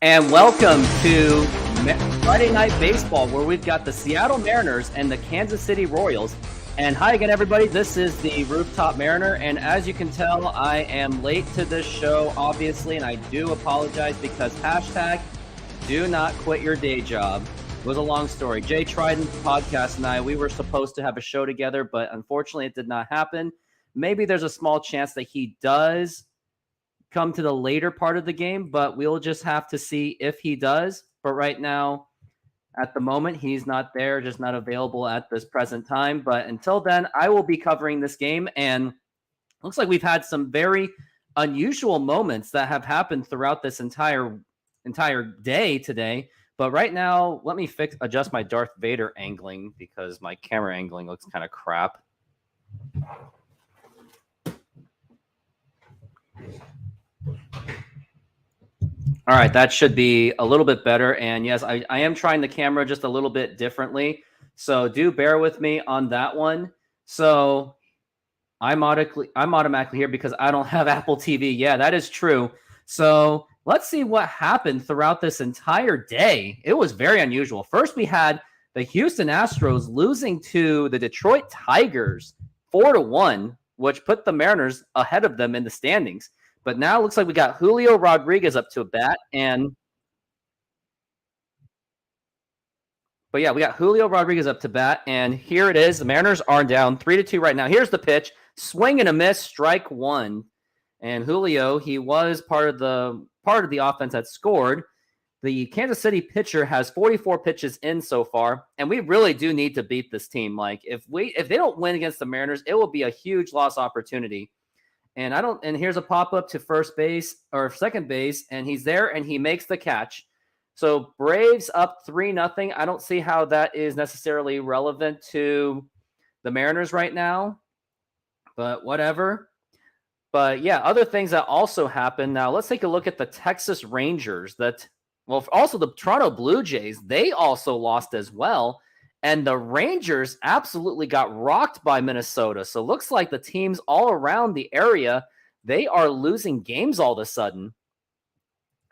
and welcome to Friday Night Baseball, where we've got the Seattle Mariners and the Kansas City Royals. And hi again, everybody. This is the Rooftop Mariner, and as you can tell, I am late to this show, obviously, and I do apologize because hashtag do not quit your day job. It was a long story. Jay Trident, podcast, and I, we were supposed to have a show together, but unfortunately it did not happen. Maybe there's a small chance that he does come to the later part of the game, but we'll just have to see if he does. But right now, at the moment, he's not there, just not available at this present time. But until then, I will be covering this game, and looks like we've had some very unusual moments that have happened throughout this entire day today. But right now, let me adjust my Darth Vader angling because my camera angling looks kind of crap. All right, that should be a little bit better. And yes, I am trying the camera just a little bit differently. So do bear with me on that one. So I'm automatically here because I don't have Apple TV. Yeah, that is true. So let's see what happened throughout this entire day. It was very unusual. First, we had the Houston Astros losing to the Detroit Tigers 4-1, which put the Mariners ahead of them in the standings. But now it looks like we got Julio Rodriguez up to a bat. But yeah, we got Julio Rodriguez up to bat. And here it is. The Mariners are down 3-2 right now. Here's the pitch. Swing and a miss, strike one. And Julio, he was part of the offense that scored. The Kansas City pitcher has 44 pitches in so far. And we really do need to beat this team. Like if they don't win against the Mariners, it will be a huge loss opportunity. And here's a pop-up to first base or second base, and he's there and he makes the catch. So Braves up 3-0. I don't see how that is necessarily relevant to the Mariners right now, but whatever. But yeah, other things that also happened. Now let's take a look at the Texas Rangers. Also the Toronto Blue Jays, they also lost as well. And the Rangers absolutely got rocked by Minnesota. So it looks like the teams all around the area, they are losing games all of a sudden.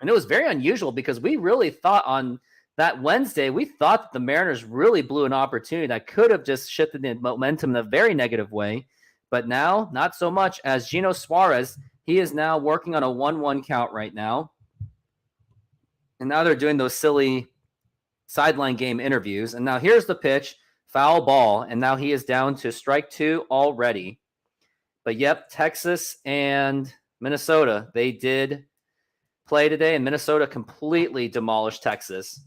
And it was very unusual because we really thought on that Wednesday, we thought that the Mariners really blew an opportunity that could have just shifted the momentum in a very negative way. But now, not so much, as Gino Suarez, he is now working on a 1-1 count right now. And now they're doing those silly sideline game interviews. And now here's the pitch, foul ball. And now he is down to strike two already. But yep, Texas and Minnesota, they did play today, and Minnesota completely demolished Texas.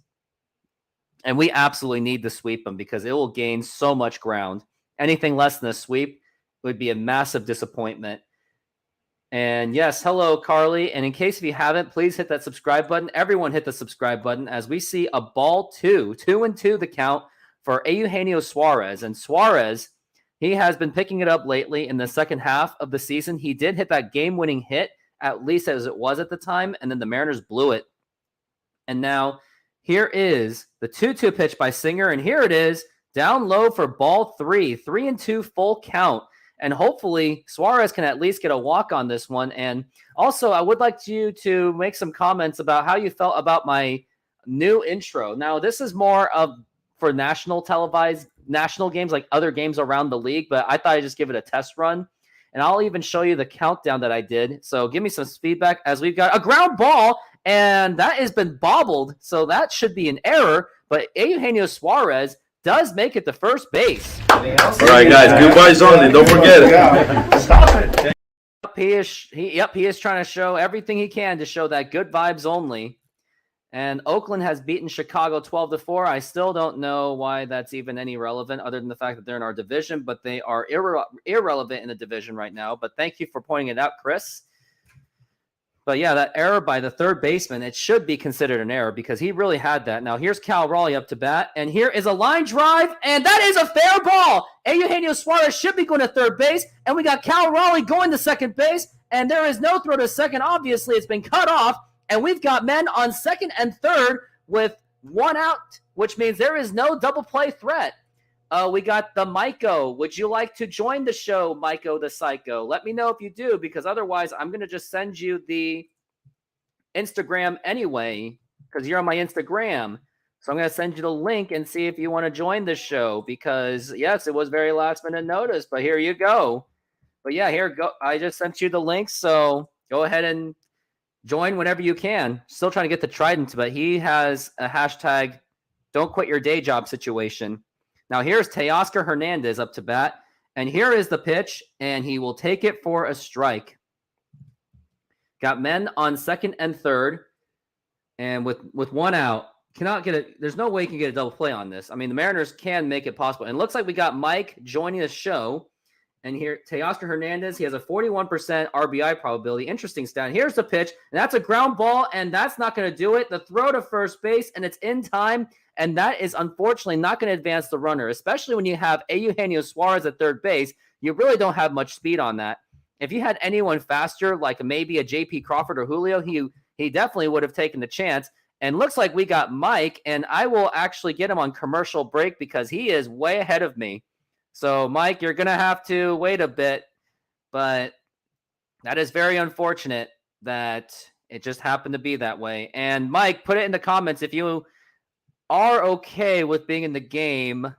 And we absolutely need to sweep them because it will gain so much ground. Anything less than a sweep would be a massive disappointment. And yes, hello, Carly. And in case if you haven't, please hit that subscribe button. Everyone hit the subscribe button as we see a ball 2-2 the count for Eugenio Suarez. And Suarez, he has been picking it up lately in the second half of the season. He did hit that game-winning hit, at least as it was at the time, and then the Mariners blew it. And now here is the 2-2 pitch by Singer, and here it is, down low for ball 3-2 full count. And hopefully Suarez can at least get a walk on this one. And also, I would like you to make some comments about how you felt about my new intro. Now, this is more for televised national games, like other games around the league, but I thought I'd just give it a test run. And I'll even show you the countdown that I did. So give me some feedback as we've got a ground ball, and that has been bobbled. So that should be an error. But Eugenio Suarez does make it to first base. All right, guys, goodbyes only. Don't forget it. Stop it. He is trying to show everything he can to show that good vibes only. And Oakland has beaten Chicago 12-4. I still don't know why that's even any relevant other than the fact that they're in our division, but they are irrelevant in the division right now. But thank you for pointing it out, Chris. But yeah, that error by the third baseman, it should be considered an error because he really had that. Now here's Cal Raleigh up to bat, and here is a line drive, and that is a fair ball. Eugenio Suarez should be going to third base, and we got Cal Raleigh going to second base, and there is no throw to second. Obviously, it's been cut off, and we've got men on second and third with one out, which means there is no double play threat. We got the Maiko. Would you like to join the show, Maiko the Psycho? Let me know if you do, because otherwise I'm going to just send you the Instagram anyway. because you're on my Instagram. So I'm going to send you the link and see if you want to join the show because, yes, it was very last minute notice, but here you go. But yeah, here go. I just sent you the link, so go ahead and join whenever you can. Still trying to get the Trident, but he has a hashtag don't quit your day job situation. Now here's Teoscar Hernandez up to bat, and here is the pitch, and he will take it for a strike. Got men on second and third, and with one out, cannot get it. There's no way you can get a double play on this. I mean, the Mariners can make it possible. And it looks like we got Mike joining the show. And here, Teoscar Hernandez, he has a 41% RBI probability. Interesting stat. Here's the pitch, and that's a ground ball, and that's not going to do it. The throw to first base, and it's in time, and that is unfortunately not going to advance the runner, especially when you have Eugenio Suarez at third base. You really don't have much speed on that. If you had anyone faster, like maybe a J.P. Crawford or Julio, he definitely would have taken the chance. And looks like we got Mike, and I will actually get him on commercial break because he is way ahead of me. So, Mike, you're going to have to wait a bit, but that is very unfortunate that it just happened to be that way. And, Mike, put it in the comments if you are okay with being in the game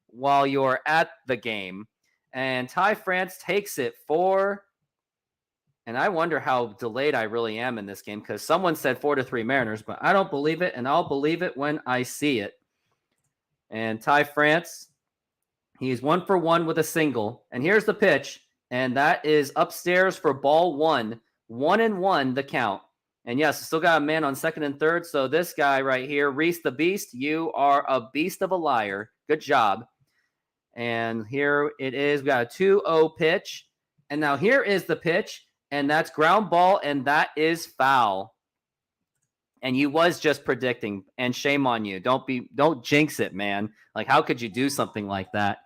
while you're at the game. And Ty France takes it for, and I wonder how delayed I really am in this game because someone said 4-3 Mariners, but I don't believe it, and I'll believe it when I see it. And Ty France, he's 1 for 1 with a single. And here's the pitch. And that is upstairs for ball 1. 1-1 the count. And yes, still got a man on second and third. So this guy right here, Reese the Beast, you are a beast of a liar. Good job. And here it is. We got a 2-0 pitch. And now here is the pitch. And that's ground ball. And that is foul. And you was just predicting. And shame on you. Don't jinx it, man. Like, how could you do something like that?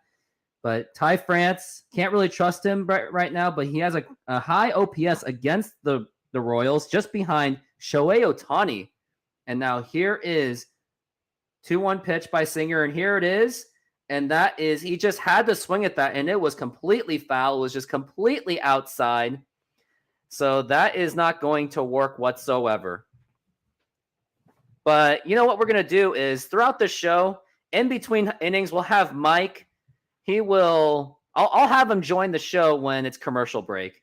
But Ty France, can't really trust him right now, but he has a high OPS against the Royals, just behind Shohei Ohtani. And now here is 2-1 pitch by Singer, and here it is. And that is, he just had to swing at that, and it was completely foul. It was just completely outside. So that is not going to work whatsoever. But you know what we're going to do is throughout the show, in between innings, we'll have Mike. I'll have him join the show when it's commercial break.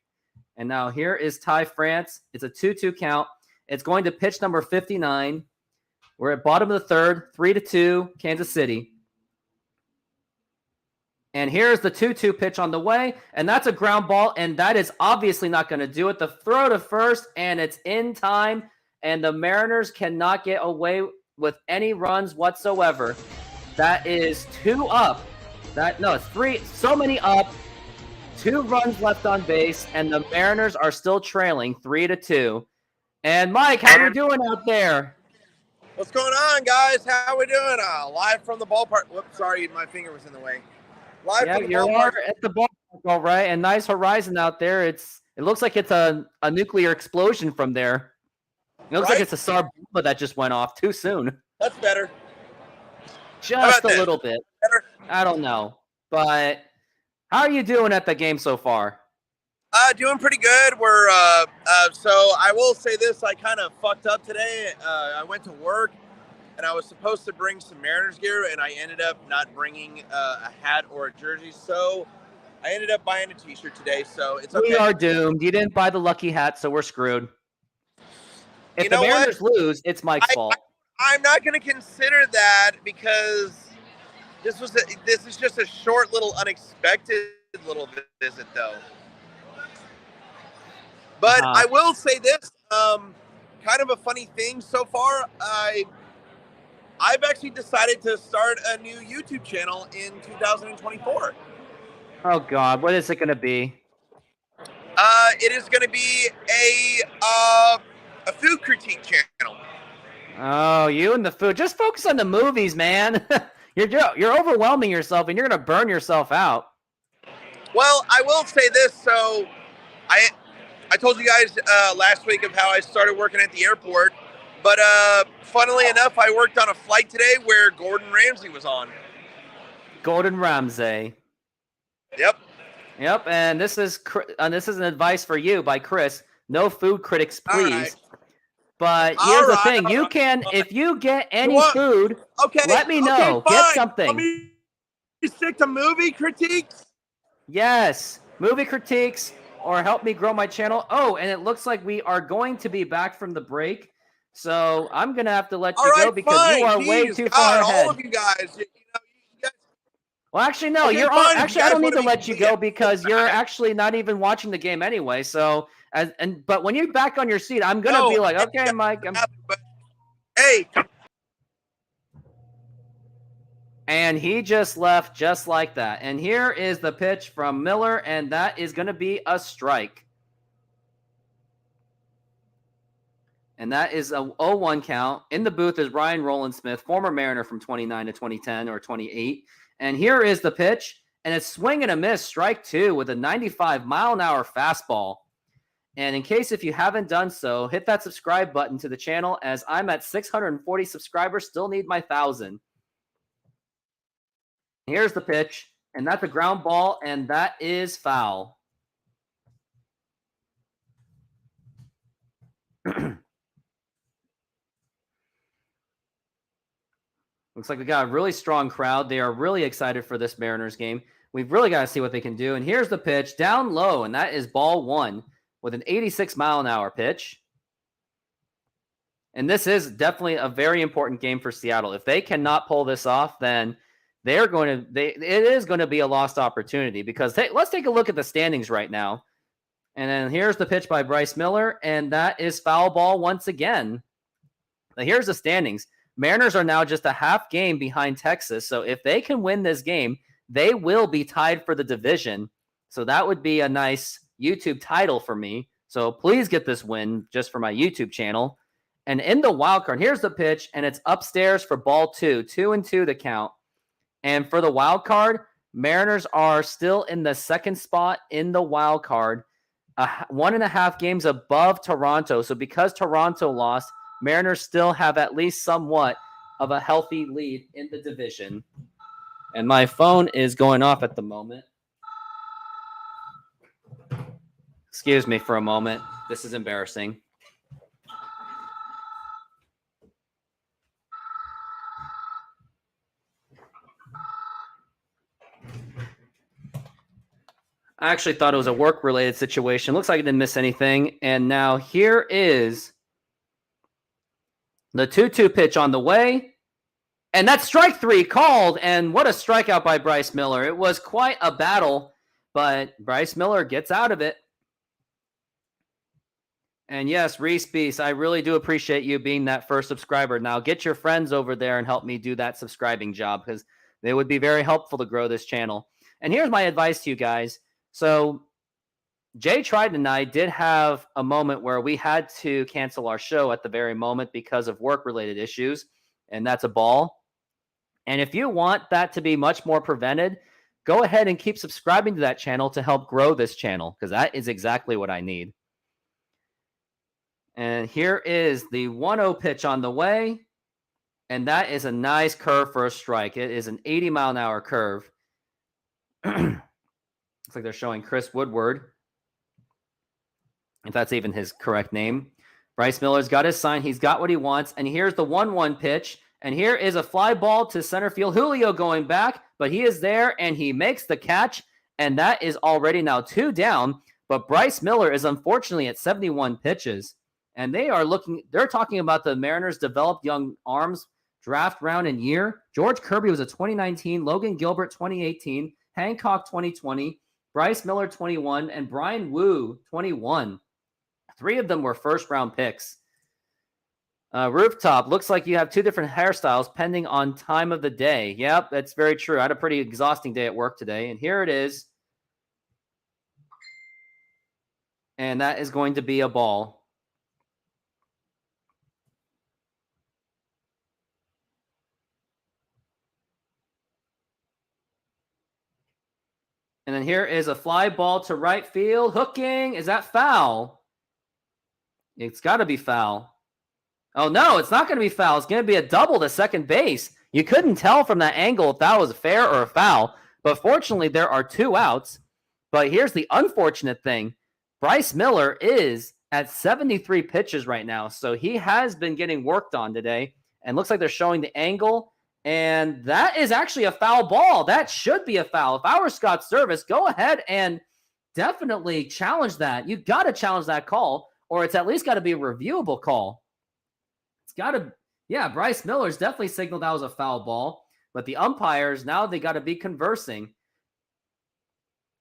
And now here is Ty France. It's a 2-2 count. It's going to pitch number 59. We're at bottom of the third, 3-2, Kansas City. And here's the 2-2 pitch on the way, and that's a ground ball, and that is obviously not going to do it. The throw to first, and it's in time, and the Mariners cannot get away with any runs whatsoever. That is 2 up. It's 3. So many up. 2 runs left on base, and the Mariners are still trailing 3-2. And Mike, how are you doing out there? What's going on, guys? How we doing? Live from the ballpark. Whoops, sorry, my finger was in the way. Live from the ballpark. At the ballpark, all right. And nice horizon out there. It looks like it's a nuclear explosion from there. It looks like it's a SAR bomba that just went off too soon. That's better. Just a little bit. Better? I don't know. But how are you doing at the game so far? Doing pretty good. We're so I will say this, I kind of fucked up today. I went to work and I was supposed to bring some Mariners gear and I ended up not bringing a hat or a jersey. So I ended up buying a t-shirt today. So it's okay. We are doomed. You didn't buy the lucky hat, so we're screwed. If the Mariners lose, it's Mike's fault. I'm not going to consider that because this is just a short little unexpected little visit though. But I will say this, kind of a funny thing so far. I've actually decided to start a new YouTube channel in 2024. Oh God, what is it going to be? It is going to be a food critique channel. Oh, you and the food. Just focus on the movies, man. You're overwhelming yourself, and you're going to burn yourself out. Well, I will say this. So I told you guys last week of how I started working at the airport. But funnily enough, I worked on a flight today where Gordon Ramsay was on. Gordon Ramsay. Yep. And this is an advice for you by Chris. No food critics, please. But All here's the right, thing: all you right, can, all if you get any want- food, Okay. let me know. Okay, Get fine. something. Let me stick to movie critiques. Yes, movie critiques or help me grow my channel. Oh, and it looks like we are going to be back from the break. So I'm going to have to let All you right, go because fine. you are Jeez, way too God, far ahead. all of you guys. You guys. Well, actually, no, Okay, you're fine, on. if you Actually, I guys don't need wanna to be- let you go because you're actually not even watching the game anyway. So, but when you're back on your seat, I'm going to be like, okay, Mike. Hey. And he just left just like that. And here is the pitch from Miller, and that is going to be a strike. And that is a 0-1 count. In the booth is Ryan Rowland-Smith, former Mariner from 29 to 2010 or 28. And here is the pitch, and it's swing and a miss, strike two with a 95-mile-an-hour fastball. And in case if you haven't done so, hit that subscribe button to the channel as I'm at 640 subscribers, still need my 1,000. Here's the pitch, and that's a ground ball, and that is foul. Looks like we got a really strong crowd. They are really excited for this Mariners game. We've really got to see what they can do. And here's the pitch, down low, and that is ball one with an 86-mile-an-hour pitch. And this is definitely a very important game for Seattle. If they cannot pull this off, then it is going to be a lost opportunity because let's take a look at the standings right now. And then here's the pitch by Bryce Miller, and that is foul ball once again. Now here's the standings. Mariners are now just a half game behind Texas. So if they can win this game, they will be tied for the division. So that would be a nice YouTube title for me. So please get this win just for my YouTube channel. And in the wild card, here's the pitch, and it's upstairs for ball two. 2-2 the count. And for the wild card, Mariners are still in the second spot in the wild card, 1.5 games above Toronto. So because Toronto lost, Mariners still have at least somewhat of a healthy lead in the division. And my phone is going off at the moment. Excuse me for a moment. This is embarrassing. I actually thought it was a work-related situation. Looks like I didn't miss anything. And now here is the 2-2 pitch on the way. And that's strike three called. And what a strikeout by Bryce Miller. It was quite a battle, but Bryce Miller gets out of it. And yes, Reese Beast, I really do appreciate you being that first subscriber. Now get your friends over there and help me do that subscribing job because they would be very helpful to grow this channel. And here's my advice to you guys. So Jay Trident and I did have a moment where we had to cancel our show at the very moment because of work-related issues, and that's a ball. And if you want that to be much more prevented, go ahead and keep subscribing to that channel to help grow this channel because that is exactly what I need. And here is the 1-0 pitch on the way, and that is a nice curve for a strike. It is an 80-mile-an-hour curve. Looks like they're showing Chris Woodward, if that's even his correct name. Bryce Miller's got his sign. He's got what he wants. And here's the 1-1 pitch. And here is a fly ball to center field. Julio going back, but he is there, and he makes the catch. And that is already now 2 down. But Bryce Miller is unfortunately at 71 pitches. And they're talking about the Mariners developed young arms draft round and year. George Kirby was a 2019, Logan Gilbert 2018, Hancock 2020, Bryce Miller 21, and Brian Wu 21. 3 of them were first-round picks. Rooftop, looks like you have 2 different hairstyles pending on time of the day. Yep, that's very true. I had a pretty exhausting day at work today, and here it is. And that is going to be a ball. And then here is a fly ball to right field. Hooking. Is that foul? It's got to be foul. Oh, no, it's not going to be foul. It's going to be a double to second base. You couldn't tell from that angle if that was fair or a foul. But fortunately, there are 2 outs. But here's the unfortunate thing. Bryce Miller is at 73 pitches right now. So he has been getting worked on today, and looks like they're showing the angle, and that is actually a foul ball. That should be a foul. If I were Scott Servais, go ahead and definitely challenge that. You got to challenge that call, or it's at least got to be a reviewable call. It's got to, yeah, Bryce Miller's definitely signaled that was a foul ball, but the umpires, now they got to be conversing.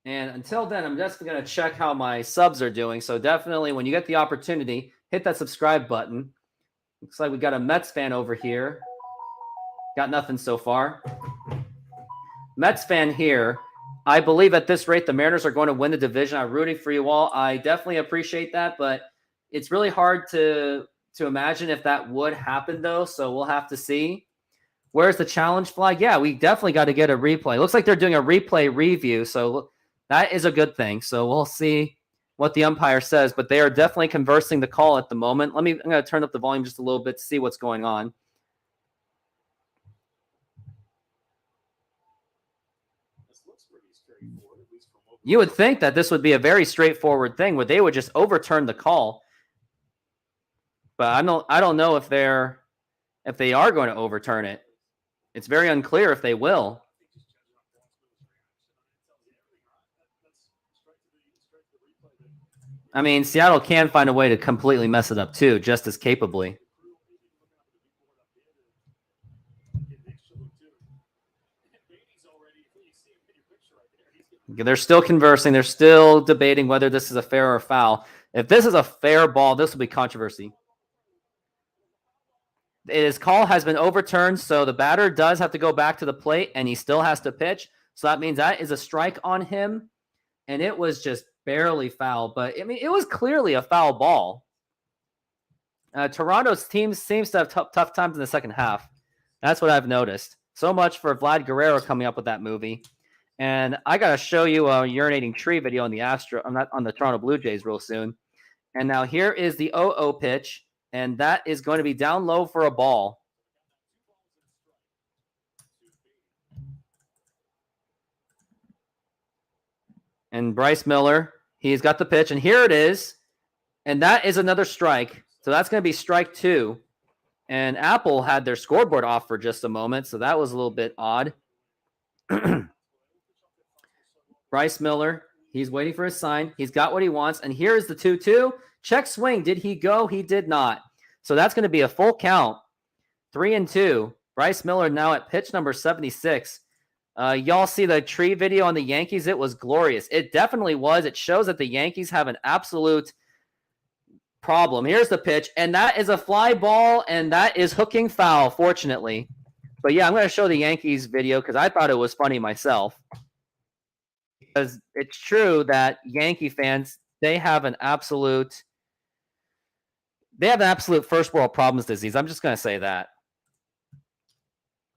And until then, I'm just going to check how my subs are doing. So definitely, when you get the opportunity, hit that subscribe button. Looks like we got a Mets fan over here. Got nothing so far. Mets fan here. I believe at this rate, the Mariners are going to win the division. I'm rooting for you all. I definitely appreciate that, but it's really hard to imagine if that would happen, though. So we'll have to see. Where's the challenge flag? Yeah, we definitely got to get a replay. Looks like they're doing a replay review, so that is a good thing. So we'll see what the umpire says, but they are definitely conversing the call at the moment. I'm going to turn up the volume just a little bit to see what's going on. You would think that this would be a very straightforward thing where they would just overturn the call. But I don't know if they are going to overturn it. It's very unclear if they will. I mean, Seattle can find a way to completely mess it up too, just as capably. They're still conversing. They're still debating whether this is a fair or foul. If this is a fair ball, this will be controversy. His call has been overturned, so the batter does have to go back to the plate, and he still has to pitch. So that means that is a strike on him, and it was just barely foul. But, I mean, it was clearly a foul ball. Toronto's team seems to have tough times in the second half. That's what I've noticed. So much for Vlad Guerrero coming up with that movie. And I got to show you a urinating tree video on the Toronto Blue Jays real soon. And now here is the 0-0 pitch. And that is going to be down low for a ball. And Bryce Miller, he's got the pitch. And here it is. And that is another strike. So that's going to be strike 2. And Apple had their scoreboard off for just a moment. So that was a little bit odd. Bryce Miller, he's waiting for his sign. He's got what he wants. And here's the 2-2. Check swing. Did he go? He did not. So that's going to be a full count. 3-2. Bryce Miller now at pitch number 76. Y'all see the tree video on the Yankees? It was glorious. It definitely was. It shows that the Yankees have an absolute problem. Here's the pitch. And that is a fly ball. And that is hooking foul, fortunately. But yeah, I'm going to show the Yankees video because I thought it was funny myself. Because it's true that Yankee fans, they have an absolute first world problems disease. I'm just going to say that.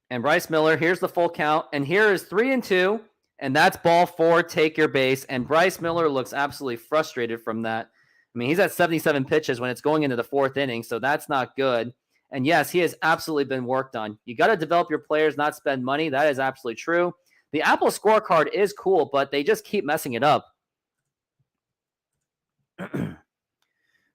And Bryce Miller, here's the full count. And here is 3-2. And that's ball 4, take your base. And Bryce Miller looks absolutely frustrated from that. I mean, he's at 77 pitches when it's going into the 4th inning. So that's not good. And yes, he has absolutely been worked on. You got to develop your players, not spend money. That is absolutely true. The Apple scorecard is cool, but they just keep messing it up.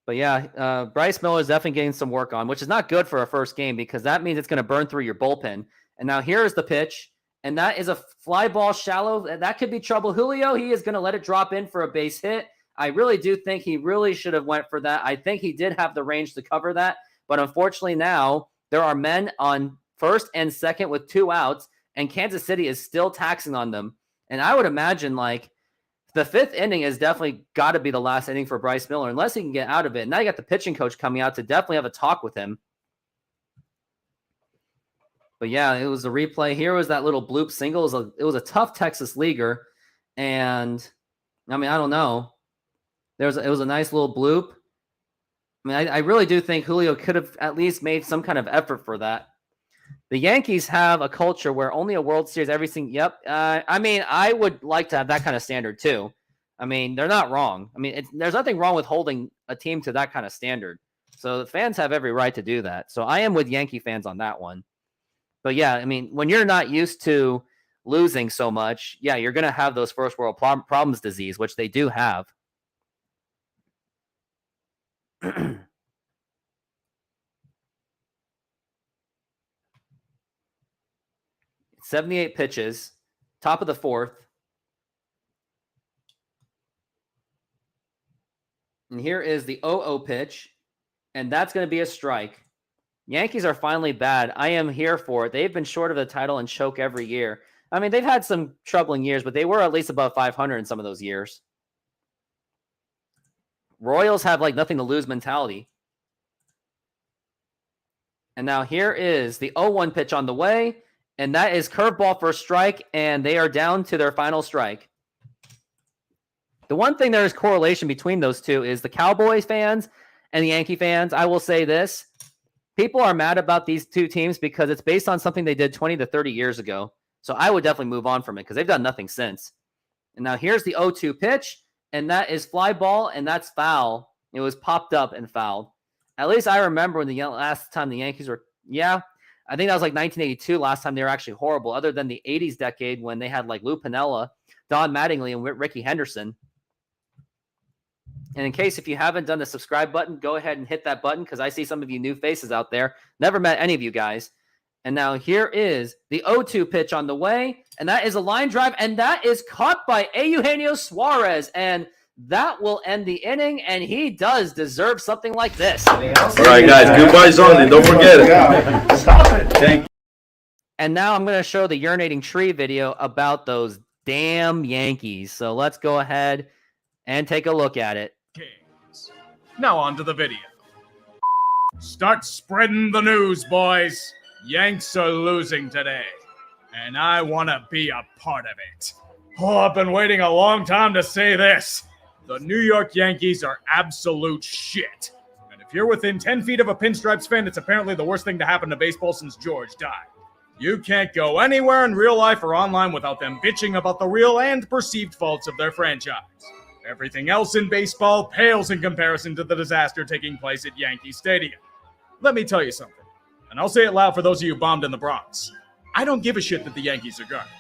But yeah, Bryce Miller is definitely getting some work on, which is not good for a first game because that means it's going to burn through your bullpen. And now here is the pitch, and that is a fly ball shallow. That could be trouble. Julio, he is going to let it drop in for a base hit. I really do think he really should have went for that. I think he did have the range to cover that. But unfortunately now there are men on first and second with 2 outs, and Kansas City is still taxing on them. And I would imagine like the 5th inning has definitely got to be the last inning for Bryce Miller unless he can get out of it. Now you got the pitching coach coming out to definitely have a talk with him. But yeah, it was a replay. Here was that little bloop single. It was a tough Texas leaguer. And I mean, I don't know. It was a nice little bloop. I mean, I really do think Julio could have at least made some kind of effort for that. The Yankees have a culture where only a World Series every single. Yep. I mean, I would like to have that kind of standard too. I mean, they're not wrong. I mean, there's nothing wrong with holding a team to that kind of standard. So the fans have every right to do that. So I am with Yankee fans on that one. But yeah, I mean, when you're not used to losing so much, yeah, you're going to have those first world problems disease, which they do have. 78 pitches, top of the fourth. And here is the 0-0 pitch, and that's going to be a strike. Yankees are finally bad. I am here for it. They've been short of the title and choke every year. I mean, they've had some troubling years, but they were at least above 500 in some of those years. Royals have like nothing to lose mentality. And now here is the 0-1 pitch on the way, and that is curveball for a strike, and they are down to their final strike. The one thing there is correlation between those two is the Cowboys fans and the Yankee fans. I will say this. People are mad about these two teams because it's based on something they did 20 to 30 years ago. So I would definitely move on from it because they've done nothing since. And now here's the 0-2 pitch, and that is fly ball, and that's foul. It was popped up and fouled. At least I remember when the last time the Yankees were, I think that was like 1982, last time they were actually horrible, other than the 80s decade when they had like Lou Piniella, Don Mattingly, and Ricky Henderson. And in case if you haven't done the subscribe button, go ahead and hit that button because I see some of you new faces out there. Never met any of you guys. And now here is the 0-2 pitch on the way, and that is a line drive, and that is caught by Eugenio Suarez, and that will end the inning, and he does deserve something like this. All right, guys, goodbyes only. Don't forget it. Stop it. Thank you. And now I'm going to show the urinating tree video about those damn Yankees. So let's go ahead and take a look at it. Kings. Now on to the video. Start spreading the news, boys. Yanks are losing today, and I want to be a part of it. Oh, I've been waiting a long time to say this. The New York Yankees are absolute shit. And if you're within 10 feet of a Pinstripes fan, it's apparently the worst thing to happen to baseball since George died. You can't go anywhere in real life or online without them bitching about the real and perceived faults of their franchise. Everything else in baseball pales in comparison to the disaster taking place at Yankee Stadium. Let me tell you something, and I'll say it loud for those of you bombed in the Bronx. I don't give a shit that the Yankees are garbage.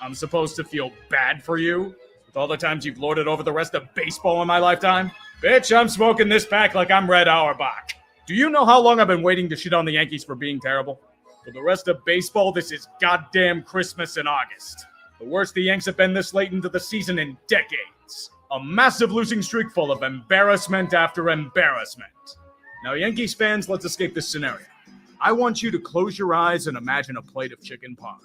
I'm supposed to feel bad for you with all the times you've lorded over the rest of baseball in my lifetime? Bitch, I'm smoking this pack like I'm Red Auerbach. Do you know how long I've been waiting to shit on the Yankees for being terrible? For the rest of baseball, this is goddamn Christmas in August. The worst the Yanks have been this late into the season in decades. A massive losing streak full of embarrassment after embarrassment. Now, Yankees fans, let's escape this scenario. I want you to close your eyes and imagine a plate of chicken parm.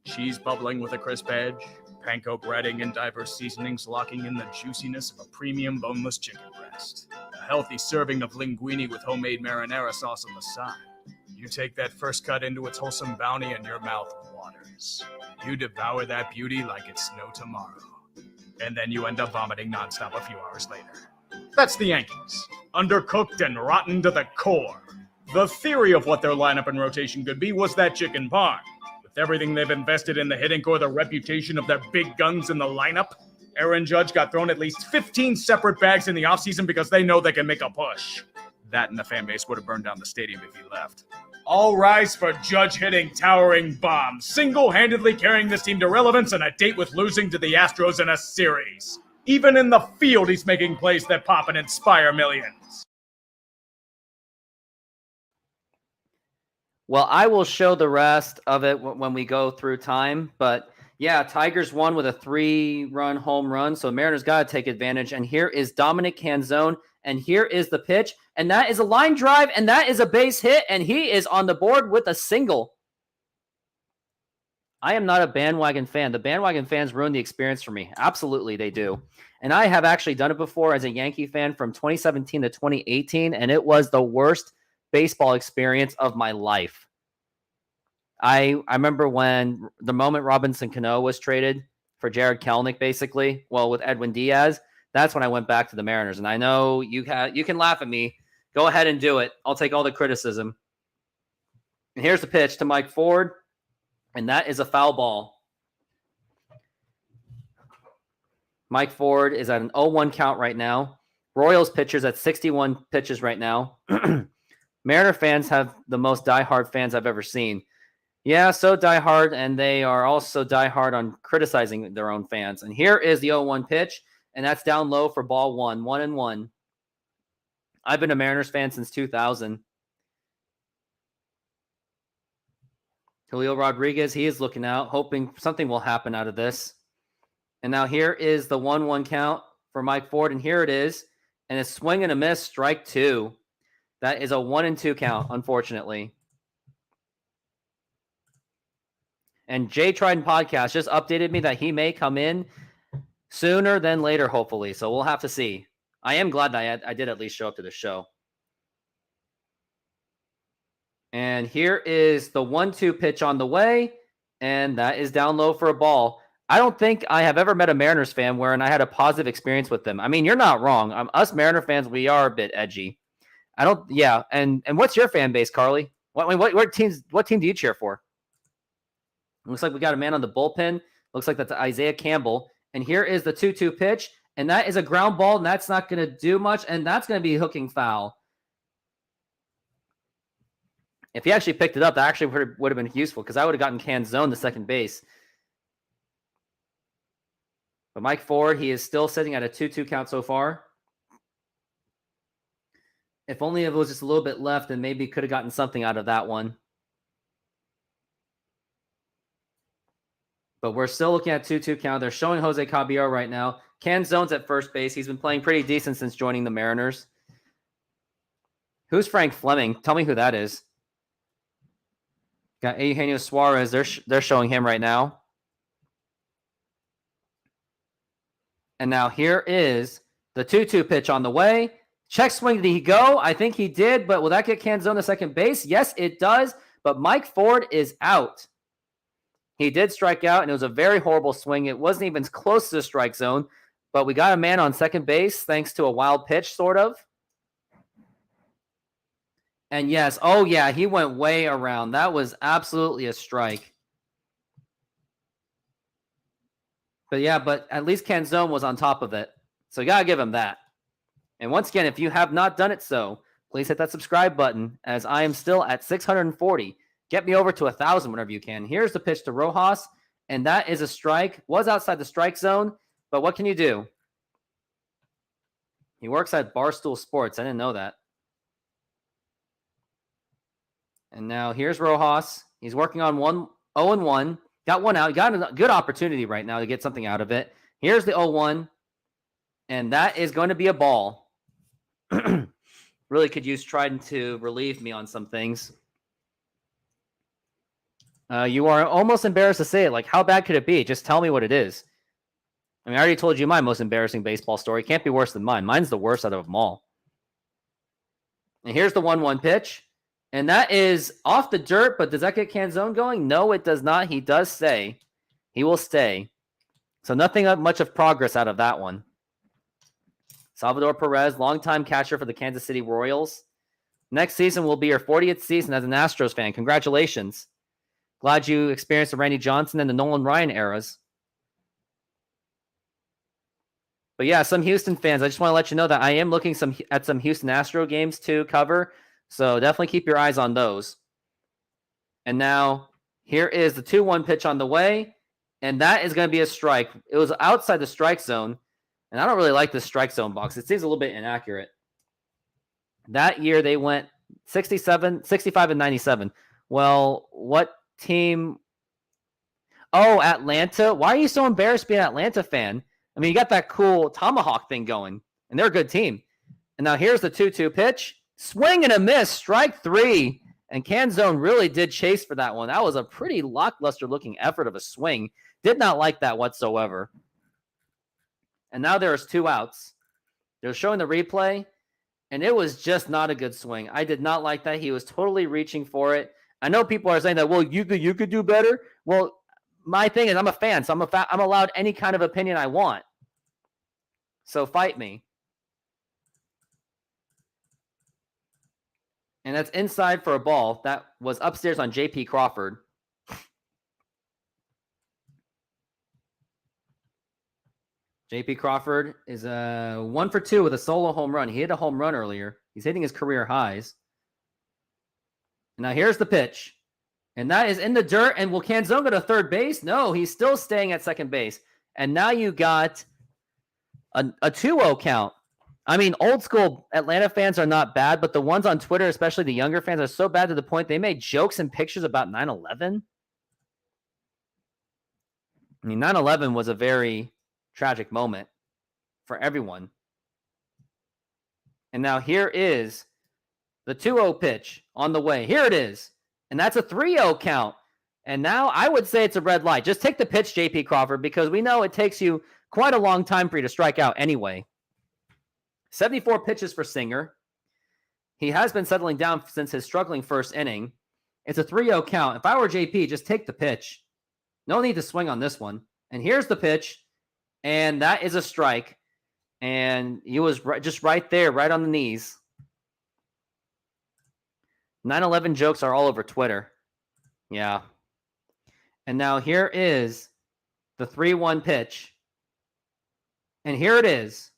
Cheese bubbling with a crisp edge, panko breading and diverse seasonings locking in the juiciness of a premium boneless chicken breast. A healthy serving of linguine with homemade marinara sauce on the side. You take that first cut into its wholesome bounty and your mouth waters. You devour that beauty like it's no tomorrow. And then you end up vomiting nonstop a few hours later. That's the Yankees. Undercooked and rotten to the core. The theory of what their lineup and rotation could be was that chicken parm. With everything they've invested in the hitting core, the reputation of their big guns in the lineup, Aaron Judge got thrown at least 15 separate bags in the offseason because they know they can make a push. That and the fan base would have burned down the stadium if he left. All rise for Judge hitting towering bombs, single-handedly carrying this team to relevance and a date with losing to the Astros in a series. Even in the field, he's making plays that pop and inspire millions. Well, I will show the rest of it when we go through time. But yeah, Tigers won with a 3-run home run. So Mariners got to take advantage. And here is Dominic Canzone. And here is the pitch. And that is a line drive. And that is a base hit. And he is on the board with a single. I am not a bandwagon fan. The bandwagon fans ruin the experience for me. Absolutely, they do. And I have actually done it before as a Yankee fan from 2017 to 2018. And it was the worst baseball experience of my life. I remember when the moment Robinson Cano was traded for Jared Kelenic, basically, well, with Edwin Diaz, that's when I went back to the Mariners. And I know you can laugh at me. Go ahead and do it. I'll take all the criticism. And here's the pitch to Mike Ford, and that is a foul ball. Mike Ford is at an 0-1 count right now. Royals pitchers at 61 pitches right now. Mariner fans have the most diehard fans I've ever seen. Yeah, so diehard, and they are also diehard on criticizing their own fans. And here is the 0-1 pitch, and that's down low for ball 1, 1-1. I've been a Mariners fan since 2000. Julio Rodriguez, he is looking out, hoping something will happen out of this. And now here is the 1-1 count for Mike Ford, and here it is. And a swing and a miss, strike 2. That is a 1-2 count, unfortunately. And Jay Trident Podcast just updated me that he may come in sooner than later, hopefully. So we'll have to see. I am glad that I did at least show up to the show. And here is the 1-2 pitch on the way. And that is down low for a ball. I don't think I have ever met a Mariners fan wherein I had a positive experience with them. I mean, you're not wrong. Us Mariner fans, we are a bit edgy. Yeah. And what's your fan base, Carly? What team do you cheer for? Looks like we got a man on the bullpen. Looks like that's Isaiah Campbell. And here is the 2-2 pitch. And that is a ground ball, and that's not going to do much. And that's going to be hooking foul. If he actually picked it up, that actually would have been useful because I would have gotten Canzone to second base. But Mike Ford, he is still sitting at a 2-2 count so far. If only it was just a little bit left, then maybe could have gotten something out of that one. But we're still looking at 2-2 count. They're showing Jose Caballero right now. Canzone's at first base. He's been playing pretty decent since joining the Mariners. Who's Frank Fleming? Tell me who that is. Got Eugenio Suarez. They're showing him right now. And now here is the 2-2 pitch on the way. Check swing. Did he go? I think he did, but will that get Canzone to second base? Yes, it does. But Mike Ford is out. He did strike out, and it was a very horrible swing. It wasn't even close to the strike zone, but we got a man on second base thanks to a wild pitch, sort of. And yes, oh yeah, he went way around. That was absolutely a strike. But yeah, but at least Canzone was on top of it. So you got to give him that. And once again, if you have not done it so, please hit that subscribe button as I am still at 640. Get me over to 1,000 whenever you can. Here's the pitch to Rojas, and that is a strike. Was outside the strike zone, but what can you do? He works at Barstool Sports. I didn't know that. And now here's Rojas. He's working on 0-1. Got one out. Got a good opportunity right now to get something out of it. Here's the 0-1, and that is going to be a ball. Really could use Trident to relieve me on some things. You are almost embarrassed to say it. Like, how bad could it be? Just tell me what it is. I mean, I already told you my most embarrassing baseball story. Can't be worse than mine. Mine's the worst out of them all. And here's the 1-1 pitch. And that is off the dirt, but does that get Canzone going? No, it does not. He does stay. He will stay. So nothing much of progress out of that one. Salvador Perez, longtime catcher for the Kansas City Royals. Next season will be your 40th season as an Astros fan. Congratulations. Glad you experienced the Randy Johnson and the Nolan Ryan eras. But yeah, some Houston fans, I just want to let you know that I am looking at some Houston Astro games to cover. So definitely keep your eyes on those. And now here is the 2-1 pitch on the way. And that is going to be a strike. It was outside the strike zone. And I don't really like the strike zone box. It seems a little bit inaccurate. That year they went 65 and 97. Well, what team? Oh, Atlanta. Why are you so embarrassed being an Atlanta fan? I mean, you got that cool tomahawk thing going, and they're a good team. And now here's the 2-2 pitch. Swing and a miss, strike 3. And Canzone really did chase for that one. That was a pretty lackluster-looking effort of a swing. Did not like that whatsoever. And now there's 2 outs. They're showing the replay, and it was just not a good swing. I did not like that. He was totally reaching for it. I know people are saying that, well, you could do better. Well, my thing is I'm a fan, so I'm allowed any kind of opinion I want. So fight me. And that's inside for a ball. That was upstairs on J.P. Crawford. J.P. Crawford is 1 for 2 with a solo home run. He hit a home run earlier. He's hitting his career highs. Now here's the pitch. And that is in the dirt. And will Canzone go to third base? No, he's still staying at second base. And now you got a 2-0 count. I mean, old school Atlanta fans are not bad, but the ones on Twitter, especially the younger fans, are so bad to the point they made jokes and pictures about 9/11. I mean, 9/11 was a very tragic moment for everyone. And now here is the 2-0 pitch on the way. Here it is. And that's a 3-0 count. And now I would say it's a red light. Just take the pitch, JP Crawford, because we know it takes you quite a long time for you to strike out anyway. 74 pitches for Singer. He has been settling down since his struggling first inning. It's a 3-0 count. If I were JP, just take the pitch. No need to swing on this one. And here's the pitch. And that is a strike. And he was just right there, right on the knees. 9/11 jokes are all over Twitter. Yeah. And now here is the 3-1 pitch. And here it is.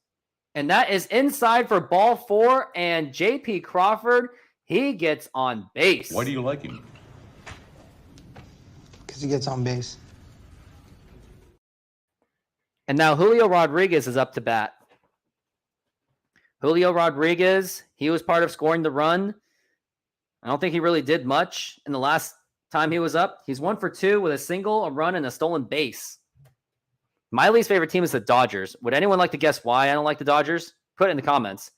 And that is inside for ball 4. And JP Crawford, he gets on base. Why do you like him? Because he gets on base. And now Julio Rodriguez is up to bat. Julio Rodriguez, he was part of scoring the run. I don't think he really did much in the last time he was up. He's 1 for 2 with a single, a run, and a stolen base. My least favorite team is the Dodgers. Would anyone like to guess why I don't like the Dodgers? Put it in the comments.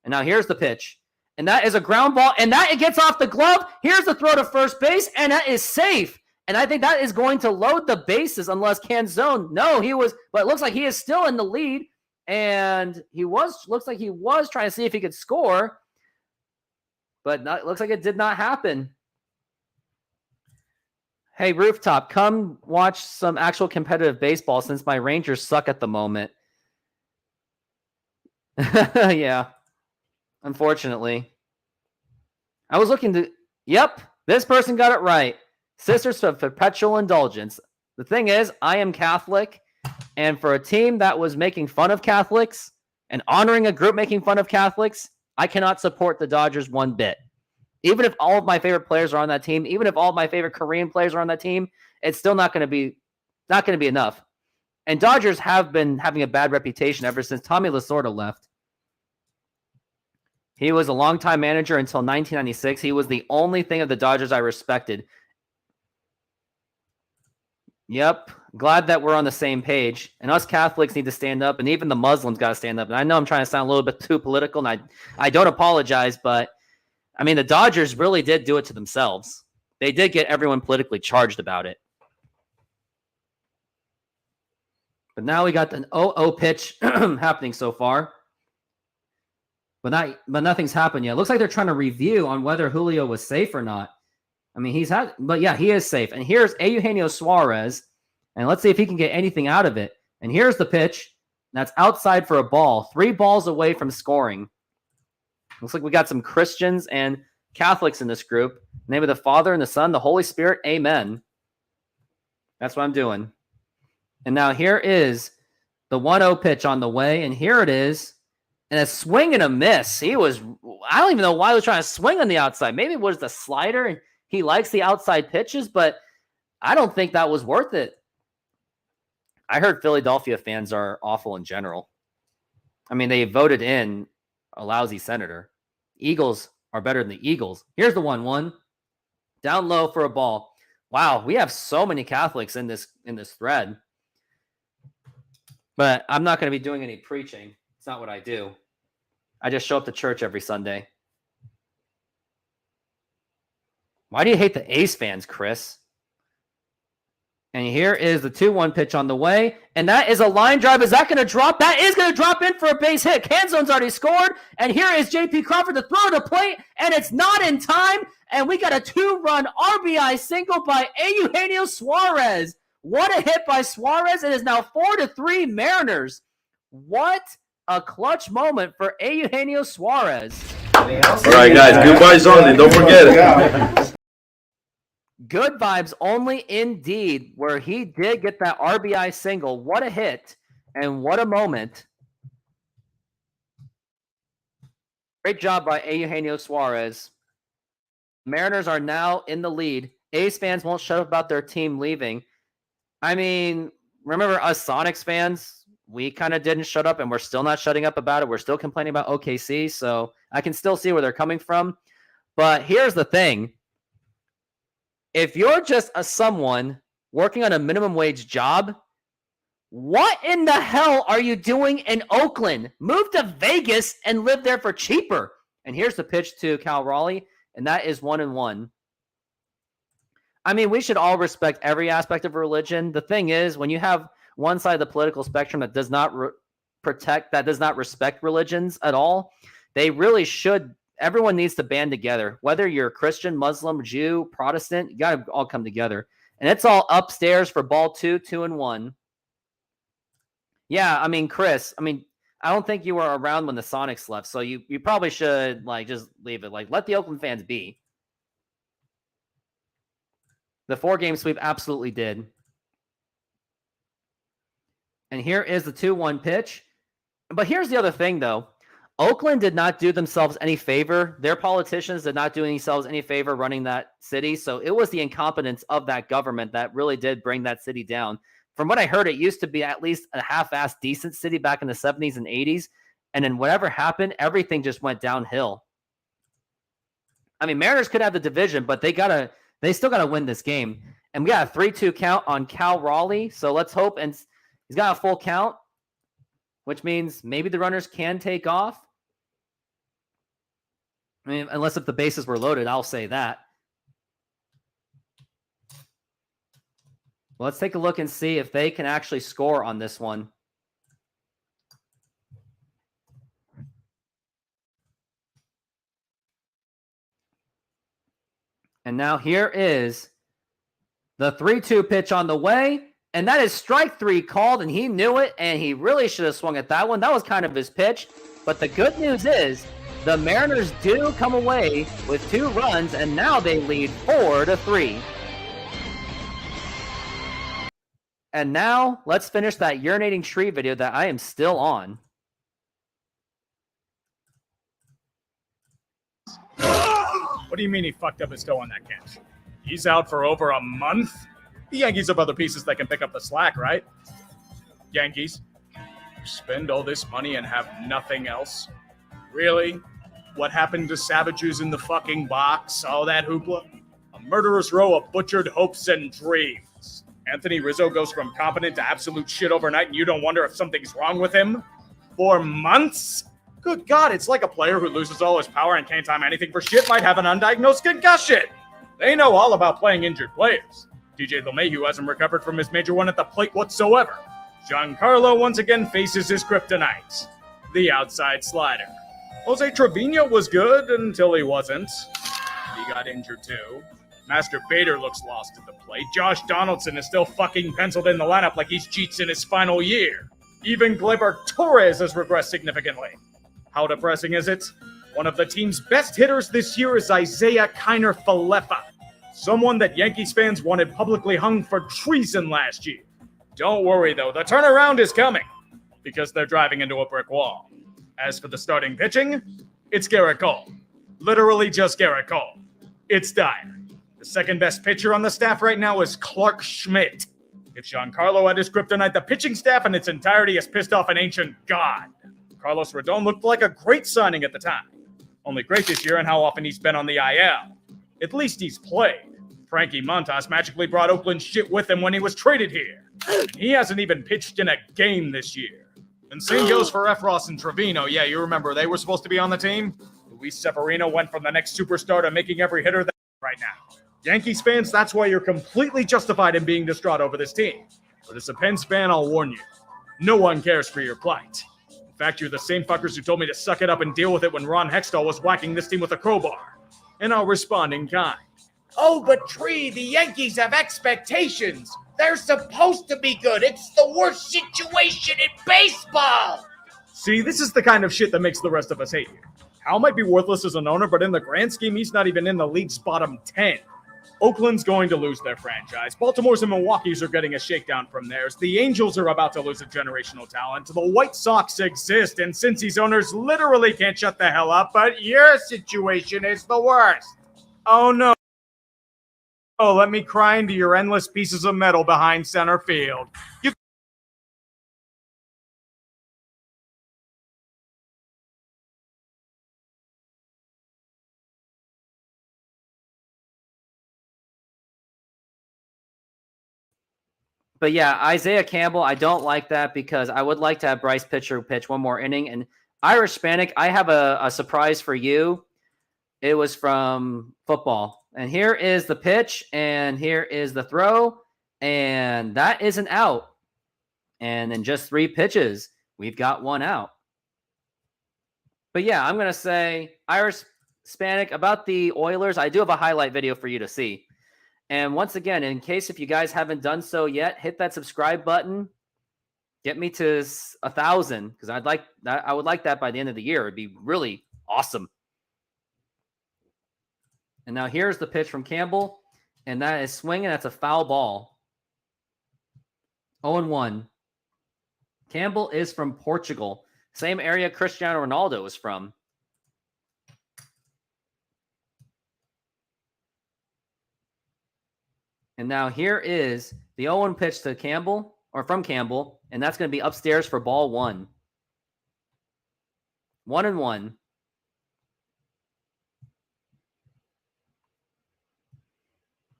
And now here's the pitch. And that is a ground ball. And that it gets off the glove. Here's the throw to first base. And that is safe. And I think that is going to load the bases unless Canzone. No, he was. But it looks like he is still in the lead. And looks like he was trying to see if he could score. But looks like it did not happen. Hey, Rooftop, come watch some actual competitive baseball since my Rangers suck at the moment. Yeah, unfortunately. I was looking to... Yep, this person got it right. Sisters of Perpetual Indulgence. The thing is, I am Catholic, and for a team that was making fun of Catholics and honoring a group making fun of Catholics, I cannot support the Dodgers one bit. Even if all of my favorite players are on that team, even if all of my favorite Korean players are on that team, it's still not going to be enough. And Dodgers have been having a bad reputation ever since Tommy Lasorda left. He was a longtime manager until 1996. He was the only thing of the Dodgers I respected. Yep. Glad that we're on the same page. And us Catholics need to stand up, and even the Muslims got to stand up. And I know I'm trying to sound a little bit too political, and I don't apologize, but I mean, the Dodgers really did do it to themselves. They did get everyone politically charged about it. But now we got an 0-0 pitch happening so far. But nothing's happened yet. Looks like they're trying to review on whether Julio was safe or not. I mean, but yeah, he is safe. And here's Eugenio Suarez. And let's see if he can get anything out of it. And here's the pitch. That's outside for a ball. 3 balls away from scoring. Looks like we got some Christians and Catholics in this group. In the name of the Father and the Son, the Holy Spirit. Amen. That's what I'm doing. And now here is the 1-0 pitch on the way. And here it is. And a swing and a miss. I don't even know why he was trying to swing on the outside. Maybe it was the slider and he likes the outside pitches, but I don't think that was worth it. I heard Philadelphia fans are awful in general. I mean, they voted in a lousy senator. Eagles are better than the Eagles. Here's the 1-1. Down low for a ball. Wow, we have so many Catholics in this thread. But I'm not going to be doing any preaching. It's not what I do. I just show up to church every Sunday. Why do you hate the Ace fans, Chris? And here is the 2-1 pitch on the way. And that is a line drive. Is that going to drop? That is going to drop in for a base hit. Canzone's already scored. And here is JP Crawford to throw the plate. And it's not in time. And we got a 2-run RBI single by Eugenio Suarez. What a hit by Suarez. It is now 4-3 Mariners. What a clutch moment for Eugenio Suarez. All right, guys. Good vibes only. Don't forget it. Good vibes only indeed, where he did get that RBI single. What a hit and what a moment. Great job by Eugenio Suarez. Mariners are now in the lead. A's fans won't shut up about their team leaving. I mean, remember us Sonics fans we kind of didn't shut up, and we're still not shutting up about it. We're still complaining about OKC, so I can still see where they're coming from. But here's the thing. If you're just someone working on a minimum wage job, what in the hell are you doing in Oakland? Move to Vegas and live there for cheaper. And here's the pitch to Cal Raleigh, and that is 1-1. I mean, we should all respect every aspect of religion. The thing is, when you have one side of the political spectrum that does not does not respect religions at all, they really should. Everyone needs to band together. Whether you're Christian, Muslim, Jew, Protestant, you got to all come together. And it's all upstairs for ball 2, 2-1. Yeah, I mean, Chris, I don't think you were around when the Sonics left, so you probably should just leave it. Let the Oakland fans be. The 4-game sweep absolutely did. And here is the 2-1 pitch. But here's the other thing, though. Oakland did not do themselves any favor. Their politicians did not do themselves any favor running that city. So it was the incompetence of that government that really did bring that city down. From what I heard, it used to be at least a half-assed decent city back in the 70s and 80s. And then whatever happened, everything just went downhill. I mean, Mariners could have the division, but they still got to win this game. And we got a 3-2 count on Cal Raleigh. So let's hope. And he's got a full count, which means maybe the runners can take off. I mean, unless if the bases were loaded, I'll say that. Well, let's take a look and see if they can actually score on this one. And now here is the 3-2 pitch on the way. And that is strike 3 called, and he knew it, and he really should have swung at that one. That was kind of his pitch. But the good news is the Mariners do come away with 2 runs, and now they lead 4-3. And now let's finish that urinating tree video that I am still on. What do you mean he fucked up his toe on that catch? He's out for over a month? The Yankees have other pieces that can pick up the slack, right? Yankees, you spend all this money and have nothing else? Really? What happened to Savages in the fucking box? All that hoopla? A murderer's row of butchered hopes and dreams. Anthony Rizzo goes from competent to absolute shit overnight, and you don't wonder if something's wrong with him? 4 months? Good God, it's like a player who loses all his power and can't time anything for shit might have an undiagnosed concussion. They know all about playing injured players. DJ LeMahieu hasn't recovered from his major one at the plate whatsoever. Giancarlo once again faces his kryptonite, the outside slider. Jose Trevino was good until he wasn't. He got injured too. Master Bader looks lost at the plate. Josh Donaldson is still fucking penciled in the lineup like he's cheats in his final year. Even Gleyber Torres has regressed significantly. How depressing is it? One of the team's best hitters this year is Isaiah Kiner-Falefa, someone that Yankees fans wanted publicly hung for treason last year. Don't worry, though. The turnaround is coming because they're driving into a brick wall. As for the starting pitching, it's Gerrit Cole. Literally just Gerrit Cole. It's dire. The second best pitcher on the staff right now is Clark Schmidt. If Giancarlo had his kryptonite, the pitching staff in its entirety is pissed off an ancient god. Carlos Rodon looked like a great signing at the time. Only great this year in how often he's been on the IL. At least he's played. Frankie Montas magically brought Oakland shit with him when he was traded here. He hasn't even pitched in a game this year. And same goes for Efros and Trevino. Yeah, you remember, they were supposed to be on the team? Luis Severino went from the next superstar to making every hitter that right now. Yankees fans, that's why you're completely justified in being distraught over this team. But as a Pens fan, I'll warn you, no one cares for your plight. In fact, you're the same fuckers who told me to suck it up and deal with it when Ron Hextall was whacking this team with a crowbar. And I'll respond in kind. Oh, but Tree, the Yankees have expectations. They're supposed to be good. It's the worst situation in baseball. See, this is the kind of shit that makes the rest of us hate you. Hal might be worthless as an owner, but in the grand scheme, he's not even in the league's bottom 10. Oakland's going to lose their franchise. Baltimore's and Milwaukee's are getting a shakedown from theirs. The Angels are about to lose a generational talent. The White Sox exist, and Cincy's owners literally can't shut the hell up, but your situation is the worst. Oh, no. Oh, let me cry into your endless pieces of metal behind center field. You But yeah, Isaiah Campbell, I don't like that because I would like to have Bryce Pitcher pitch one more inning. And Irish Spanic, I have a surprise for you. It was from football. And here is the pitch, and here is the throw, and that is an out. And in just 3 pitches, we've got 1 out. But yeah, I'm going to say Irish Spanic about the Oilers. I do have a highlight video for you to see. And once again, in case if you guys haven't done so yet, hit that subscribe button. Get me to 1,000 because I would like that by the end of the year. It'd be really awesome. And now here's the pitch from Campbell, and that is swinging. That's a foul ball. 0-1. Campbell is from Portugal, same area Cristiano Ronaldo is from. And now here is the 0-1 pitch to Campbell, or from Campbell, and that's going to be upstairs for ball 1. 1-1.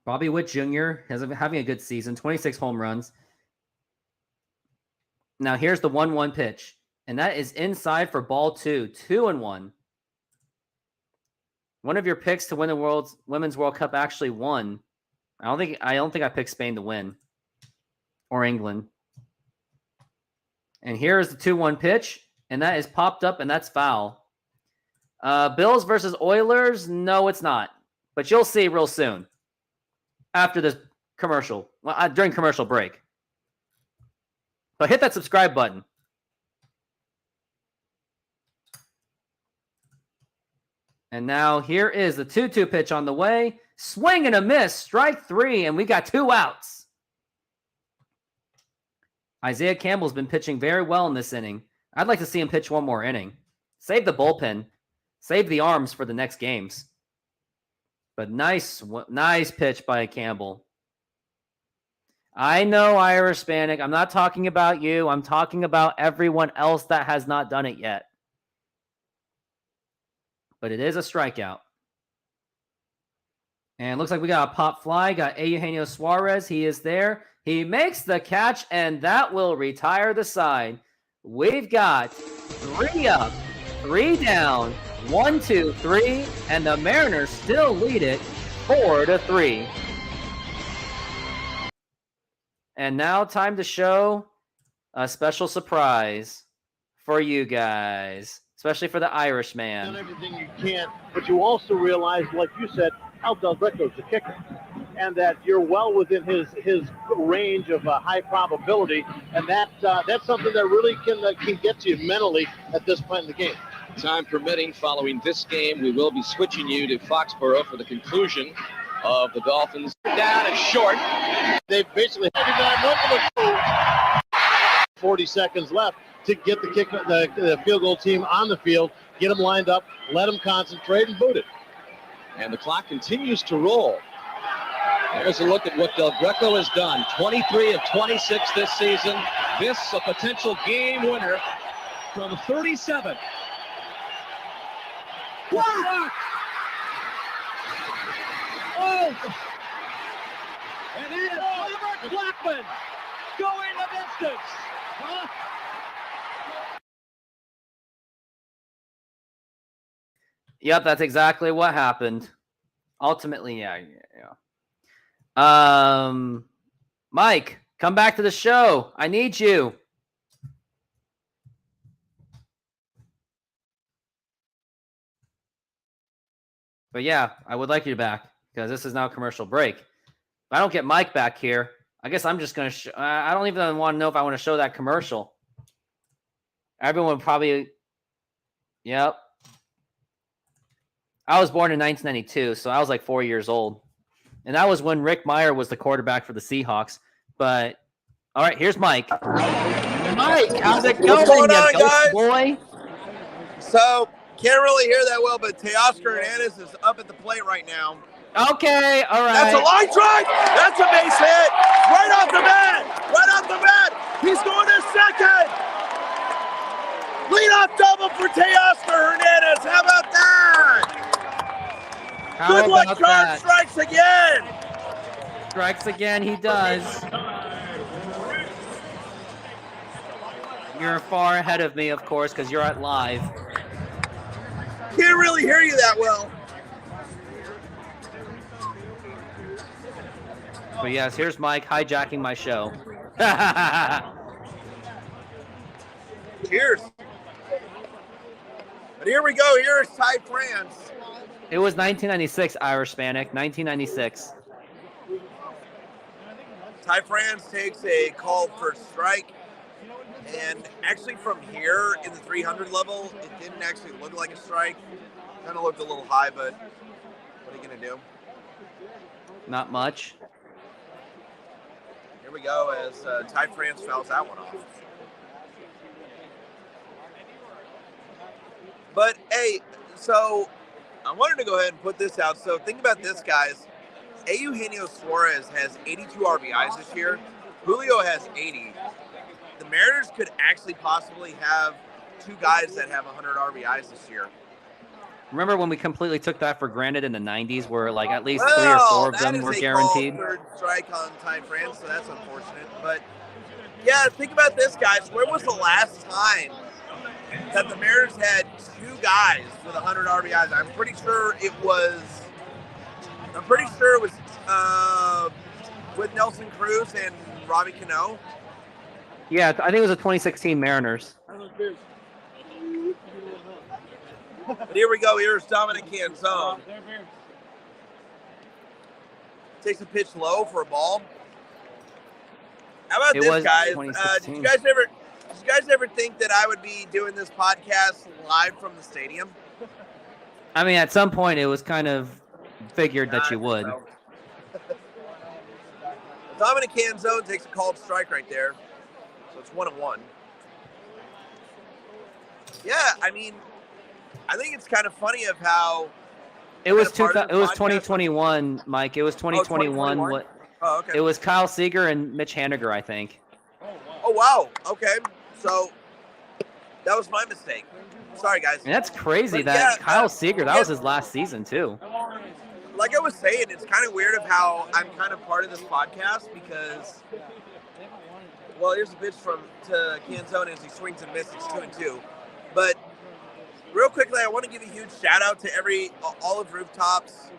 Bobby Witt Jr. having a good season, 26 home runs. Now here's the 1-1 pitch, and that is inside for ball 2, 2-1. One of your picks to win the Women's World Cup actually won. I don't think I picked Spain to win or England. And here is the 2-1 pitch, and that is popped up, and that's foul. Bills versus Oilers? No, it's not. But you'll see real soon. After this commercial, during commercial break. But hit that subscribe button. And now here is the 2-2 pitch on the way. Swing and a miss, strike 3, and we got 2 outs. Isaiah Campbell's been pitching very well in this inning. I'd like to see him pitch one more inning. Save the bullpen. Save the arms for the next games. But nice pitch by Campbell. I know, Irish Hispanic. I'm not talking about you. I'm talking about everyone else that has not done it yet. But it is a strikeout. And it looks like we got a pop fly. Got Eugenio Suarez. He is there. He makes the catch, and that will retire the side. We've got 3 up, 3 down, 1, 2, 3, and the Mariners still lead it 4-3. And now time to show a special surprise for you guys, especially for the Irishman. Done everything you can, but you also realize, like you said, Al Del Greco's the kicker, and that you're well within his range of high probability, and that's something that really can get to you mentally at this point in the game. Time permitting, following this game, we will be switching you to Foxborough for the conclusion of the Dolphins. Down and short. They've basically had 40 seconds left to get the field goal team on the field, get them lined up, let them concentrate, and boot it. And the clock continues to roll. There's a look at what Del Greco has done. 23 of 26 this season. This a potential game winner from 37. What? Oh! And it is Robert Blackman going the distance. Huh? Yep, that's exactly what happened. Ultimately, yeah. Mike, come back to the show. I need you. But yeah, I would like you back because this is now a commercial break. If I don't get Mike back here, I guess I'm just going to I don't even want to know if I want to show that commercial. Everyone probably... Yep. I was born in 1992, so I was like 4 years old. And that was when Rick Meyer was the quarterback for the Seahawks. But, all right, here's Mike. Mike, how's it going, What's going on, you ghost guys? boy? So, can't really hear that well, but Teoscar Hernandez is up at the plate right now. Okay, all right. That's a line drive. That's a base hit. Right off the bat. Right off the bat. He's going to second. Leadoff double for Teoscar Hernandez. How about that? Good luck, Charm strikes again. Strikes again, he does. You're far ahead of me, of course, because you're at live. Can't really hear you that well. But yes, here's Mike hijacking my show. Cheers. But here we go. Here's Ty France. It was 1996, Irish Spanic, 1996. Ty France takes a call for strike. And actually from here in the 300 level, it didn't actually look like a strike. Kind of looked a little high, but what are you going to do? Not much. Here we go as Ty France fouls that one off. But, hey, so I wanted to go ahead and put this out. So think about this, guys. Eugenio Suarez has 82 RBIs this year. Julio has 80. The Mariners could actually possibly have two guys that have 100 RBIs this year. Remember when we completely took that for granted in the 90s where like at least 3 or 4 of them were guaranteed? Third strike on Ty France, so that's unfortunate. But, yeah, think about this, guys. When was the last time that the Mariners had two guys with 100 RBIs? I'm pretty sure it was with Nelson Cruz and Robbie Cano. Yeah, I think it was the 2016 Mariners. But here we go. Here's Dominic Canzone. Takes a pitch low for a ball. How about this, guys? Did you guys ever think that I would be doing this podcast live from the stadium? I mean, at some point it was kind of figured that you would. So. Dominic Canzone takes a called strike right there. So it's 1-1. Yeah, I mean, I think it's kind of funny of how it was 2021, Mike. It was 2021. Oh, okay. It was Kyle Seager and Mitch Haniger, I think. Oh, wow. Okay. So that was my mistake. Sorry, guys. And that's crazy But that yeah, Kyle Seager, that was his last season, too. Like I was saying, it's kind of weird of how I'm kind of part of this podcast because, well, here's a pitch to Canzone as he swings and misses 2-2. But real quickly, I want to give a huge shout out to all of Rooftops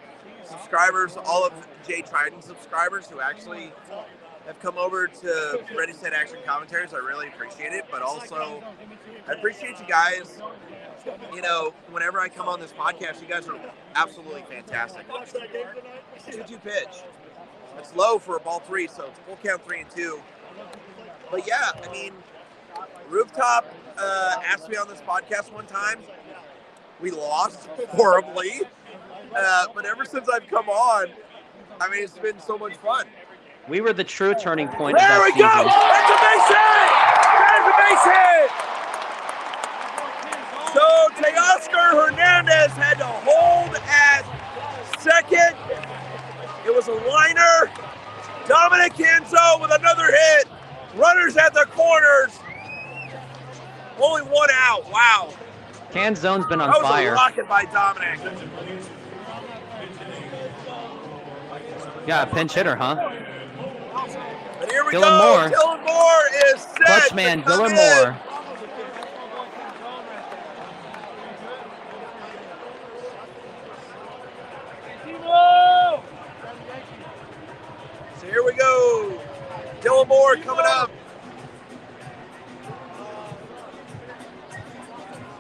subscribers, all of Jay Trident subscribers who actually have come over to Ready, Set, Action commentaries. I really appreciate it. But also, I appreciate you guys. You know, whenever I come on this podcast, you guys are absolutely fantastic. 2-2 pitch. It's low for a ball 3, so it's full count 3-2. But yeah, I mean, Rooftop asked me on this podcast one time. We lost horribly. But ever since I've come on, I mean, it's been so much fun. We were the true turning point of There that we go! season. That's a base hit! There's a base hit! So Teoscar Hernandez had to hold at second. It was a liner. Dominic Canzone with another hit. Runners at the corners. Only one out. Wow. Canzone's been on That was fire. a rocket by Dominic. Yeah, pinch hitter, huh? And here we Dylan go. Moore. Dylan Moore is set. Clutch man, to come Dylan in. Moore. So here we go. Dylan Moore coming up.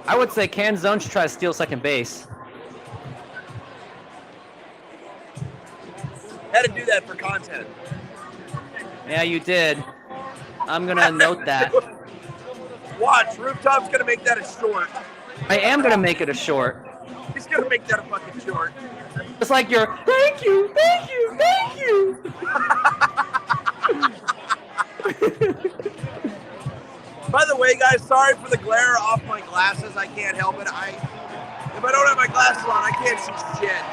I would say Canzone should try to steal second base. Had to do that for content. Yeah, you did. I'm going to note that. Watch, Rooftop's going to make that a short. I am going to make it a short. He's going to make that a fucking short. It's like your, thank you, thank you, thank you. By the way, guys, sorry for the glare off my glasses. I can't help it. If I don't have my glasses on, I can't see shit.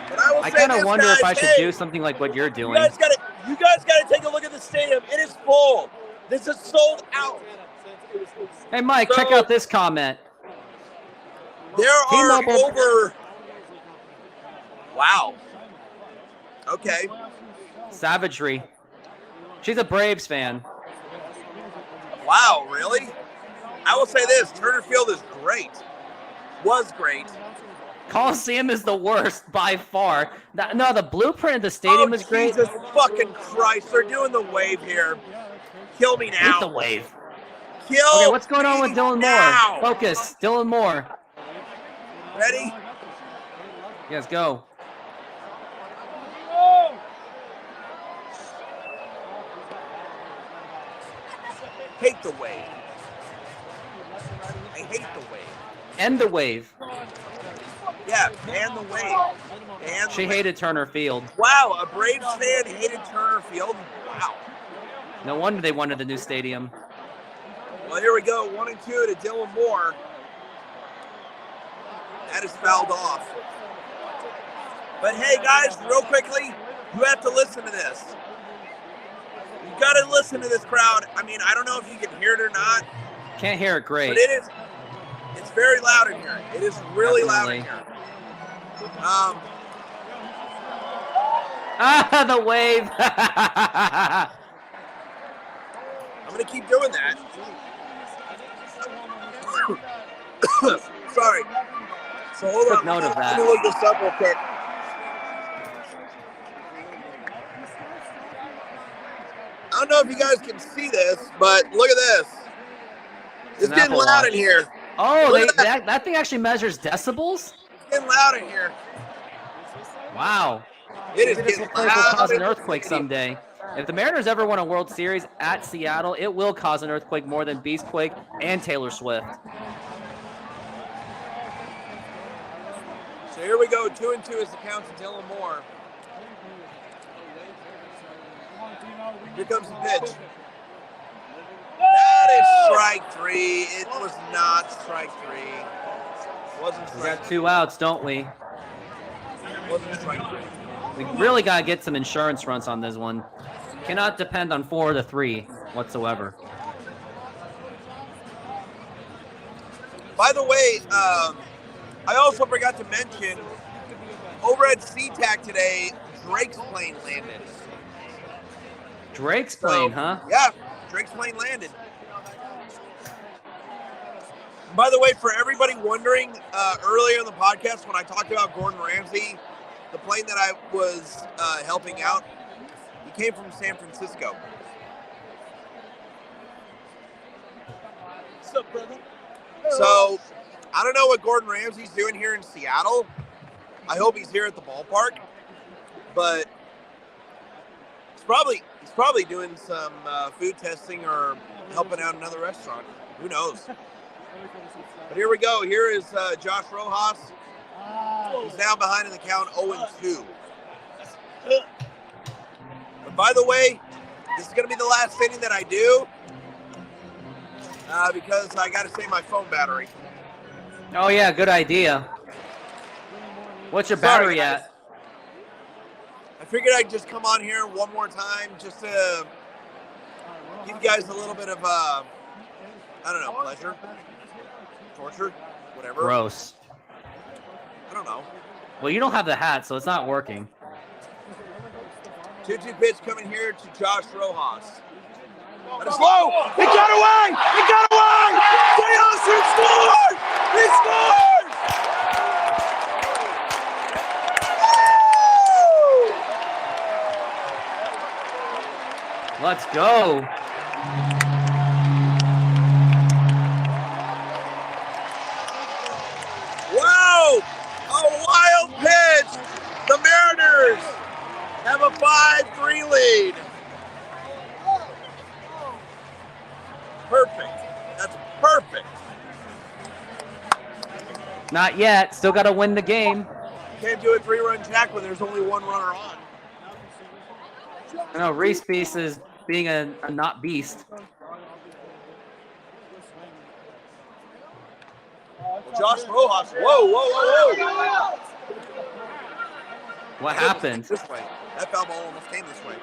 But I will I say kind of this, wonder guys, if I should hey, do something like what you're doing. You guys gotta take a look at the stadium. It is full. This is sold out. Hey, Mike, check So- out this comment. There are T-Mobile- over. Wow. Okay. Savagery. She's a Braves fan. Wow, really? I will say this, Turner Field is great. Was great. Coliseum is the worst by far. No, the blueprint of the stadium is great. Jesus fucking Christ, they're doing the wave here. Kill me now. Beat the wave. Kill Okay, what's going on with me Dylan now. Moore? Focus, Dylan Moore. Ready? Yes, go. Hate the wave. I hate the wave. End the wave. Yeah, and the wave. And She the wave. hated Turner Field. Wow, a Braves fan hated Turner Field? Wow. No wonder they wanted the new stadium. Well, here we go. 1-2 to Dylan Moore. That is fouled off. But hey, guys, real quickly, you have to listen to this. You got to listen to this crowd. I mean, I don't know if you can hear it or not, Can't hear it great. but it's very loud in here. It is really loud in Definitely. here. Ah, the wave. I'm going to keep doing that. Sorry. So hold Took on. note of that. Let me look this up real quick. I don't know if you guys can see this, but look at this. It's an getting Apple loud Watch. in here. Oh, Look at that thing actually measures decibels? It's getting loud in here. Wow. It is Maybe this getting place will loud. cause an in earthquake here. someday. If the Mariners ever win a World Series at Seattle, it will cause an earthquake more than Beastquake and Taylor Swift. So here we go. 2-2 is the count to Dylan Moore. Here comes the pitch. That is strike three. It was not strike three. Wasn't We strike got 2 outs, don't we? Wasn't strike three. We really got to get some insurance runs on this one. Cannot depend on 4 to 3 whatsoever. By the way, I also forgot to mention, over at SeaTac today, Drake's plane landed. Drake's So, plane, huh? Yeah, Drake's plane landed. By the way, for everybody wondering, earlier in the podcast when I talked about Gordon Ramsay, the plane that I was helping out, he came from San Francisco. What's up, brother? So, I don't know what Gordon Ramsay's doing here in Seattle. I hope he's here at the ballpark, but he's probably doing some food testing or helping out another restaurant. Who knows? But here we go. Here is Josh Rojas. He's now behind in the count 0-2. But by the way, this is going to be the last inning that I do because I got to save my phone battery. Oh, yeah, good idea. What's your battery Sorry, at? I figured I'd just come on here one more time just to give you guys a little bit of, I don't know, pleasure, torture, whatever. Gross. I don't know. Well, you don't have the hat, so it's not working. 2-2 pitch coming here to Josh Rojas. That is low. He got away. He got away. Teosur scored. He scored. Woo! Let's go. Wow. A wild pitch. The Mariners have a 5-3 lead. Perfect. That's perfect. Not yet. Still got to win the game. Can't do a 3-run jack when there's only one runner on. I know Reese Beast is being a not beast. Josh Rojas. Whoa, whoa, whoa, whoa. What happened? This way. That foul ball almost came this way.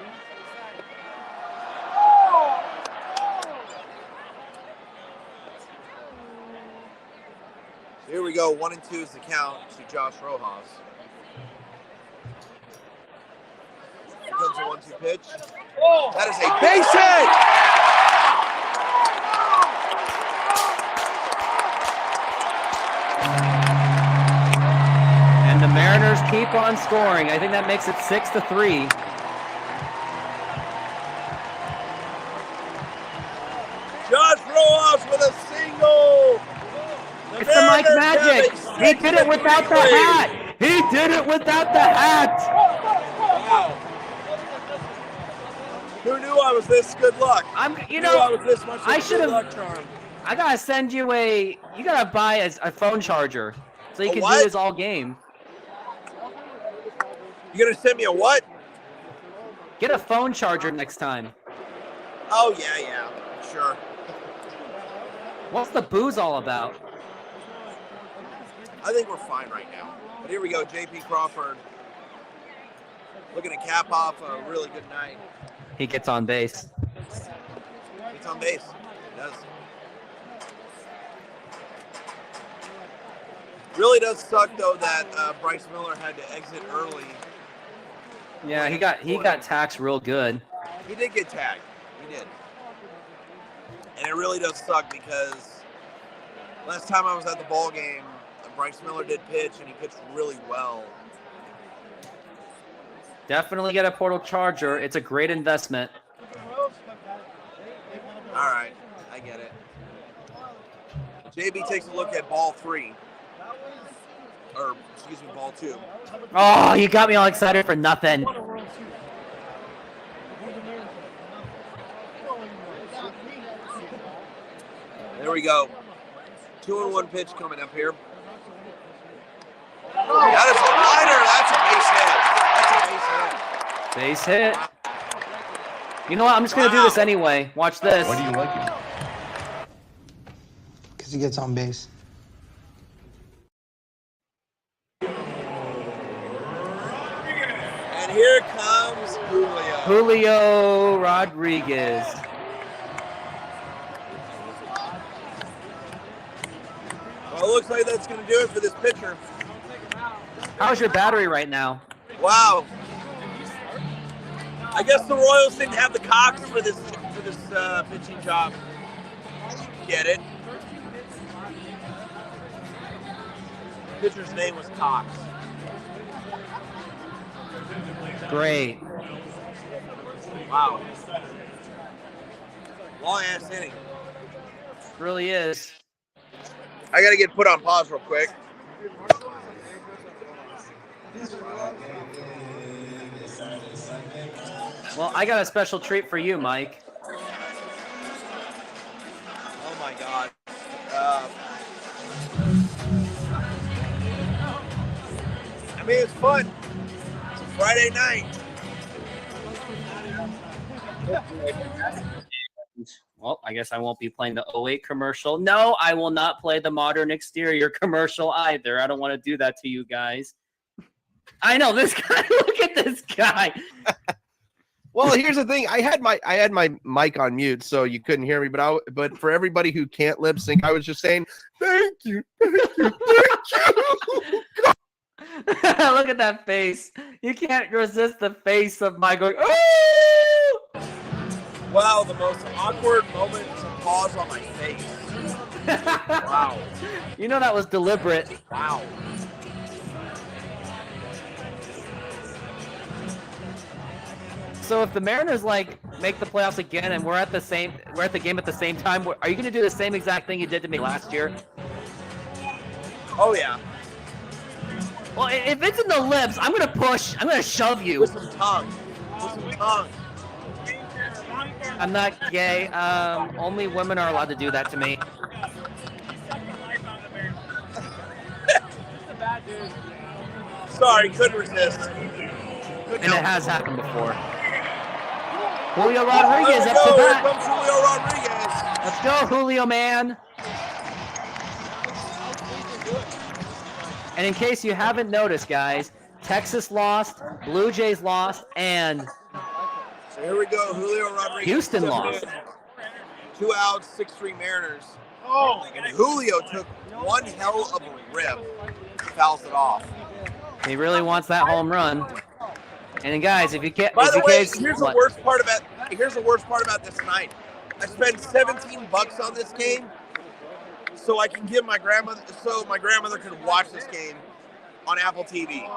Here we go. 1-2 is the count to Josh Rojas. Here comes a 1-2 pitch. That is a base hit. And the Mariners keep on scoring. I think that makes it 6-3. Josh Rojas with a single. It's the Mike Magic. He did it without the hat. He did it without the hat. Wow. Who knew I was this good luck? I was this much of I a should good have. luck charm. I gotta send you you gotta buy a phone charger so you A can what? do this all game. You gonna send me a what? Get a phone charger next time. Oh yeah, sure. What's the booze all about? I think we're fine right now. But here we go, J.P. Crawford looking to cap off a really good night. He gets on base. It's on base. He does. Really does suck though that Bryce Miller had to exit early. Yeah, he got taxed real good. He did get tagged. He did. And it really does suck because last time I was at the ball game, Bryce Miller did pitch and he pitched really well. Definitely get a portal charger. It's a great investment. All right, I get it. JB takes a look at ball 3. Or, excuse me, ball 2. Oh, you got me all excited for nothing. There we go. 2-1 pitch coming up here. That is a liner. That's a base hit. Base hit. You know what? I'm just going to do this anyway. Watch this. Why do you like it? Because he gets on base. And here comes Julio. Julio Rodriguez. Well, it looks like that's going to do it for this pitcher. How's your battery right now? Wow. I guess the Royals didn't have the cocks for this pitching job. Get it? The pitcher's name was Cox. Great. Wow. Long ass inning. Really is. I got to get put on pause real quick. Well, I got a special treat for you, Mike. Oh my God. I mean, it's fun. It's a Friday night. Well, I guess I won't be playing the 08 commercial. No, I will not play the modern exterior commercial either. I don't want to do that to you guys. I know this guy. Look at this guy. Well, here's the thing. I had my mic on mute, so you couldn't hear me. But for everybody who can't lip sync, I was just saying, thank you. Look at that face. You can't resist the face of Mike going, oh! Wow, the most awkward moment to pause on my face. Wow. You know that was deliberate. Wow. So if the Mariners make the playoffs again and we're at the game at the same time, are you going to do the same exact thing you did to me last year? Oh yeah. Well, if it's in the lips, I'm going to push. I'm going to shove you. With some tongue. With some tongue. I'm not gay. Only women are allowed to do that to me. Sorry, couldn't resist. And it has happened before. Julio Rodriguez Here up to we go. Here bat. comes Julio Rodriguez. Let's go, Julio, man. And in case you haven't noticed, guys, Texas lost, Blue Jays lost, and So here we go, Julio Rodriguez. Houston lost. 2 outs, 6-3 Mariners. Oh. And Julio took one hell of a rip. He fouls it off. he really wants that home run. And then guys, if you can't, By if the you way, guys, here's the worst part about this night. I spent $17 on this game, so I can give my grandmother, so my grandmother could watch this game on Apple TV.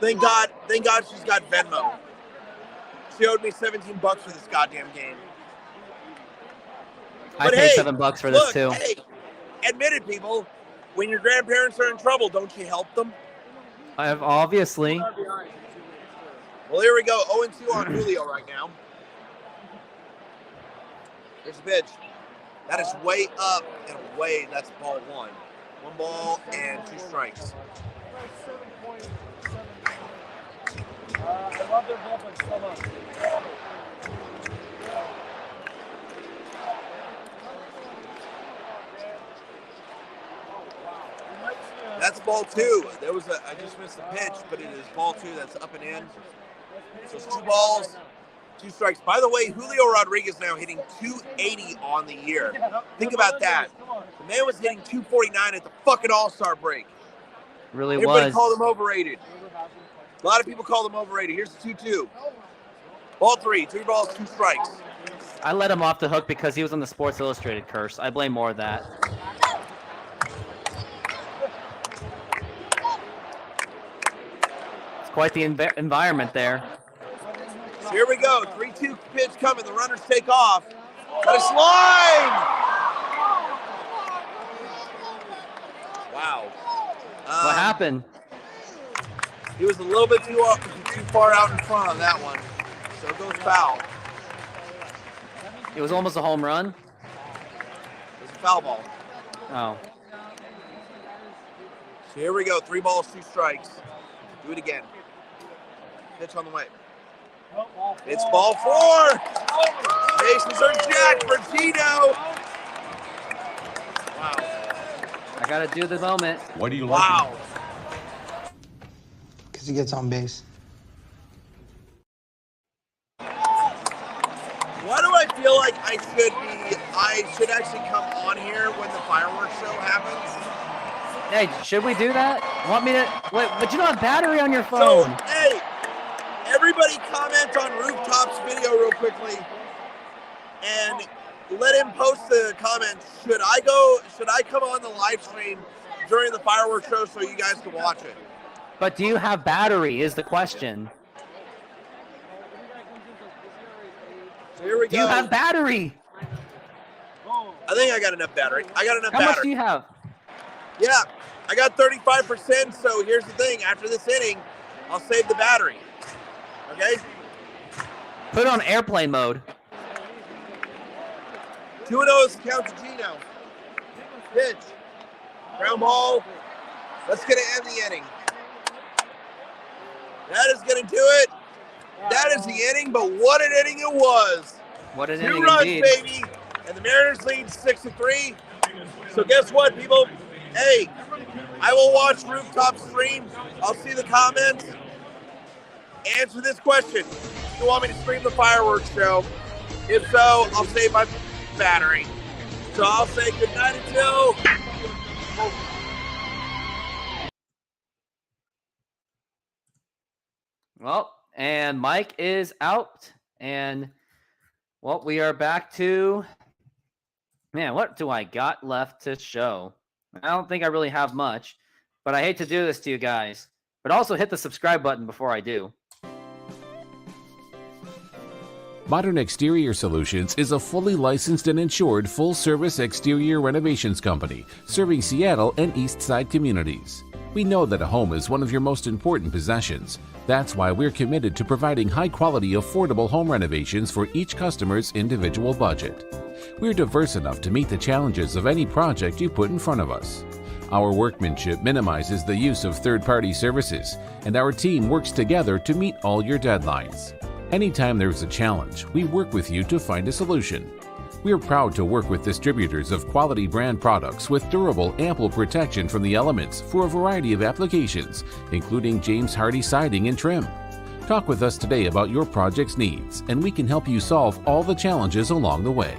Thank God she's got Venmo. She owed me $17 for this goddamn game. I paid $7 for this too. Hey, admit it, people. When your grandparents are in trouble, don't you help them? Obviously. Well, here we go. 0-2 on Julio right now. Here's the pitch. That is way up and away. That's ball one. 1 ball and 2 strikes. I love their bullpen so much. That's ball 2. I just missed the pitch, but it is ball 2. That's up and in. So it's 2 balls, 2 strikes. By the way, Julio Rodriguez now hitting 280 on the year. Think about that. The man was hitting 249 at the fucking All-Star break. Really Everybody was. called him overrated. A lot of people called him overrated. Here's the 2-2. Ball 3, 3 balls, 2 strikes. I let him off the hook because he was on the Sports Illustrated curse. I blame more of that. It's quite the environment there. So here we go. 3-2 pitch coming. The runners take off. Got a slide! Wow. What happened? He was a little bit too far out in front on that one. So it goes foul. It was almost a home run. It was a foul ball. Oh. So here we go. 3 balls, 2 strikes. Do it again. Pitch on the way. It's ball 4. Bases are jacked for Tito. Wow. I got to do the moment. What do you like? Wow. Because he gets on base. Why do I feel like I should actually come on here when the fireworks show happens? Hey, should we do that? Want me to? Wait, but you don't have battery on your phone. So, hey, everybody comment on Rooftop's video real quickly and let him post the comments. Should I come on the live stream during the fireworks show so you guys can watch it? But do you have battery is the question. So here we go. Do you have battery? I think I got enough battery. How much do you have? Yeah, I got 35%. So here's the thing. After this inning, I'll save the battery. Okay? Put it on airplane mode. 2-0 is the count to Gino. Pitch. Ground ball. That's going to end the inning. That is going to do it. That is the inning, but what an inning it was. What an 2 inning runs, indeed. baby. And the Mariners lead 6-3. So guess what, people? Hey, I will watch Rooftop stream. I'll see the comments. Answer this question. Do you want me to stream the fireworks show? If so, I'll save my battery. So I'll say good night until... Well, and Mike is out. And, well, we are back to... Man, what do I got left to show? I don't think I really have much. But I hate to do this to you guys. But also hit the subscribe button before I do. Modern Exterior Solutions is a fully licensed and insured full-service exterior renovations company serving Seattle and East Side communities. We know that a home is one of your most important possessions. That's why we're committed to providing high-quality, affordable home renovations for each customer's individual budget. We're diverse enough to meet the challenges of any project you put in front of us. Our workmanship minimizes the use of third-party services, and our team works together to meet all your deadlines. Anytime there's a challenge, we work with you to find a solution. We're proud to work with distributors of quality brand products with durable, ample protection from the elements for a variety of applications, including James Hardie siding and trim. Talk with us today about your project's needs, and we can help you solve all the challenges along the way.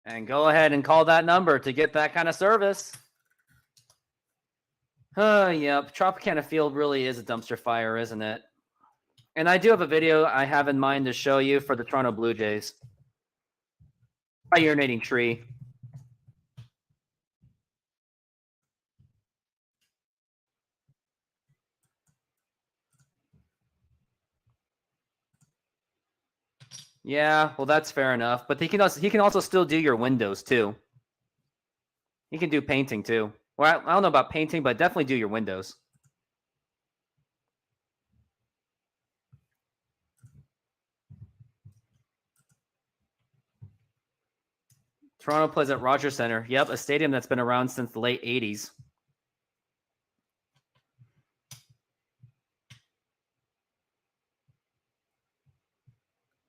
And go ahead and call that number to get that kind of service. Yep. Tropicana Field really is a dumpster fire, isn't it? And I do have a video I have in mind to show you for the Toronto Blue Jays. A urinating tree. Yeah, well, that's fair enough. But he can also still do your windows too. He can do painting too. Well, I don't know about painting, but definitely do your windows. Toronto plays at Rogers Centre. Yep, a stadium that's been around since the late 80s.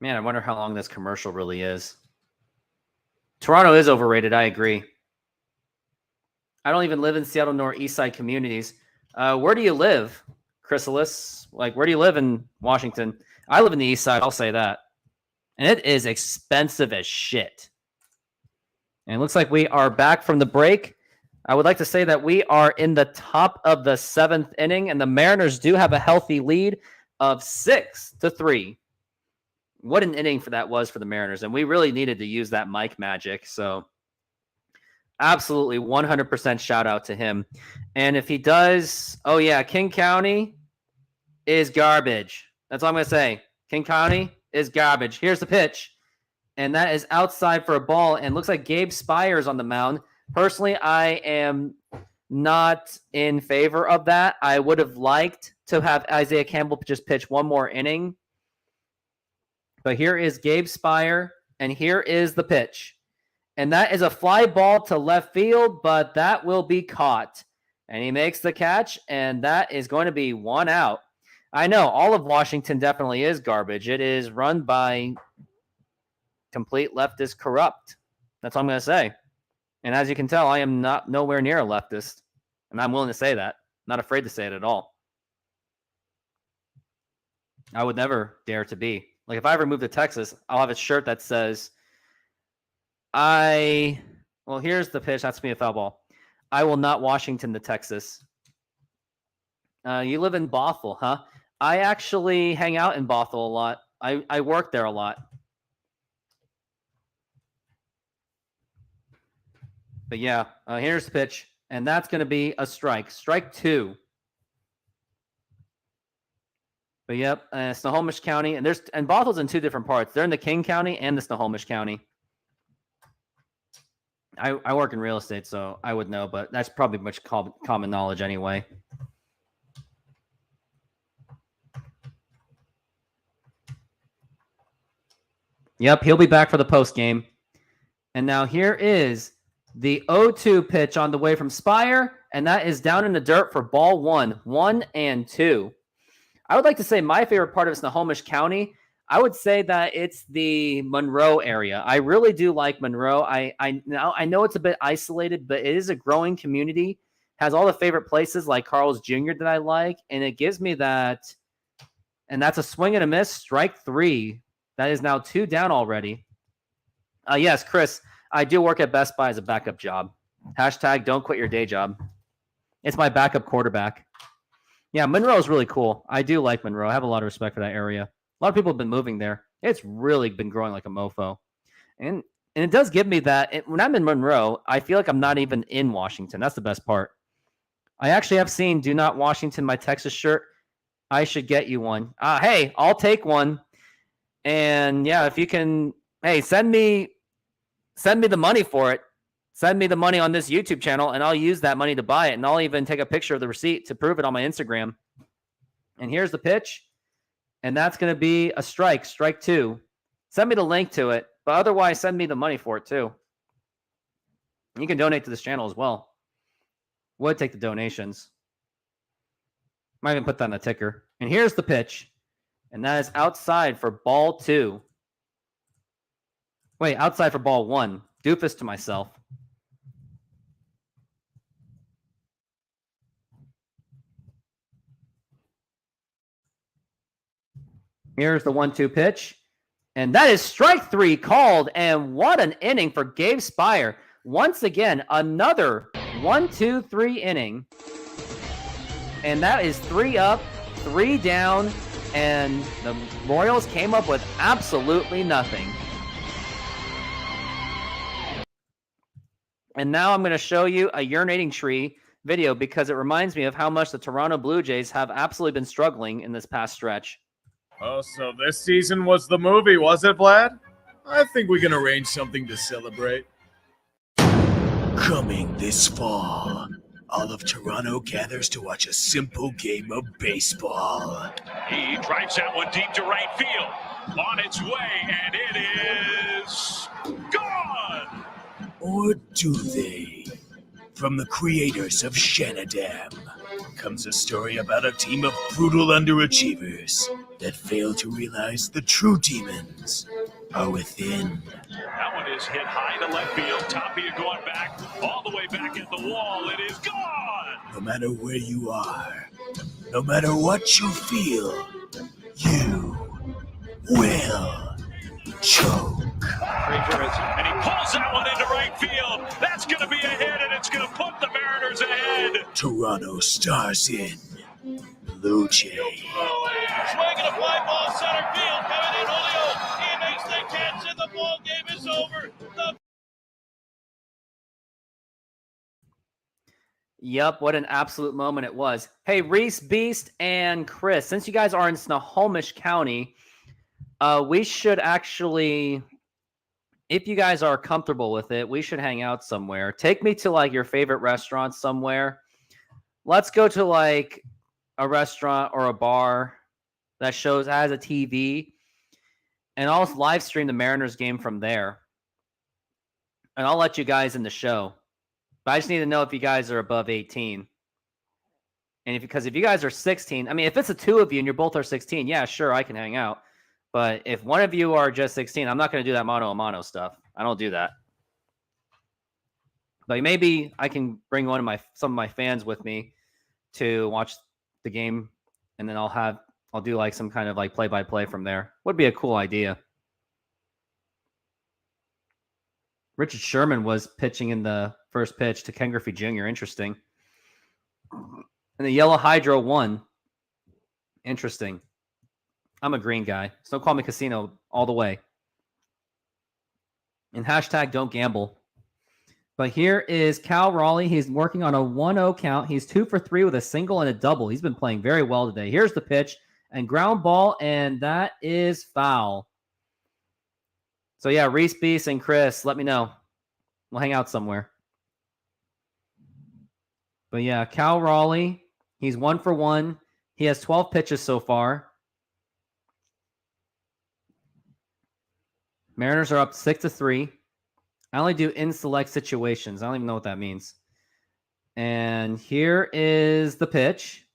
Man, I wonder how long this commercial really is. Toronto is overrated. I agree. I don't even live in Seattle nor East Side communities. Where do you live, Chrysalis? Like, where do you live in Washington? I live in the East Side. I'll say that. And it is expensive as shit. And it looks like we are back from the break. I would like to say that we are in the top of the 7th inning, and the Mariners do have a healthy lead of 6-3. What an inning that was for the Mariners, and we really needed to use that mic magic. So absolutely 100% shout out to him. And if he does, oh yeah, King County is garbage. That's all I'm going to say. King County is garbage. Here's the pitch. And that is outside for a ball, and looks like Gabe Spires on the mound. Personally, I am not in favor of that. I would have liked to have Isaiah Campbell just pitch one more inning. But here is Gabe Spire, and here is the pitch. And that is a fly ball to left field, but that will be caught. And he makes the catch, and that is going to be 1 out. I know, all of Washington definitely is garbage. It is run by complete leftist corrupt. That's all I'm going to say. And as you can tell, I am nowhere near a leftist. And I'm willing to say that. Not afraid to say it at all. I would never dare to be. Like, if I ever move to Texas, I'll have a shirt that says, well, here's the pitch. That's me a foul ball. I will not Washington to Texas. You live in Bothell, huh? I actually hang out in Bothell a lot. I work there a lot. But yeah, here's the pitch. And that's going to be a strike. Strike 2. But yep, Snohomish County, and Bothell's in 2 different parts. They're in the King County and the Snohomish County. I work in real estate, so I would know, but that's probably much common knowledge anyway. Yep, he'll be back for the post game. And now here is the 0-2 pitch on the way from Spire, and that is down in the dirt for ball 1. 1-2. I would like to say my favorite part of Snohomish County, I would say that it's the Monroe area. I really do like Monroe. I know it's a bit isolated, but it is a growing community. Has all the favorite places like Carl's Jr. that I like, and it gives me that. And that's a swing and a miss, strike 3. That is now 2 down already. Yes, Chris, I do work at Best Buy as a backup job. Hashtag don't quit your day job. It's my backup quarterback. Yeah, Monroe is really cool. I do like Monroe. I have a lot of respect for that area. A lot of people have been moving there. It's really been growing like a mofo. And it does give me that. When I'm in Monroe, I feel like I'm not even in Washington. That's the best part. I actually have seen Do Not Washington, my Texas shirt. I should get you one. Hey, I'll take one. And yeah, if you can, hey, send me the money for it. Send me the money on this YouTube channel, and I'll use that money to buy it. And I'll even take a picture of the receipt to prove it on my Instagram. And here's the pitch. And that's going to be a strike, strike 2. Send me the link to it, but otherwise send me the money for it too. You can donate to this channel as well. Would take the donations. Might even put that on the ticker. And here's the pitch. And that is outside for ball 2. Wait, outside for ball 1. Doofus to myself. Here's the 1-2 pitch. And that is strike 3 called. And what an inning for Gabe Spire. Once again, another 1-2-3 inning. And that is 3 up, 3 down, and the Royals came up with absolutely nothing. And now I'm going to show you a urinating tree video because it reminds me of how much the Toronto Blue Jays have absolutely been struggling in this past stretch. Oh, so this season was the movie, was it, Vlad? I think we can arrange something to celebrate. Coming this fall, all of Toronto gathers to watch a simple game of baseball. He drives that one deep to right field. On its way, and it is gone! Or do they? From the creators of Shanadam comes a story about a team of brutal underachievers that fail to realize the true demons are within. That one is hit high to left field. Tapia going back, all the way back at the wall. It is gone! No matter where you are, no matter what you feel, you will choke. And he pulls that one into right field. That's going to be a hit, and it's going to put the Mariners ahead. Toronto stars in Blue Jay. Swinging a fly ball center field. Coming in, Julio. He makes the catch, and the ball game is over. Yup, what an absolute moment it was. Hey, Reese, Beast, and Chris, since you guys are in Snohomish County, we should actually, if you guys are comfortable with it, we should hang out somewhere. Take me to like your favorite restaurant somewhere. Let's go to like a restaurant or a bar that has a TV, and I'll live stream the Mariners game from there. And I'll let you guys in the show. But I just need to know if you guys are above 18. And because if you guys are 16, I mean, if it's the two of you and you're both are 16, yeah, sure, I can hang out. But if one of you are just 16, I'm not going to do that mano-a-mano stuff. I don't do that. But maybe I can bring some of my fans with me to watch the game, and then I'll do like some kind of like play-by-play from there. Would be a cool idea. Richard Sherman was pitching in the first pitch to Ken Griffey Jr. Interesting. And the Yellow Hydro won. Interesting. I'm a green guy, so don't call me casino all the way. And hashtag don't gamble. But here is Cal Raleigh. He's working on a 1-0 count. He's 2 for 3 with a single and a double. He's been playing very well today. Here's the pitch and ground ball, and that is foul. So yeah, Reese, Beast, and Chris, let me know. We'll hang out somewhere. But yeah, Cal Raleigh, he's 1 for 1. He has 12 pitches so far. Mariners are up 6-3. I only do in select situations. I don't even know what that means. And here is the pitch.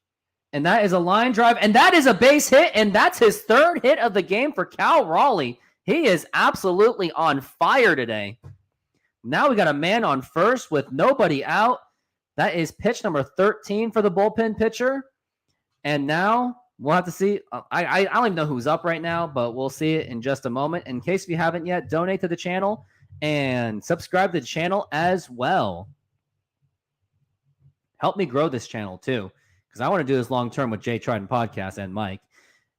And that is a line drive. And that is a base hit. And that's his third hit of the game for Cal Raleigh. He is absolutely on fire today. Now we got a man on first with nobody out. That is pitch number 13 for the bullpen pitcher. And now we'll have to see. I don't even know who's up right now, but we'll see it in just a moment. In case if you haven't yet, donate to the channel and subscribe to the channel as well. Help me grow this channel too, because I want to do this long term with Jay Trident Podcast and Mike.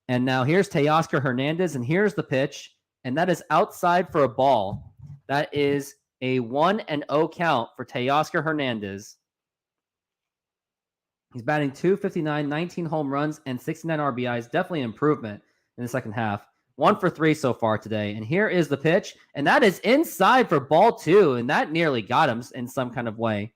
And now here's Teoscar Hernandez, and here's the pitch, and that is outside for a ball. That is a 1-0 count for Teoscar Hernandez. He's batting .259, 19 home runs, and 69 RBIs. Definitely an improvement in the second half. 1 for 3 so far today. And here is the pitch, and that is inside for ball 2, and that nearly got him in some kind of way.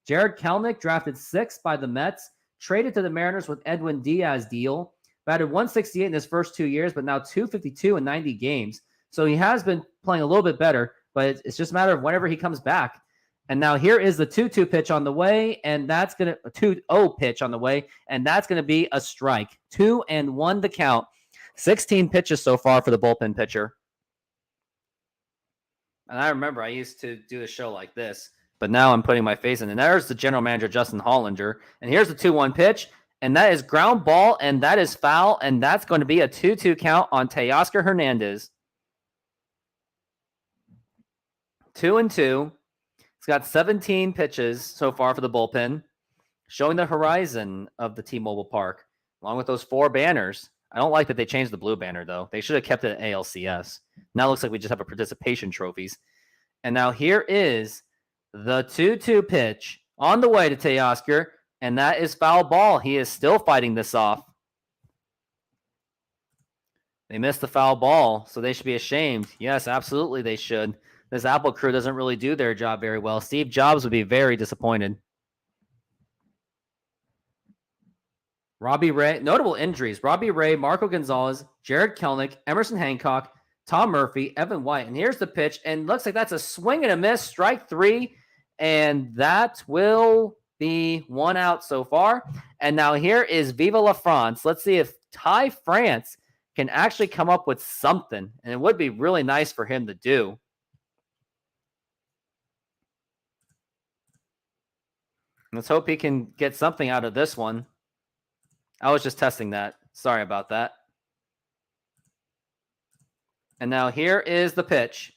Jared Kelenic, drafted 6th by the Mets, traded to the Mariners with Edwin Diaz deal. Batted .168 in his first 2 years, but now .252 in 90 games. So he has been playing a little bit better, but it's just a matter of whenever he comes back. And now here is the 2-2 pitch on the way, and that's going to 2-0 pitch on the way, and that's going to be a strike. 2-1 the count. 16 pitches so far for the bullpen pitcher. And I remember I used to do a show like this, but now I'm putting my face in. And there's the general manager, Justin Hollinger. And here's the 2-1 pitch, and that is ground ball, and that is foul, and that's going to be a 2-2 count on Teoscar Hernandez. 2-2. He's got 17 pitches so far for the bullpen. showing the horizon of the T-Mobile Park, along with those 4 banners. I don't like that they changed the blue banner, though. They should have kept it at ALCS. Now it looks like we just have a participation trophies. And now here is the 2-2 pitch on the way to Teoscar, and that is foul ball. He is still fighting this off. They missed the foul ball, so they should be ashamed. Yes, absolutely they should. This Apple crew doesn't really do their job very well. Steve Jobs would be very disappointed. Robbie Ray, notable injuries. Robbie Ray, Marco Gonzalez, Jared Kelnick, Emerson Hancock, Tom Murphy, Evan White. And here's the pitch, and looks like that's a swing and a miss, strike 3, and that will be 1 out so far. And now here is Viva La France. Let's see if Ty France can actually come up with something, and it would be really nice for him to do. Let's hope he can get something out of this one. I was just testing that. Sorry about that. And now here is the pitch.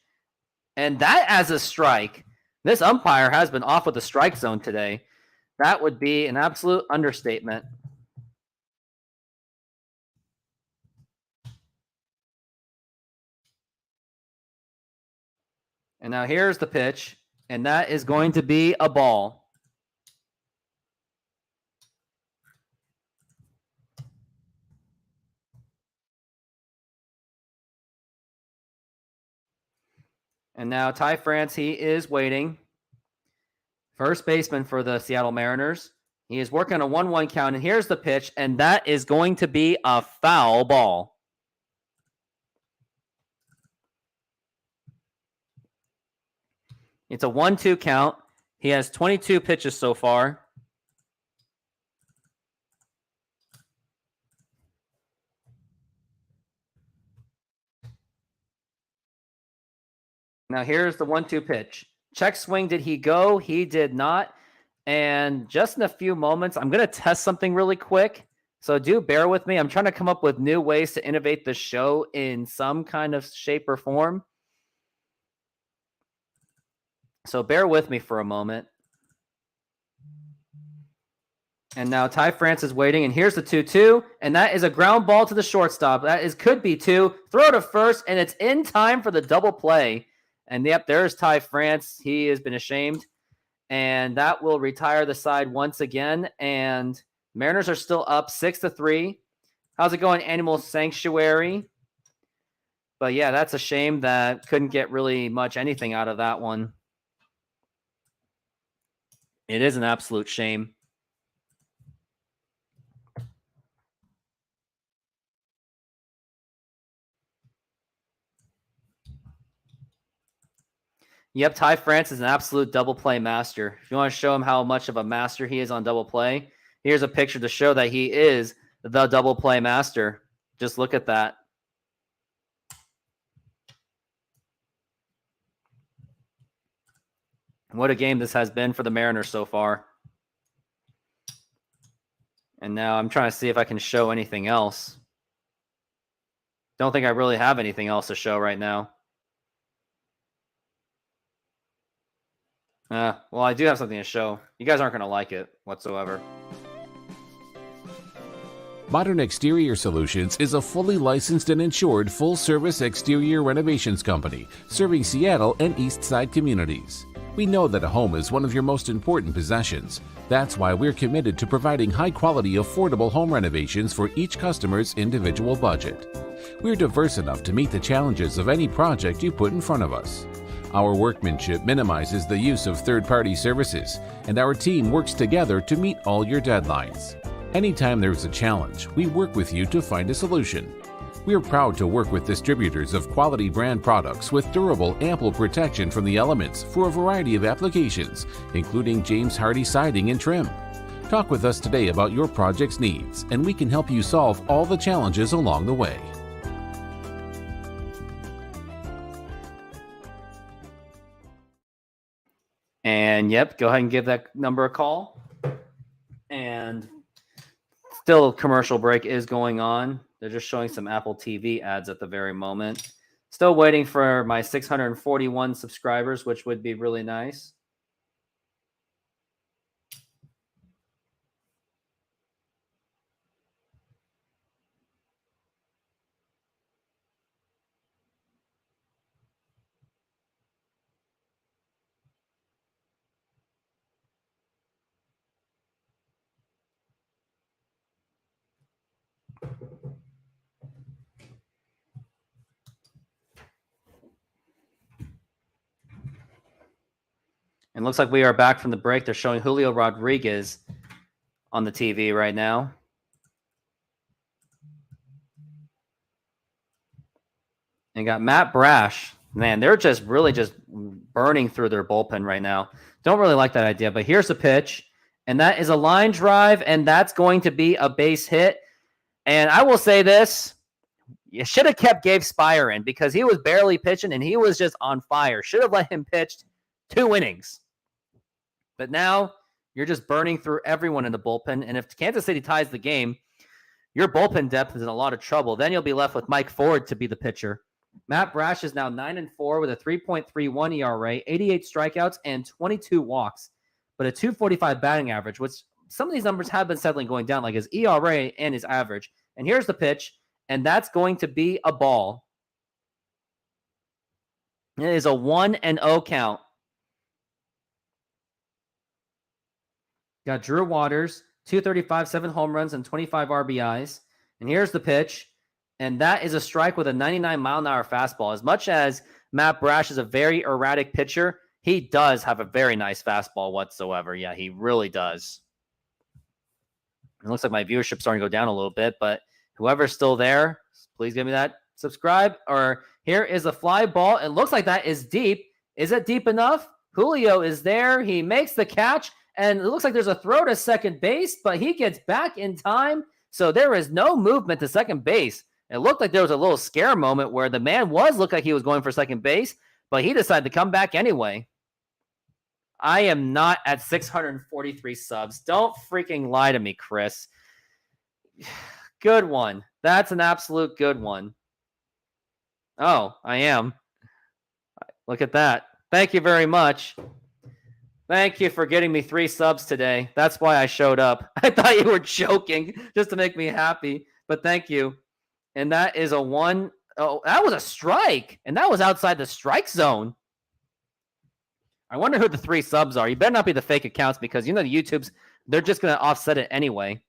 And that as a strike. This umpire has been off with the strike zone today. That would be an absolute understatement. And now here's the pitch. And that is going to be a ball. And now Ty France, he is waiting. First baseman for the Seattle Mariners. He is working on a 1-1 count, and here's the pitch, and that is going to be a foul ball. It's a 1-2 count. He has 22 pitches so far. Now here's the 1-2 pitch. Check swing. Did he go? He did not. And just in a few moments, I'm going to test something really quick. So do bear with me. I'm trying to come up with new ways to innovate the show in some kind of shape or form. So bear with me for a moment. And now Ty France is waiting. And here's the 2-2. And that is a ground ball to the shortstop. That is could be 2. Throw to first. And it's in time for the double play. And yep, there's Ty France. He has been ashamed. And that will retire the side once again. And Mariners are still up 6-3. How's it going, Animal Sanctuary? But yeah, that's a shame that couldn't get really much anything out of that one. It is an absolute shame. Yep, Ty France is an absolute double play master. If you want to show him how much of a master he is on double play, here's a picture to show that he is the double play master. Just look at that. What a game this has been for the Mariners so far. And now I'm trying to see if I can show anything else. Don't think I really have anything else to show right now. Well, I do have something to show. You guys aren't going to like it whatsoever. Modern Exterior Solutions is a fully licensed and insured full-service exterior renovations company serving Seattle and East Side communities. We know that a home is one of your most important possessions. That's why we're committed to providing high-quality, affordable home renovations for each customer's individual budget. We're diverse enough to meet the challenges of any project you put in front of us. Our workmanship minimizes the use of third-party services, and our team works together to meet all your deadlines. Anytime there's a challenge, we work with you to find a solution. We're proud to work with distributors of quality brand products with durable, ample protection from the elements for a variety of applications, including James Hardie siding and trim. Talk with us today about your project's needs, and we can help you solve all the challenges along the way. And yep, go ahead and give that number a call. And still commercial break is going on. They're just showing some Apple TV ads at the very moment. Still waiting for my 641 subscribers, which would be really nice. And looks like we are back from the break. They're showing Julio Rodriguez on the TV right now. And got Matt Brash. Man, they're just really just burning through their bullpen right now. Don't really like that idea, but here's the pitch. And that is a line drive, and that's going to be a base hit. And I will say this. You should have kept Gabe Spire in because he was barely pitching, and he was just on fire. Should have let him pitch 2 innings. But now you're just burning through everyone in the bullpen. And if Kansas City ties the game, your bullpen depth is in a lot of trouble. Then you'll be left with Mike Ford to be the pitcher. Matt Brash is now 9-4 with a 3.31 ERA, 88 strikeouts, and 22 walks, but a 245 batting average, which some of these numbers have been steadily going down, like his ERA and his average. And here's the pitch, and that's going to be a ball. It is a 1-0 count. Got Drew Waters, 235, 7 home runs, and 25 RBIs. And here's the pitch. And that is a strike with a 99-mile-an-hour fastball. As much as Matt Brash is a very erratic pitcher, he does have a very nice fastball whatsoever. Yeah, he really does. It looks like my viewership's starting to go down a little bit, but whoever's still there, please give me that subscribe. Or here is a fly ball. It looks like that is deep. Is it deep enough? Julio is there. He makes the catch, and it looks like there's a throw to second base, but he gets back in time, so there is no movement to second base. It looked like there was a little scare moment where the man looked like he was going for second base, but he decided to come back anyway. I am not at 643 subs. Don't freaking lie to me, Chris. Good one. That's an absolute good one. Oh, I am. Look at that. Thank you very much. Thank you for getting me 3 subs today. That's why I showed up. I thought you were joking just to make me happy, but thank you. And that is a 1. Oh, that was a strike. And that was outside the strike zone. I wonder who the 3 subs are. You better not be the fake accounts because, the YouTubes, they're just going to offset it anyway.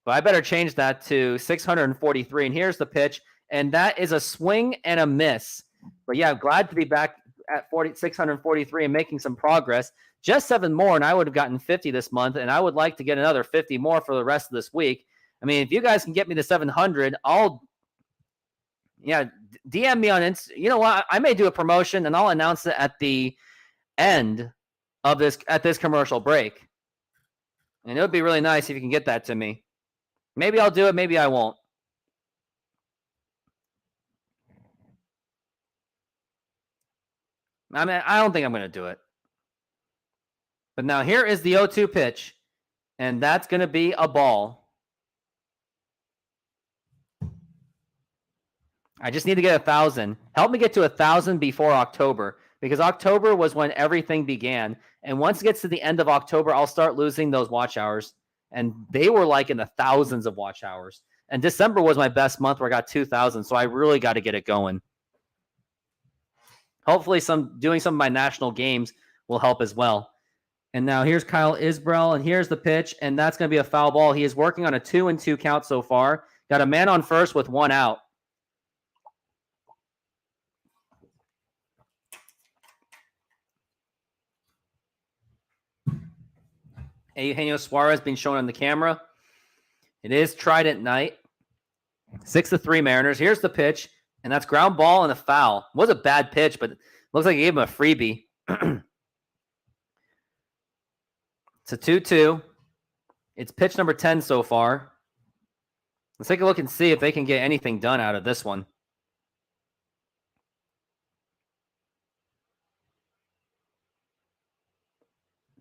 But I better change that to 643. And here's the pitch. And that is a swing and a miss. But yeah, glad to be back at 643 and making some progress. Just 7 more, and I would have gotten 50 this month. And I would like to get another 50 more for the rest of this week. I mean, if you guys can get me to 700, DM me on Insta. You know what? I may do a promotion, and I'll announce it at the end of this commercial break. And it would be really nice if you can get that to me. Maybe I'll do it. Maybe I won't. I mean, I don't think I'm going to do it. But now here is the 0-2 pitch, and that's going to be a ball. I just need to get 1,000. Help me get to 1,000 before October, because October was when everything began. And once it gets to the end of October, I'll start losing those watch hours. And they were like in the thousands of watch hours. And December was my best month where I got 2,000. So I really got to get it going. Hopefully doing some of my national games will help as well. And now here's Kyle Isbell, and here's the pitch, and that's going to be a foul ball. He is working on a 2-2 count so far. Got a man on first with 1 out. Eugenio Suarez being shown on the camera. It is Trident night. 6-3 Mariners. Here's the pitch, and that's ground ball and a foul. It was a bad pitch, but it looks like he gave him a freebie. It's a 2-2. It's pitch number 10 so far. Let's take a look and see if they can get anything done out of this one.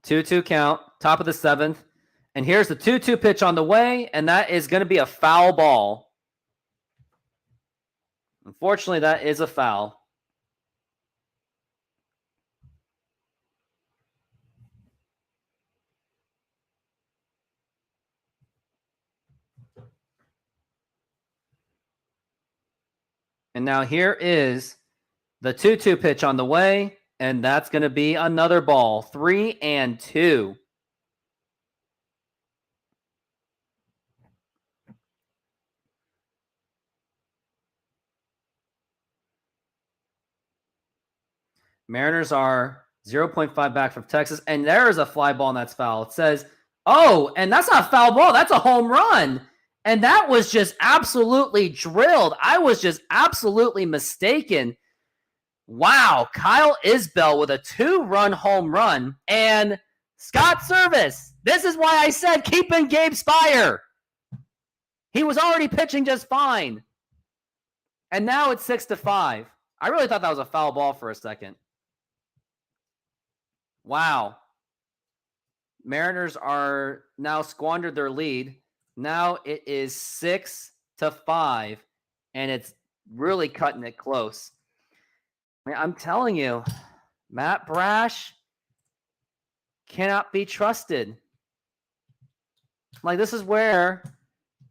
Two-two count, top of the 7th. And here's the 2-2 pitch on the way, and that is going to be a foul ball. Unfortunately, that is a foul. And now here is the 2-2 pitch on the way, and that's going to be another ball. 3-2. Mariners are 0.5 back from Texas. And there is a fly ball, and that's foul. It says, oh, and that's not a foul ball. That's a home run. And that was just absolutely drilled. I was just absolutely mistaken. Wow. Kyle Isbell with a 2-run home run. And Scott Service. This is why I said keep in Gabe Spire. He was already pitching just fine. And now it's 6-5. I really thought that was a foul ball for a second. Wow. Mariners are now squandered their lead. Now it is 6-5, and it's really cutting it close. I mean, I'm telling you, Matt Brash cannot be trusted. Like, this is where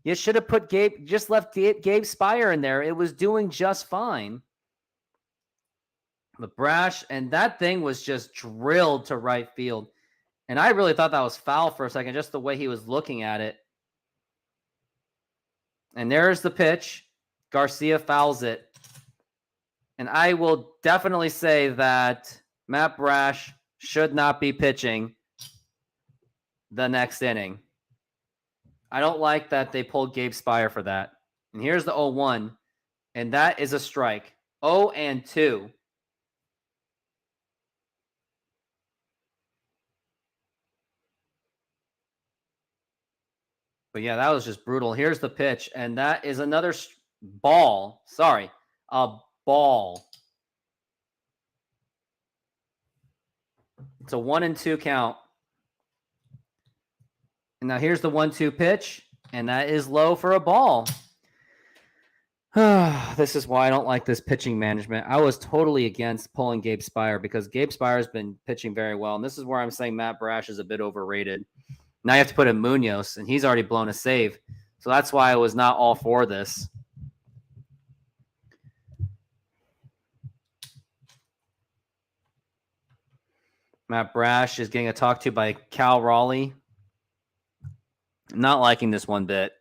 you should have put just left Gabe Spire in there. It was doing just fine. But Brash, and that thing was just drilled to right field. And I really thought that was foul for a second, just the way he was looking at it. And there's the pitch. Garcia fouls it. And I will definitely say that Matt Brash should not be pitching the next inning. I don't like that they pulled Gabe Spire for that. And here's the 0-1. And that is a strike. 0-2. But yeah, that was just brutal. Here's the pitch, and that is another ball. Sorry, a ball. It's a 1-2 count. And now here's the 1-2 pitch, and that is low for a ball. This is why I don't like this pitching management. I was totally against pulling Gabe Spire because Gabe Spire has been pitching very well, and this is where I'm saying Matt Brash is a bit overrated. Now you have to put in Munoz, and he's already blown a save. So that's why I was not all for this. Matt Brash is getting a talk to by Cal Raleigh. I'm not liking this one bit.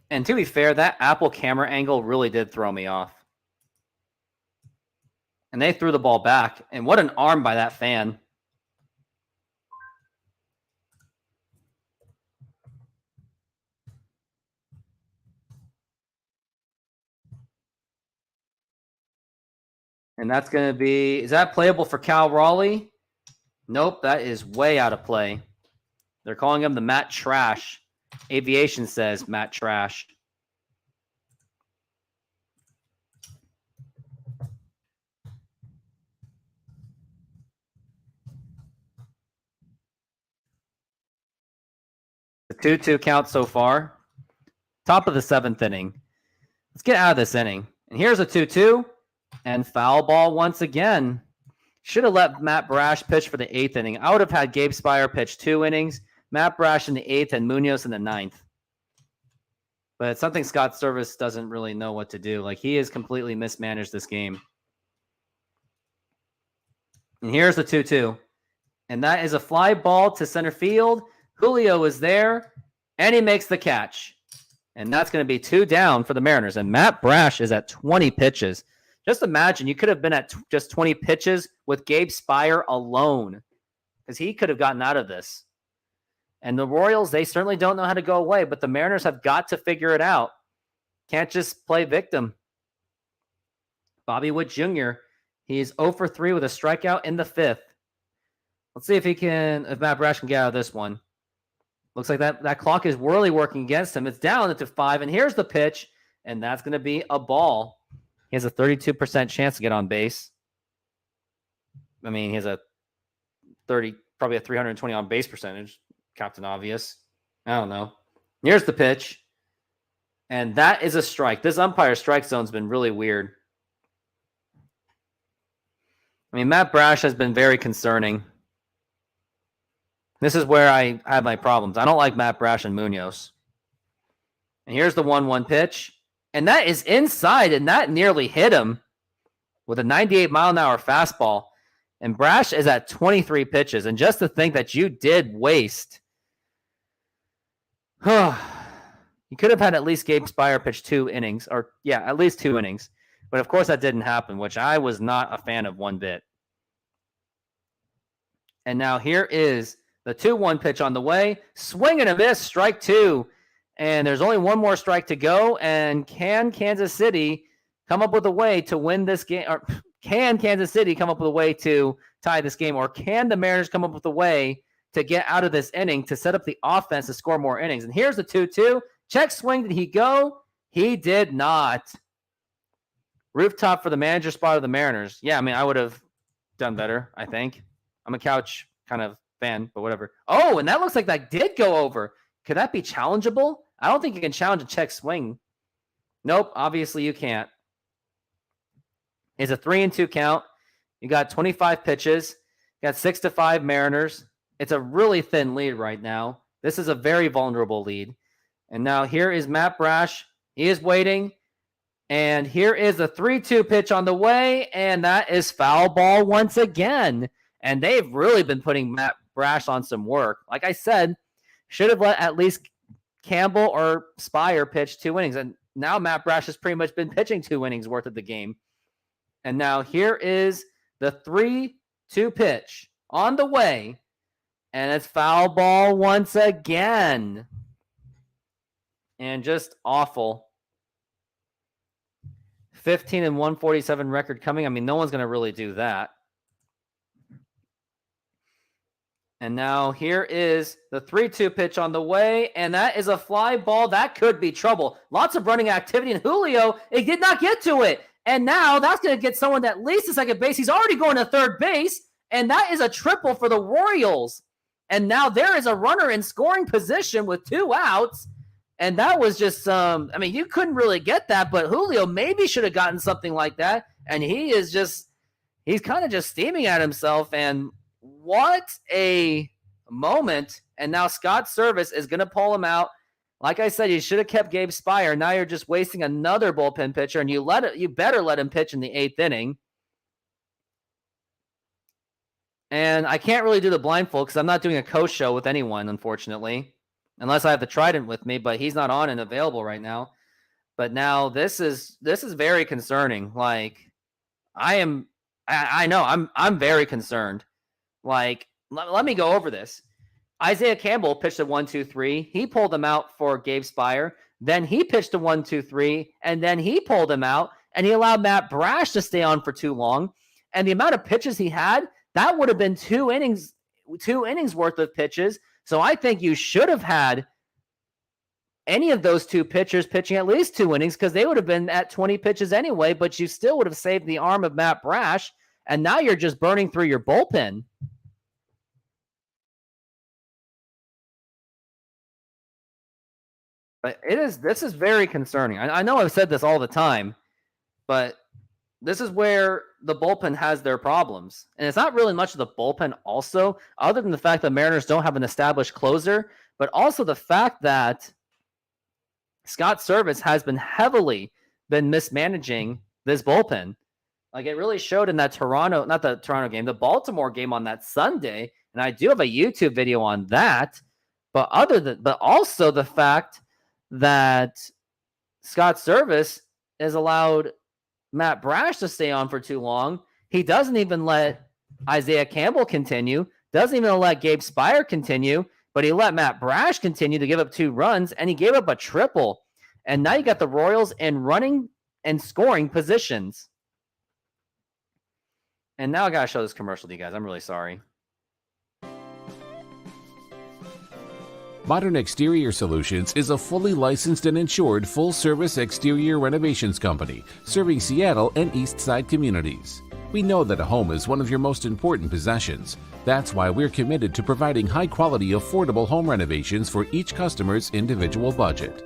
And to be fair, that Apple camera angle really did throw me off. And they threw the ball back. And what an arm by that fan. And that's going to be, is that playable for Cal Raleigh? Nope, that is way out of play. They're calling him the Matt Trash. Aviation says Matt Trash. The 2-2 count so far. Top of the 7th inning. Let's get out of this inning. And here's a 2-2. And foul ball once again. Should have let Matt Brash pitch for the 8th inning. I would have had Gabe Spire pitch 2 innings. Matt Brash in the 8th and Munoz in the 9th. But it's something Scott Service doesn't really know what to do. Like, he has completely mismanaged this game. And here's the 2-2. And that is a fly ball to center field. Julio is there, and he makes the catch. And that's going to be 2 down for the Mariners. And Matt Brash is at 20 pitches. Just imagine, you could have been at just 20 pitches with Gabe Spire alone. Because he could have gotten out of this. And the Royals, they certainly don't know how to go away, but the Mariners have got to figure it out. Can't just play victim. Bobby Witt Jr., he's 0 for 3 with a strikeout in the 5th. Let's see if Matt Brash can get out of this one. Looks like that clock is really working against him. It's down to 5, and here's the pitch, and that's going to be a ball. He has a 32% chance to get on base. I mean, he has probably a 320 on base percentage. Captain Obvious. I don't know. Here's the pitch. And that is a strike. This umpire strike zone's been really weird. I mean, Matt Brash has been very concerning. This is where I have my problems. I don't like Matt Brash and Munoz. And here's the 1-1 pitch. And that is inside, and that nearly hit him with a 98-mile-an-hour fastball. And Brash is at 23 pitches. And just to think that you did waste You could have had at least Gabe Spire pitch 2 innings, or at least 2 innings. But of course that didn't happen, which I was not a fan of one bit. And now here is the 2-1 pitch on the way. Swing and a miss, strike 2. And there's only one more strike to go. And can Kansas City come up with a way to win this game? Or can Kansas City come up with a way to tie this game? Or can the Mariners come up with a way to get out of this inning to set up the offense to score more innings? And here's the 2-2. Check swing. Did he go? He did not. Rooftop for the manager spot of the Mariners. Yeah, I mean, I would have done better, I think. I'm a couch kind of fan, but whatever. Oh, and that looks like that did go over. Could that be challengeable? I don't think you can challenge a check swing. Nope, obviously you can't. It's a 3-2 count. You got 25 pitches. You got 6-5 Mariners. It's a really thin lead right now. This is a very vulnerable lead. And now here is Matt Brash. He is waiting. And here is a 3-2 pitch on the way. And that is foul ball once again. And they've really been putting Matt Brash on some work. Like I said, should have let at least Campbell or Spire pitch 2 innings. And now Matt Brash has pretty much been pitching 2 innings worth of the game. And now here is the 3-2 pitch on the way. And it's foul ball once again. And just awful. 15 and 147 record coming. I mean, no one's going to really do that. And now here is the 3-2 pitch on the way. And that is a fly ball. That could be trouble. Lots of running activity. And Julio, it did not get to it. And now that's going to get someone at least to second base. He's already going to third base. And that is a triple for the Royals. And now there is a runner in scoring position with 2 outs. And that was just I mean, you couldn't really get that, but Julio maybe should have gotten something like that. And he's kind of just steaming at himself. And what a moment. And now Scott Service is going to pull him out. Like I said, you should have kept Gabe Spire. Now you're just wasting another bullpen pitcher, and you better let him pitch in the 8th inning. And I can't really do the blindfold because I'm not doing a coach show with anyone, unfortunately, unless I have the Trident with me, but he's not on and available right now. But now this is very concerning. Like, I know I'm very concerned. Like, let me go over this. Isaiah Campbell pitched a 1-2-3. He pulled him out for Gabe Spire. Then he pitched a 1-2-3, and then he pulled him out, and he allowed Matt Brash to stay on for too long. And the amount of pitches he had, that would have been 2 innings worth of pitches. So I think you should have had any of those 2 pitchers pitching at least 2 innings because they would have been at 20 pitches anyway, but you still would have saved the arm of Matt Brash, and now you're just burning through your bullpen. But this is very concerning. I know I've said this all the time, but this is where the bullpen has their problems. And it's not really much of the bullpen also, other than the fact that Mariners don't have an established closer, but also the fact that Scott Service has been heavily mismanaging this bullpen. Like, it really showed in that the Baltimore game on that Sunday. And I do have a YouTube video on that. But also the fact that Scott Service has allowed Matt Brash to stay on for too long. He doesn't even let Isaiah Campbell continue, doesn't even let Gabe Spire continue, but he let Matt Brash continue to give up 2 runs, and he gave up a triple. And now you got the Royals in running and scoring positions. And now I got to show this commercial to you guys. I'm really sorry. Modern Exterior Solutions is a fully licensed and insured full-service exterior renovations company serving Seattle and East Side communities. We know that a home is one of your most important possessions. That's why we're committed to providing high-quality, affordable home renovations for each customer's individual budget.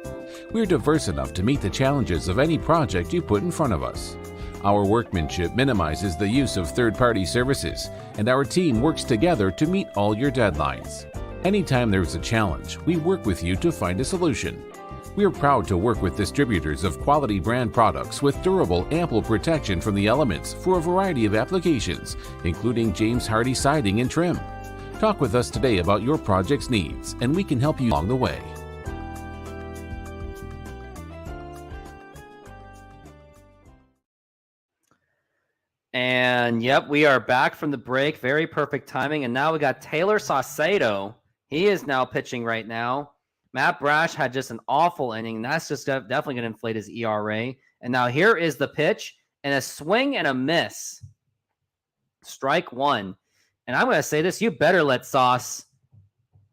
We're diverse enough to meet the challenges of any project you put in front of us. Our workmanship minimizes the use of third-party services, and our team works together to meet all your deadlines. Anytime there's a challenge, we work with you to find a solution. We are proud to work with distributors of quality brand products with durable, ample protection from the elements for a variety of applications, including James Hardie siding and trim. Talk with us today about your project's needs, and we can help you along the way. And yep, we are back from the break. Very perfect timing. And now we got Taylor Saucedo. He is now pitching right now. Matt Brash had just an awful inning. And that's just definitely going to inflate his ERA. And now here is the pitch and a swing and a miss. Strike one. And I'm going to say this. You better let Sauce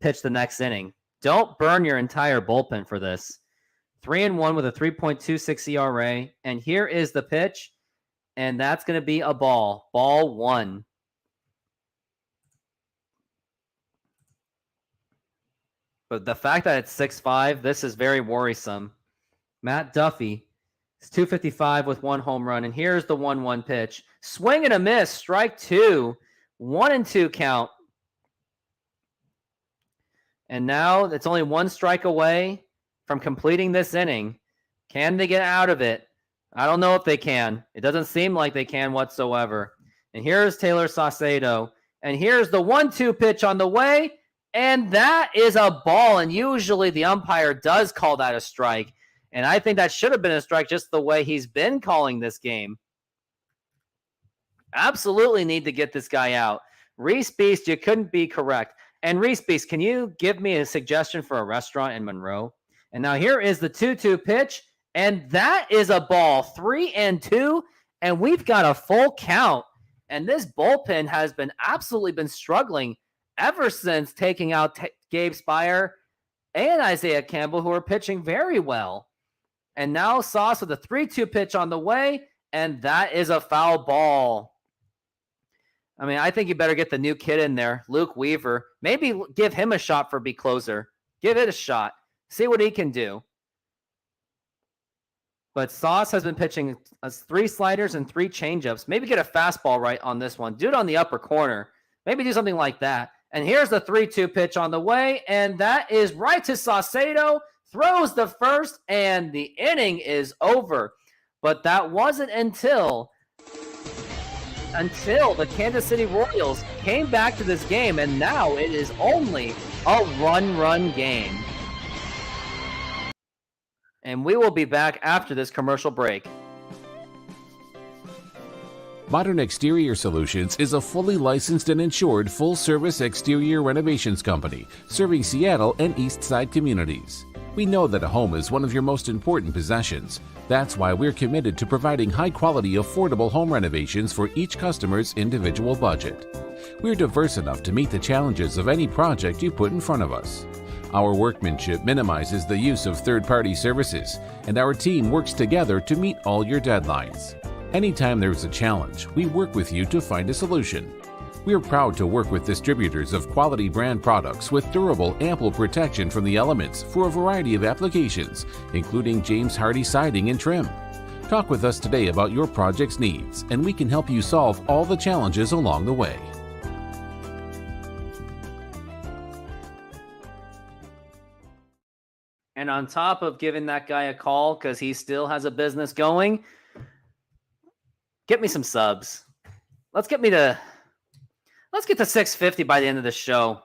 pitch the next inning. Don't burn your entire bullpen for this. 3-1 with a 3.26 ERA. And here is the pitch. And that's going to be a ball. Ball one. But the fact that it's 6-5, this is very worrisome. Matt Duffy is 255 with 1 home run. And here's the 1-1 pitch. Swing and a miss. Strike two. 1-2 count. And now it's only 1 strike away from completing this inning. Can they get out of it? I don't know if they can. It doesn't seem like they can whatsoever. And here's Taylor Saucedo. And here's the 1-2 pitch on the way. And that is a ball. And usually the umpire does call that a strike. And I think that should have been a strike just the way he's been calling this game. Absolutely need to get this guy out. Reese Beast, you couldn't be correct. And Reese Beast, can you give me a suggestion for a restaurant in Monroe? And now here is the 2-2 pitch. And that is a ball. 3-2. And we've got a full count. And this bullpen has been absolutely struggling ever since taking out Gabe Spire and Isaiah Campbell, who are pitching very well. And now Sauce with a 3-2 pitch on the way. And that is a foul ball. I mean, I think you better get the new kid in there, Luke Weaver. Maybe give him a shot for be closer. Give it a shot. See what he can do. But Sauce has been pitching 3 sliders and 3 changeups. Maybe get a fastball right on this one. Do it on the upper corner. Maybe do something like that. And here's the 3-2 pitch on the way. And that is right to Saucedo. Throws the first, and the inning is over. But that wasn't until the Kansas City Royals came back to this game. And now it is only a run game. And we will be back after this commercial break. Modern Exterior Solutions is a fully licensed and insured full-service exterior renovations company serving Seattle and East Side communities. We know that a home is one of your most important possessions. That's why we're committed to providing high-quality, affordable home renovations for each customer's individual budget. We're diverse enough to meet the challenges of any project you put in front of us. Our workmanship minimizes the use of third-party services, and our team works together to meet all your deadlines. Anytime there's a challenge, we work with you to find a solution. We are proud to work with distributors of quality brand products with durable, ample protection from the elements for a variety of applications, including James Hardie siding and trim. Talk with us today about your project's needs, and we can help you solve all the challenges along the way. And on top of giving that guy a call because he still has a business going, get me some subs. Let's get to 650 by the end of the show.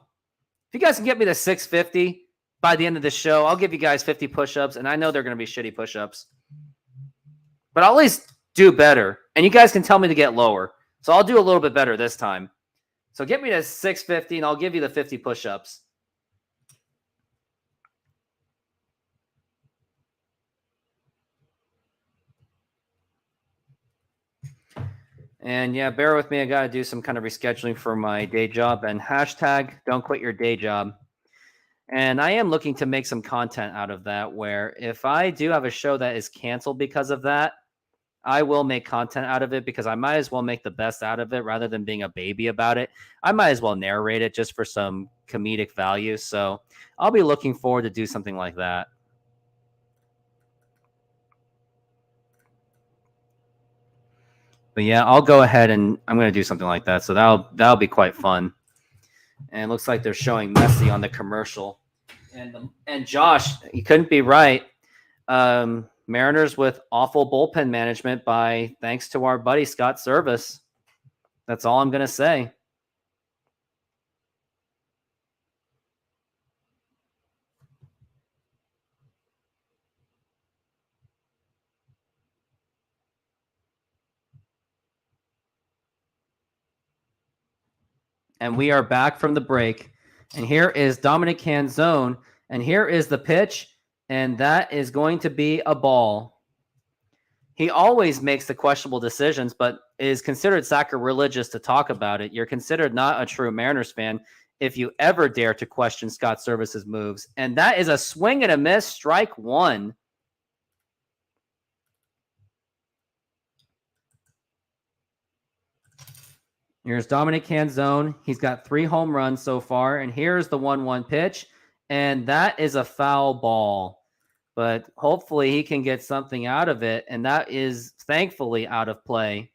If you guys can get me to 650 by the end of the show, I'll give you guys 50 push-ups, and I know they're going to be shitty push-ups. But I'll at least do better, and you guys can tell me to get lower. So I'll do a little bit better this time. So get me to 650, and I'll give you the 50 push-ups. And yeah, bear with me. I got to do some kind of rescheduling for my day job, and hashtag don't quit your day job. And I am looking to make some content out of that, where if I do have a show that is canceled because of that, I will make content out of it because I might as well make the best out of it rather than being a baby about it. I might as well narrate it just for some comedic value. So I'll be looking forward to do something like that. But yeah, I'll go ahead and I'm going to do something like that. So that'll be quite fun. And it looks like they're showing Messi on the commercial. And Josh, you couldn't be right. Mariners with awful bullpen management thanks to our buddy Scott Service. That's all I'm going to say. And we are back from the break. And here is Dominic Canzone. And here is the pitch. And that is going to be a ball. He always makes the questionable decisions, but is considered sacrilegious to talk about it. You're considered not a true Mariners fan if you ever dare to question Scott Service's moves. And that is a swing and a miss, strike one. Here's Dominic Canzone. He's got 3 home runs so far. And here's the 1-1 pitch. And that is a foul ball. But hopefully he can get something out of it. And that is thankfully out of play.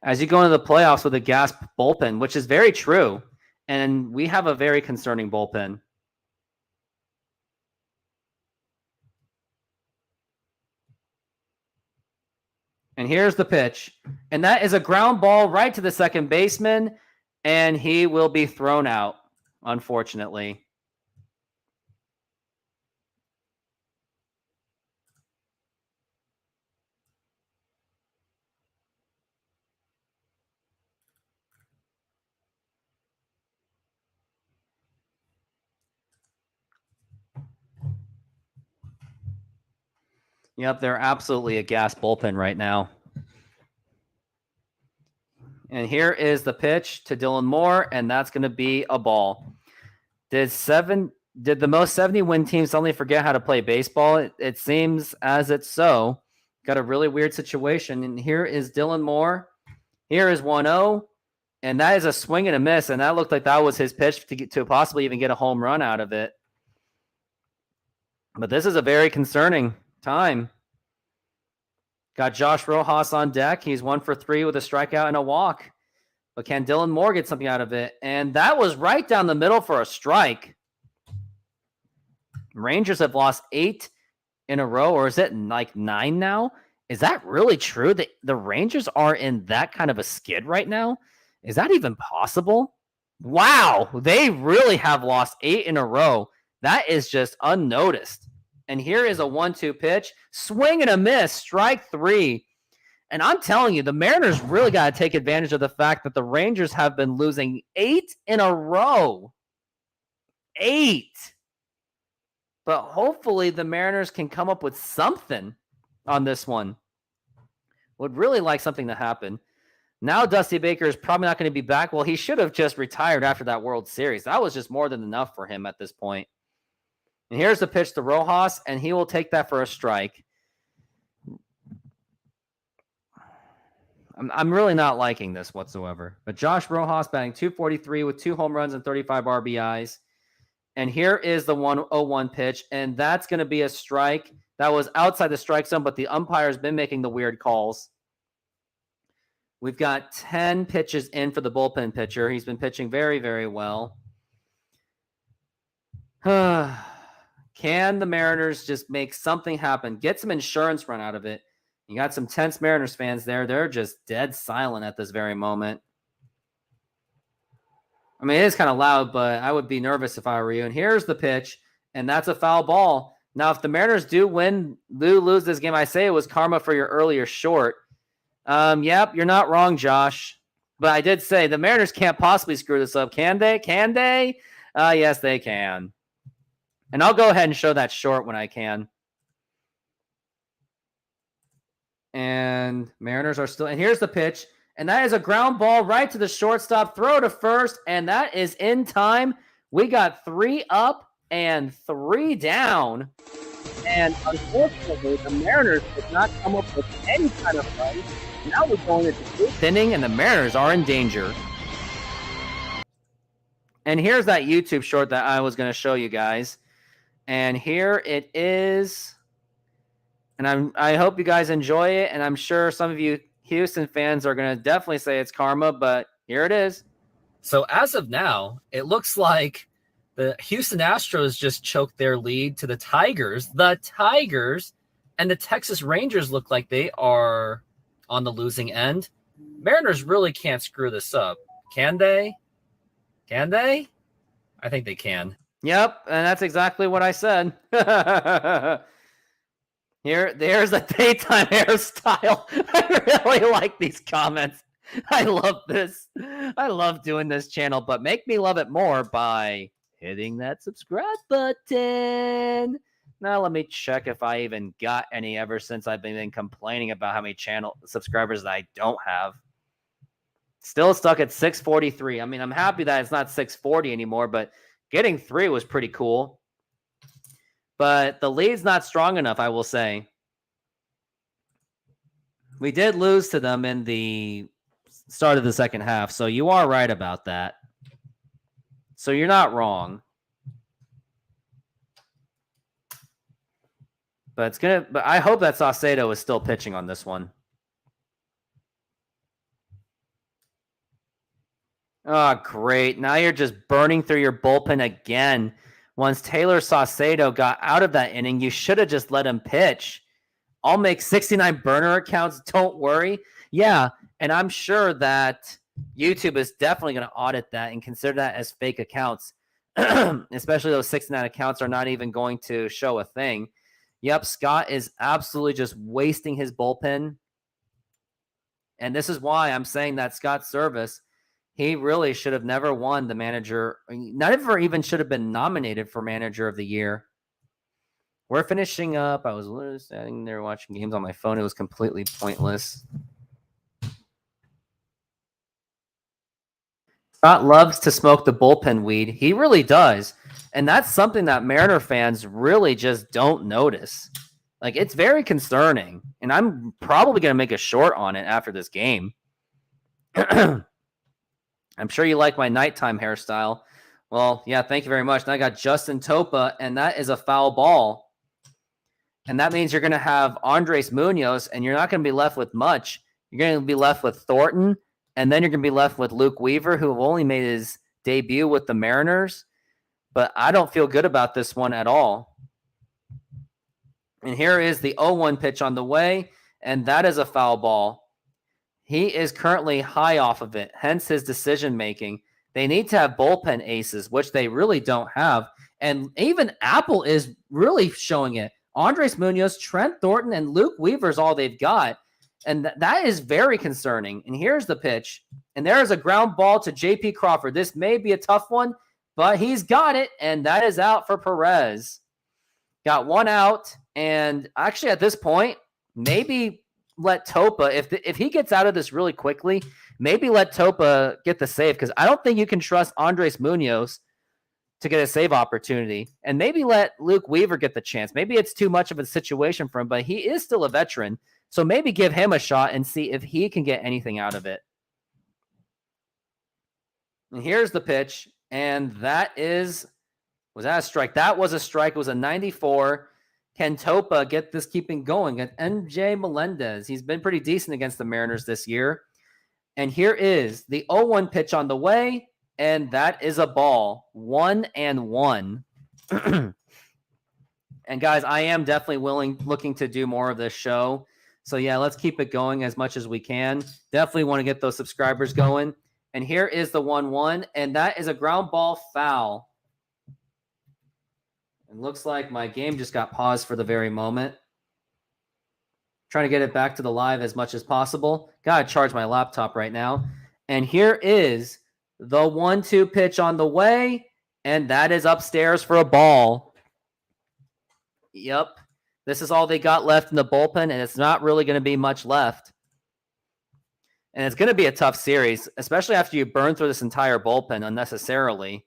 As you go into the playoffs with a gas bullpen, which is very true. And we have a very concerning bullpen. And here's the pitch. And that is a ground ball right to the second baseman. And he will be thrown out, unfortunately. Yep, they're absolutely a gas bullpen right now. And here is the pitch to Dylan Moore, and that's going to be a ball. Did the most 70-win team suddenly forget how to play baseball? It seems as it's so. Got a really weird situation. And here is Dylan Moore. Here is 1-0, and that is a swing and a miss, and that looked like that was his pitch to possibly even get a home run out of it. But this is a very concerning time. Got Josh Rojas on deck. He's 1 for 3 with a strikeout and a walk. But can Dylan Moore get something out of it? And that was right down the middle for a strike. Rangers have lost 8 in a row, or is it like 9 now? Is that really true? The Rangers are in that kind of a skid right now? Is that even possible? Wow, they really have lost 8 in a row. That is just unnoticed. And here is a 1-2 pitch. Swing and a miss. Strike 3. And I'm telling you, the Mariners really got to take advantage of the fact that the Rangers have been losing 8 in a row. 8. But hopefully the Mariners can come up with something on this one. Would really like something to happen. Now Dusty Baker is probably not going to be back. Well, he should have just retired after that World Series. That was just more than enough for him at this point. And here's the pitch to Rojas, and he will take that for a strike. I'm really not liking this whatsoever. But Josh Rojas batting .243 with 2 home runs and 35 RBIs. And here is the 1-0-1 pitch, and that's going to be a strike. That was outside the strike zone, but the umpire's been making the weird calls. We've got 10 pitches in for the bullpen pitcher. He's been pitching very, very well. Can the Mariners just make something happen? Get some insurance run out of it. You got some tense Mariners fans there. They're just dead silent at this very moment. I mean, it is kind of loud, but I would be nervous if I were you. And here's the pitch, and that's a foul ball. Now, if the Mariners do lose this game, I say it was karma for your earlier short. Yep, you're not wrong, Josh. But I did say the Mariners can't possibly screw this up. Can they? Can they? Yes, they can. And I'll go ahead and show that short when I can. And Mariners are still... And here's the pitch. And that is a ground ball right to the shortstop. Throw to first. And that is in time. We got 3 up and 3 down. And unfortunately, the Mariners did not come up with any kind of run. Now we're going into 8th inning, and the Mariners are in danger. And here's that YouTube short that I was going to show you guys. And here it is. And I hope you guys enjoy it. And I'm sure some of you Houston fans are going to definitely say it's karma, but here it is. So as of now, it looks like the Houston Astros just choked their lead to the Tigers. The Tigers and the Texas Rangers look like they are on the losing end. Mariners really can't screw this up. Can they? Can they? I think they can. Yep, and that's exactly what I said. There's a daytime hairstyle. I really like these comments. I love this. I love doing this channel, but make me love it more by hitting that subscribe button. Now let me check if I even got any ever since I've been complaining about how many channel subscribers that I don't have. Still stuck at 643. I mean, I'm happy that it's not 640 anymore, but getting 3 was pretty cool. But the lead's not strong enough, I will say. We did lose to them in the start of the second half, so you are right about that. So you're not wrong. But I hope that Saucedo is still pitching on this one. Oh, great. Now you're just burning through your bullpen again. Once Taylor Saucedo got out of that inning, you should have just let him pitch. I'll make 69 burner accounts. Don't worry. Yeah, and I'm sure that YouTube is definitely going to audit that and consider that as fake accounts. Especially those 69 accounts are not even going to show a thing. Yep, Scott is absolutely just wasting his bullpen. And this is why I'm saying that Scott Service, he really should have never won the manager, never even should have been nominated for manager of the year. We're finishing up. I was literally standing there watching games on my phone. It was completely pointless. Scott loves to smoke the bullpen weed. He really does. And that's something that Mariner fans really just don't notice. Like, it's very concerning. And I'm probably going to make a short on it after this game. I'm sure you like my nighttime hairstyle. Well, yeah, thank you very much. Now I got Justin Topa, and that is a foul ball. And that means you're going to have Andres Munoz, and you're not going to be left with much. You're going to be left with Thornton, and then you're going to be left with Luke Weaver, who only made his debut with the Mariners. But I don't feel good about this one at all. And here is the 0-1 pitch on the way, and that is a foul ball. He is currently high off of it, hence his decision-making. They need to have bullpen aces, which they really don't have. And even Apple is really showing it. Andres Munoz, Trent Thornton, and Luke Weaver is all they've got. And that is very concerning. And here's the pitch. And there is a ground ball to J.P. Crawford. This may be a tough one, but he's got it, and that is out for Perez. Got one out, and actually at this point, maybe let Topa, if he gets out of this really quickly, maybe let Topa get the save, because I don't think you can trust Andres Munoz to get a save opportunity, and maybe let Luke Weaver get the chance. Maybe it's too much of a situation for him, but he is still a veteran, so maybe give him a shot and see if he can get anything out of it. And here's the pitch, and was that a strike? That was a strike. It was a 94. Can Topa get this keeping going? And MJ Melendez, he's been pretty decent against the Mariners this year. And here is the 0-1 pitch on the way, and that is a ball. 1-1. And guys, I am definitely looking to do more of this show. So yeah, let's keep it going as much as we can. Definitely want to get those subscribers going. And here is the 1-1, and that is a ground ball foul. It looks like my game just got paused for the very moment. Trying to get it back to the live as much as possible. Gotta charge my laptop right now. And here is the 1-2 pitch on the way, and that is upstairs for a ball. Yep. This is all they got left in the bullpen, and it's not really going to be much left. And it's going to be a tough series, especially after you burn through this entire bullpen unnecessarily.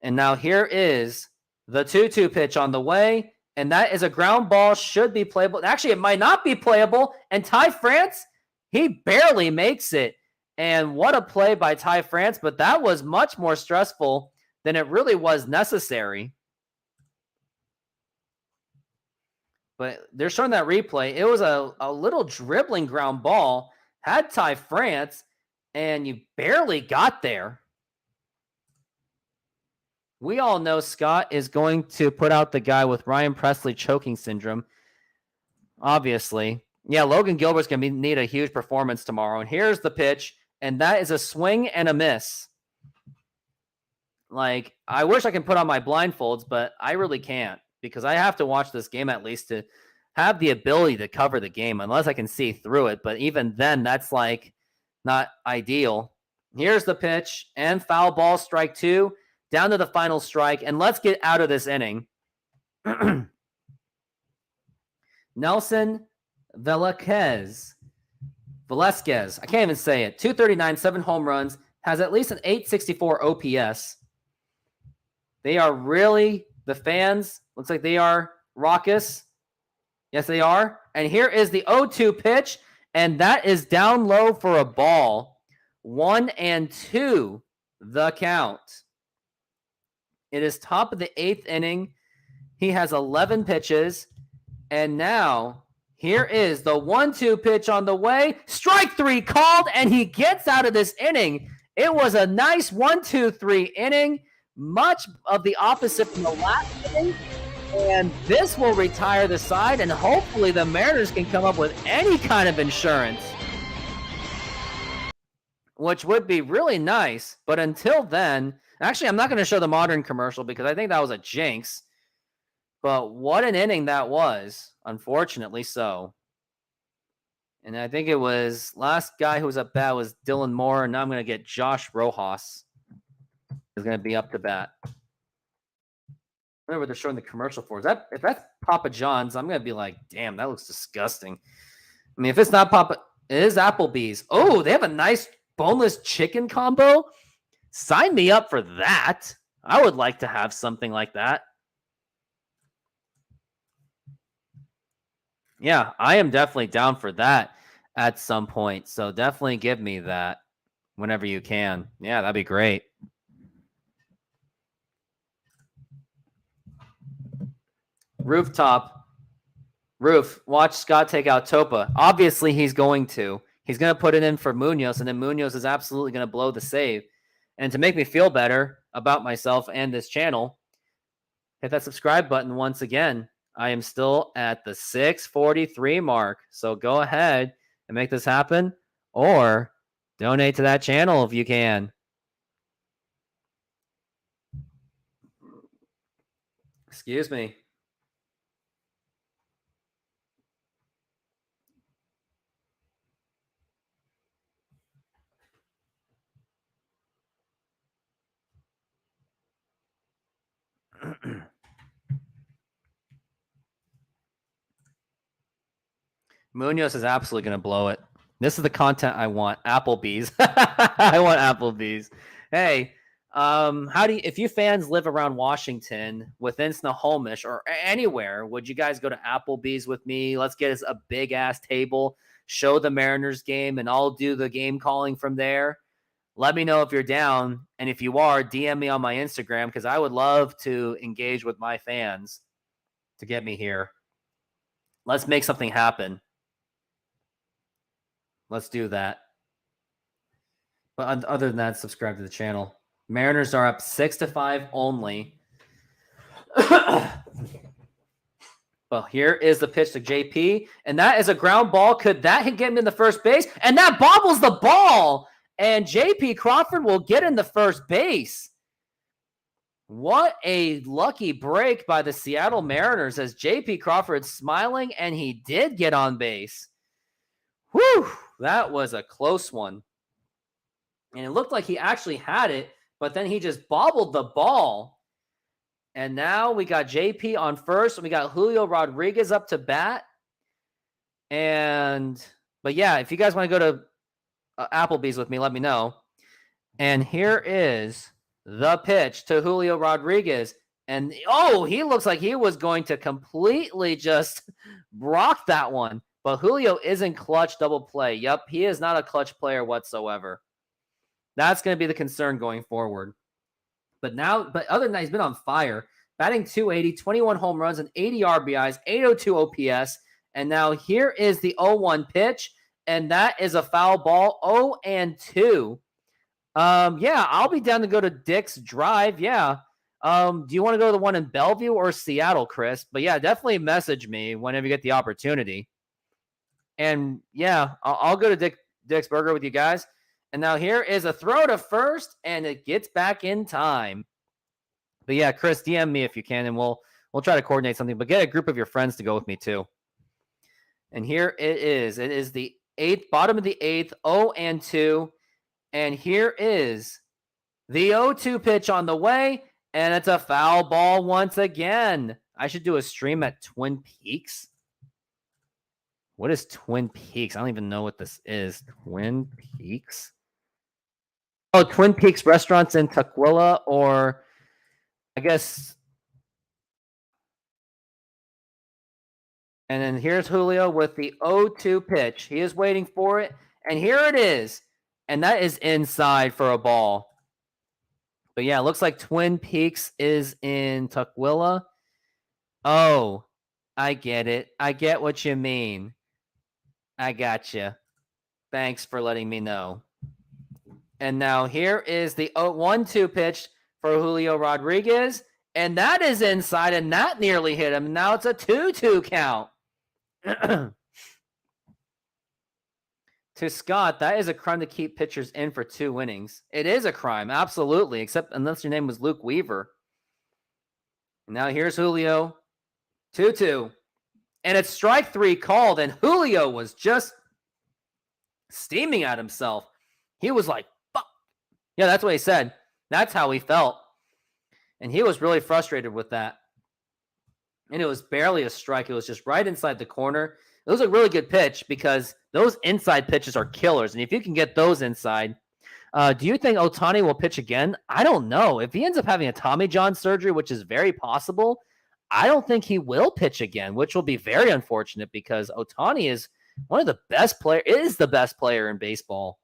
And now here is the 2-2 pitch on the way, and that is a ground ball, should be playable. Actually, it might not be playable. And Ty France, he barely makes it. And what a play by Ty France, but that was much more stressful than it really was necessary. But they're showing that replay. It was a little dribbling ground ball. Had Ty France, and you barely got there. We all know Scott is going to put out the guy with Ryan Presley choking syndrome. Obviously. Yeah, Logan Gilbert's going to need a huge performance tomorrow. And here's the pitch, and that is a swing and a miss. Like, I wish I could put on my blindfolds, but I really can't, because I have to watch this game at least to have the ability to cover the game unless I can see through it. But even then, that's like not ideal. Here's the pitch and foul ball, strike 2, down to the final strike. And let's get out of this inning. Nelson Velasquez. I can't even say it. 239, 7 home runs, has at least an 864 OPS. They are really, the fans, looks like they are raucous. Yes, they are. And here is the 0-2 pitch, and that is down low for a ball. 1-2, the count. It is top of the 8th inning. He has 11 pitches, and now here is the 1-2 pitch on the way. Strike 3 called, and he gets out of this inning. It was a nice 1-2-3 inning, much of the opposite from the last inning. And this will retire the side, and hopefully the Mariners can come up with any kind of insurance, which would be really nice. But until then, actually, I'm not going to show the Modern commercial because I think that was a jinx. But what an inning that was, unfortunately so. And I think it was last guy who was up bat was Dylan Moore, and now I'm going to get Josh Rojas is going to be up to bat. I wonder what they're showing the commercial for. If that's Papa John's, I'm going to be like, damn, that looks disgusting. I mean, if it's not Papa, it is Applebee's. Oh, they have a nice boneless chicken combo. Sign me up for that. I would like to have something like that. Yeah, I am definitely down for that at some point. So definitely give me that whenever you can. Yeah, that'd be great. Roof, watch Scott take out Topa. Obviously, he's going to. He's going to put it in for Munoz, and then Munoz is absolutely going to blow the save. And to make me feel better about myself and this channel, hit that subscribe button once again. I am still at the 643 mark. So go ahead and make this happen, or donate to that channel if you can. Excuse me. Munoz is absolutely going to blow it. This is the content I want. Applebee's. I want Applebee's. Hey, if you fans live around Washington, within Snohomish or anywhere, would you guys go to Applebee's with me? Let's get us a big ass table, show the Mariners game, and I'll do the game calling from there. Let me know if you're down. And if you are, DM me on my Instagram because I would love to engage with my fans to get me here. Let's make something happen. Let's do that. But other than that, subscribe to the channel. Mariners are up 6-5 only. Well, here is the pitch to JP, and that is a ground ball. Could that get him in the first base? And that bobbles the ball, and JP Crawford will get in the first base. What a lucky break by the Seattle Mariners as JP Crawford smiling, and he did get on base. Whew, that was a close one. And it looked like he actually had it, but then he just bobbled the ball. And now we got JP on first, and we got Julio Rodriguez up to bat. But yeah, if you guys want to go to Applebee's with me, let me know. And here is the pitch to Julio Rodriguez. And, he looks like he was going to completely just rock that one. But Julio isn't clutch double play. Yep, he is not a clutch player whatsoever. That's going to be the concern going forward. But other than that, he's been on fire. Batting .280, 21 home runs, and 80 RBIs, 802 OPS. And now here is the 0-1 pitch, and that is a foul ball, 0-2. Yeah, I'll be down to go to Dick's Drive. Yeah. Do you want to go to the one in Bellevue or Seattle, Chris? But yeah, definitely message me whenever you get the opportunity. And yeah, I'll go to Dick's Burger with you guys. And now here is a throw to first, and it gets back in time. But yeah, Chris, DM me if you can, and we'll try to coordinate something. But get a group of your friends to go with me too. And here it is. It is the bottom of the eighth, 0-2. And here is the 0-2 pitch on the way, and it's a foul ball once again. I should do a stream at Twin Peaks. What is Twin Peaks? I don't even know what this is. Twin Peaks? Oh, Twin Peaks restaurants in Tukwila, or I guess. And then here's Julio with the 0-2 pitch. He is waiting for it, and here it is. And that is inside for a ball. But yeah, it looks like Twin Peaks is in Tukwila. Oh, I get it. I get what you mean. I gotcha. Thanks for letting me know. And now here is the 1-2 pitch for Julio Rodriguez. And that is inside, and that nearly hit him. Now it's a 2-2 count. To Scott, that is a crime to keep pitchers in for 2 innings. It is a crime, absolutely, except unless your name was Luke Weaver. And now here's Julio. 2-2. And it's strike 3 called, and Julio was just steaming at himself. He was like, fuck. Yeah, that's what he said. That's how he felt. And he was really frustrated with that. And it was barely a strike. It was just right inside the corner. It was a really good pitch because those inside pitches are killers. And if you can get those inside, do you think Ohtani will pitch again? I don't know. If he ends up having a Tommy John surgery, which is very possible, I don't think he will pitch again, which will be very unfortunate because Ohtani is one of the best players, is the best player in baseball.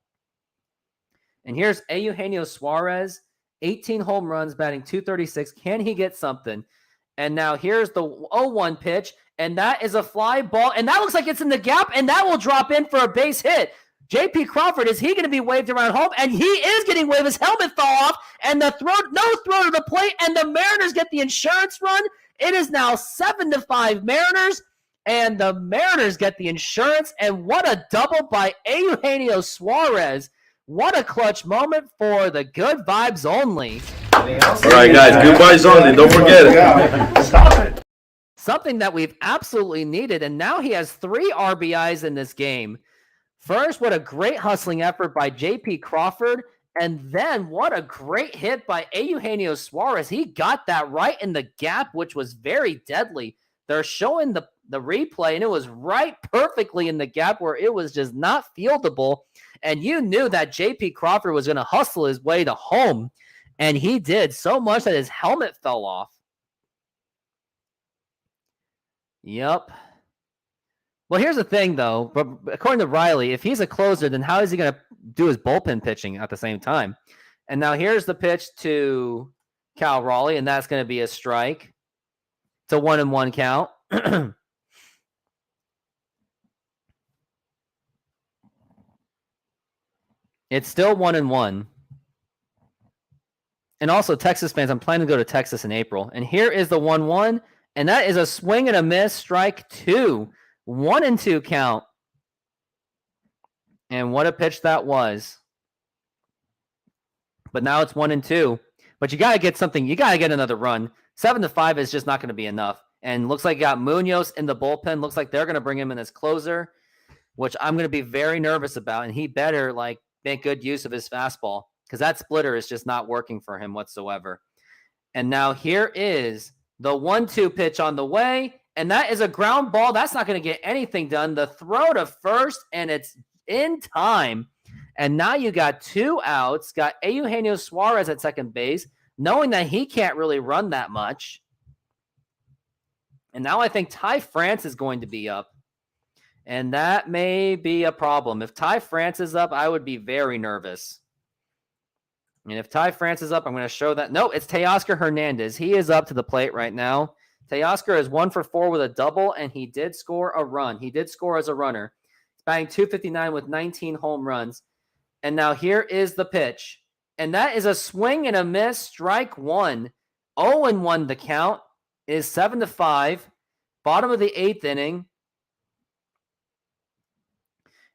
And here's Eugenio Suarez, 18 home runs, batting .236. Can he get something? And now here's the 0-1 pitch, and that is a fly ball, and that looks like it's in the gap, and that will drop in for a base hit. J.P. Crawford, is he going to be waved around home? And he is getting waved. His helmet fell off, and no throw to the plate, and the Mariners get the insurance run. It is now 7-5 Mariners, and the Mariners get the insurance, and what a double by Eugenio Suarez. What a clutch moment for the good vibes only. All right, guys, good vibes only. Don't forget it. Stop it. Something that we've absolutely needed, and now he has 3 RBIs in this game. First, what a great hustling effort by J.P. Crawford, and then what a great hit by Eugenio Suarez. He got that right in the gap, which was very deadly. They're showing the replay, and it was right perfectly in the gap where it was just not fieldable. And you knew that J.P. Crawford was going to hustle his way to home, and he did so much that his helmet fell off. Yep. Well, here's the thing, though. According to Riley, if he's a closer, then how is he going to do his bullpen pitching at the same time? And now here's the pitch to Cal Raleigh, and that's going to be a strike. It's a 1-1 count. It's still 1-1. And also, Texas fans, I'm planning to go to Texas in April. And here is the 1-1, and that is a swing and a miss, strike 2. 1-2 count. And what a pitch that was. But now it's 1-2. But you got to get something. You got to get another run. 7-5 is just not going to be enough. And looks like you got Munoz in the bullpen. Looks like they're going to bring him in as closer, which I'm going to be very nervous about. And he better make good use of his fastball because that splitter is just not working for him whatsoever. And now here is the 1-2 pitch on the way. And that is a ground ball. That's not going to get anything done. The throw to first, and it's in time. And now you got 2 outs. Got Eugenio Suarez at second base, knowing that he can't really run that much. And now I think Ty France is going to be up. And that may be a problem. If Ty France is up, I would be very nervous. And if Ty France is up, I'm going to show that. No, it's Teoscar Hernandez. He is up to the plate right now. Teoscar is 1 for 4 with a double, and he did score a run. He did score as a runner. He's batting .259 with 19 home runs. And now here is the pitch. And that is a swing and a miss, strike 1. 0-1 the count. It is 7-5. Bottom of the 8th inning.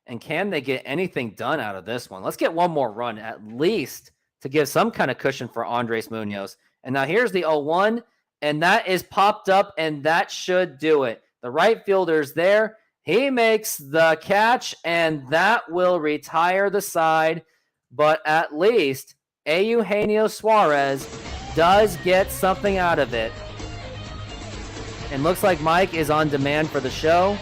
And can they get anything done out of this one? Let's get one more run at least to give some kind of cushion for Andres Munoz. And now here's the 0-1, and that is popped up, and that should do it. The right fielder's there, He makes the catch, and that will retire the side. But at least Eugenio Suarez does get something out of it. And looks like Mike is on demand for the show.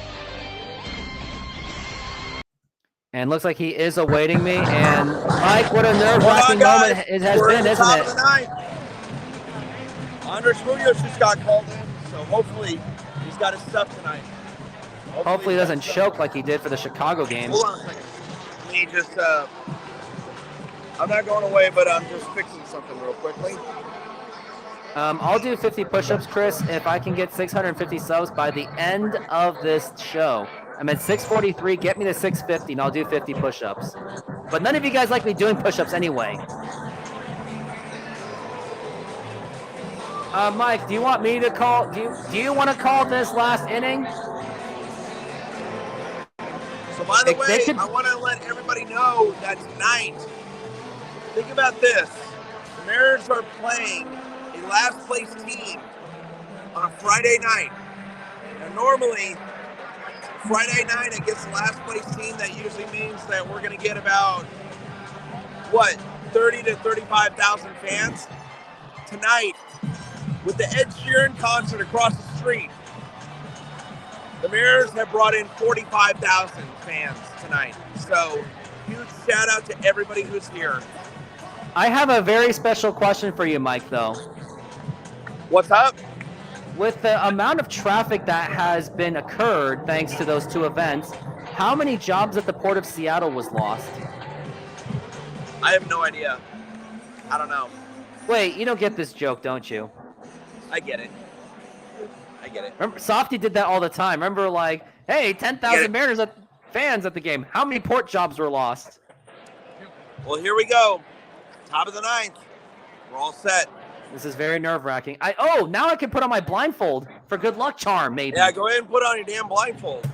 And looks like he is awaiting me. And Mike, what a nerve-wracking moment it has been, isn't it? Andres Munoz just got called in, so hopefully he's got his stuff tonight. Hopefully he doesn't choke like he did for the Chicago game. Hold on a second. Let me just, I'm not going away, but I'm just fixing something real quickly. I'll do 50 push-ups, Chris, if I can get 650 subs by the end of this show. I'm at 643. Get me to 650, and I'll do 50 push-ups. But none of you guys like me doing push-ups anyway. Mike, do you want me to call? Do you want to call this last inning? So by the way, I want to let everybody know that tonight, think about this. The Mariners are playing a last place team on a Friday night. And normally, Friday night against the last place team, that usually means that we're going to get about, 30 to 35,000 fans. Tonight, with the Ed Sheeran concert across the street, the Mariners have brought in 45,000 fans tonight. So, huge shout out to everybody who's here. I have a very special question for you, Mike, though. What's up? With the amount of traffic that has been occurred thanks to those two events, how many jobs at the Port of Seattle was lost? I have no idea. I don't know. Wait, you don't get this joke, don't you? I get it. I get it. Remember, Softy did that all the time. Remember, like, hey, 10,000 Mariners fans at the game. How many port jobs were lost? Well, here we go. Top of the ninth. We're all set. This is very nerve-wracking. Now I can put on my blindfold for good luck charm, maybe. Yeah, go ahead and put on your damn blindfold.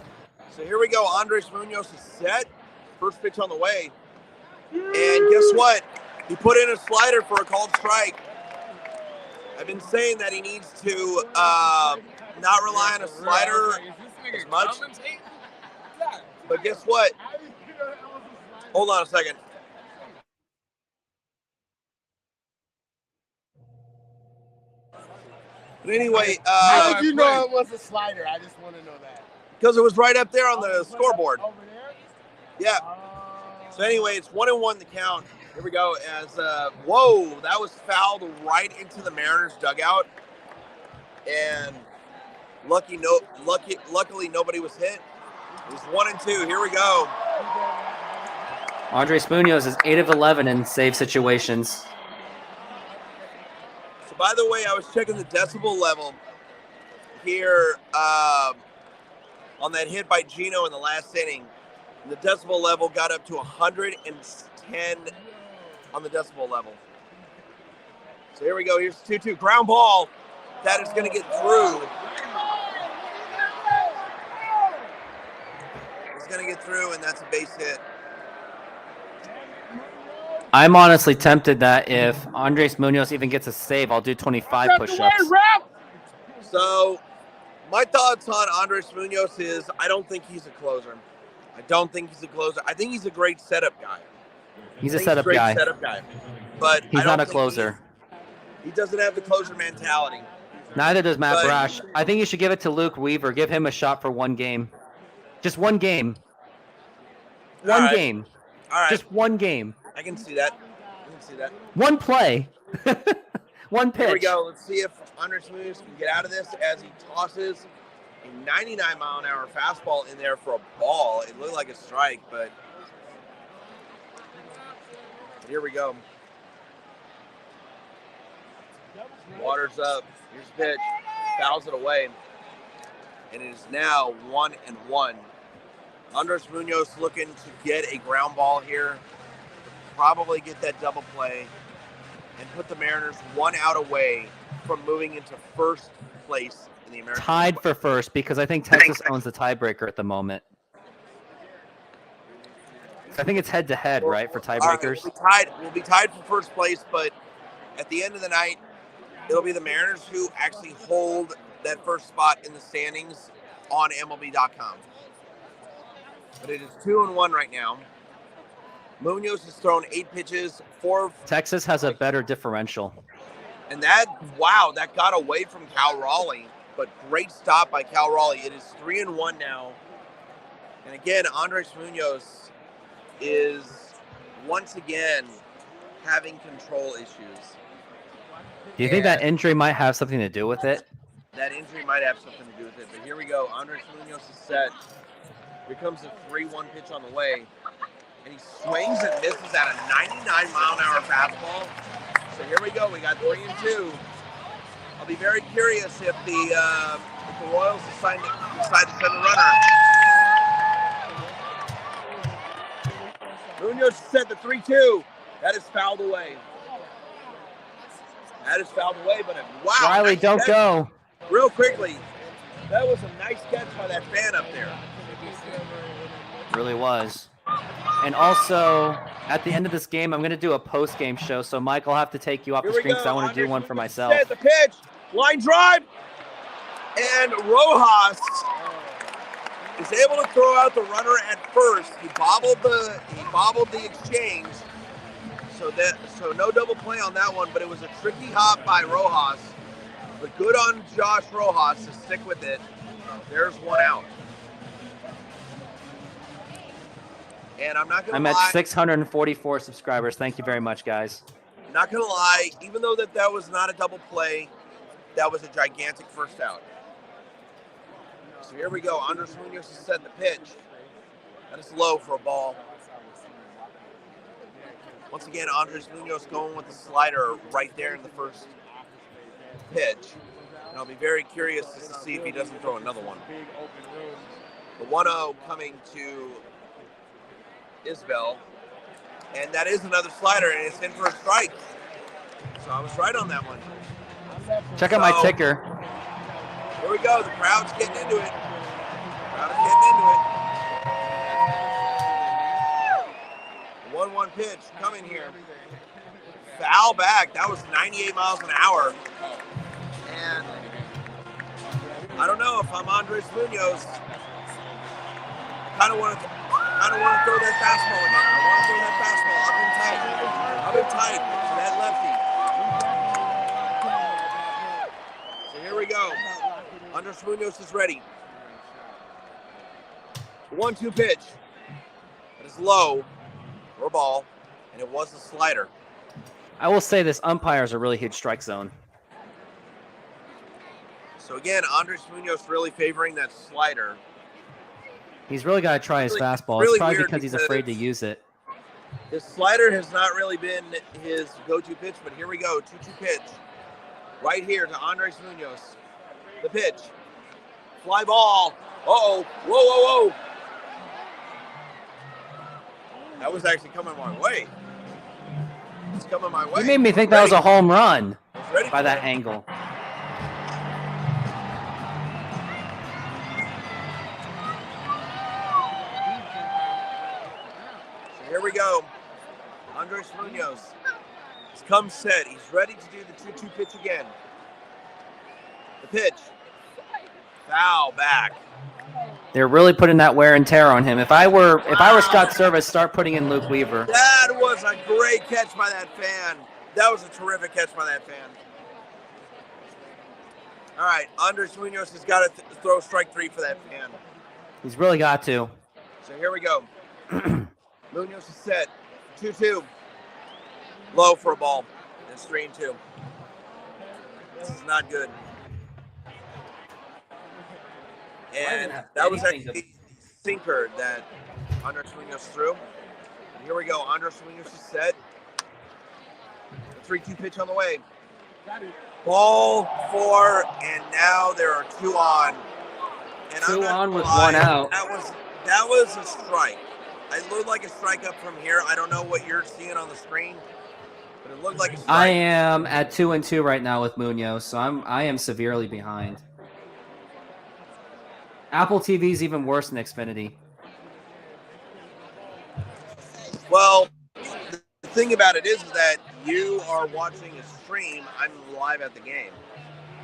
So here we go. Andres Munoz is set. First pitch on the way. And guess what? He put in a slider for a called strike. I've been saying that he needs to not rely on a slider as much. But guess what? Hold on a second. But anyway, how did you know it was a slider? I just want to know that. Because it was right up there on the scoreboard. Over there? Yeah. So anyway, it's 1-1 the count. Here we go. As whoa, that was fouled right into the Mariners dugout, and luckily nobody was hit. It was 1-2. Here we go. Andres Munoz is 8 of 11 in save situations. So by the way, I was checking the decibel level here on that hit by Gino in the last inning. And the decibel level got up to 110 on the decibel level. So here we go. Here's 2-2 ground ball. That is going to get through. It's going to get through, and that's a base hit. I'm honestly tempted that if Andres Munoz even gets a save, I'll do 25 push-ups. So my thoughts on Andres Munoz is I don't think he's a closer. I think he's a great setup guy. He's a setup guy. But he's not a closer. He doesn't have the closer mentality. Neither does Matt Brash. I think you should give it to Luke Weaver. Give him a shot for one game. Just one game. One game. All right. Just one game. I can see that. One play. One pitch. Here we go. Let's see if Andres Munoz can get out of this as he tosses a 99-mile-an-hour fastball in there for a ball. It looked like a strike, but here we go. Water's up. Here's the pitch. Fouls it away. And it is now 1-1. Andres Munoz looking to get a ground ball here. Probably get that double play and put the Mariners 1 out away from moving into first place in the American Tied League. for first because I think Texas owns the tiebreaker at the moment. I think it's head-to-head, right, for tiebreakers? We'll be tied for first place, but at the end of the night, it'll be the Mariners who actually hold that first spot in the standings on MLB.com. but it is 2-1 right now. Munoz has thrown 8 pitches, 4. Texas has a better differential. And that got away from Cal Raleigh, but great stop by Cal Raleigh. It is 3-1 now. And again, Andres Munoz is once again having control issues. Do you think that injury might have something to do with it? That injury might have something to do with it. But here we go. Andres Munoz is set. Here comes a 3-1 pitch on the way. And he swings and misses at a 99-mile-an-hour fastball. So here we go. We got 3-2. I'll be very curious if the Royals decide to send a runner. Munoz set the 3-2. That is fouled away. But wow. Riley, nice don't catch. go. Real quickly, that was a nice catch by that fan up there. Really was. And also, at the end of this game, I'm going to do a post-game show. So, Mike, I'll have to take you off the screen because I want to do one for myself. The pitch, line drive, and Rojas is able to throw out the runner at first. He bobbled the exchange, so no double play on that one. But it was a tricky hop by Rojas. But good on Josh Rojas to stick with it. There's one out. And I'm not going to lie. I'm at 644 subscribers. Thank you very much, guys. Not going to lie. Even though that was not a double play, that was a gigantic first out. So here we go. Andres Munoz is setting the pitch. That is low for a ball. Once again, Andres Munoz going with the slider right there in the first pitch. And I'll be very curious to see if he doesn't throw another one. The 1-0 coming to Isbell, and that is another slider, and it's in for a strike. So I was right on that one. Check out my ticker. Here we go. The crowd's getting into it. The 1-1 pitch coming here. Foul back. That was 98 miles an hour. And I don't know if I'm Andres Munoz. I kind of want to throw that fastball again. I want to throw that fastball up and tight to that lefty. So here we go. Andres Munoz is ready. 1-2 pitch. It is low for a ball, and it was a slider. I will say this, umpires are really huge strike zone. So again, Andres Munoz really favoring that slider. He's really got to try his fastball. really It's probably weird because he's afraid to use it. His slider has not really been his go-to pitch, but here we go. 2-2 pitch. Right here to Andres Munoz. The pitch. Fly ball. Uh-oh. Whoa. That was actually coming my way. It's coming my way. He made me think that was a home run Ready by that angle. Here we go. Andres Munoz. He's come set. He's ready to do the 2-2 pitch again. The pitch. Foul back. They're really putting that wear and tear on him. If I were Scott Service, start putting in Luke Weaver. That was a great catch by that fan. That was a terrific catch by that fan. All right, Andres Munoz has got to throw strike 3 for that fan. He's really got to. So here we go. Munoz is set. 2-2. Low for a ball. It's 3-2. This is not good. And that was actually sinker that Andres Munoz threw. And here we go. Andres Munoz is set. The 3-2 pitch on the way. Ball 4, and now there are 2 on. And 2 on with 1 out. That was a strike. It looked like a strike up from here. I don't know what you're seeing on the screen, but it looked like a strike. I am at 2-2 right now with Munoz, so I am severely behind. Apple TV is even worse than Xfinity. Well, the thing about it is that you are watching a stream. I'm live at the game.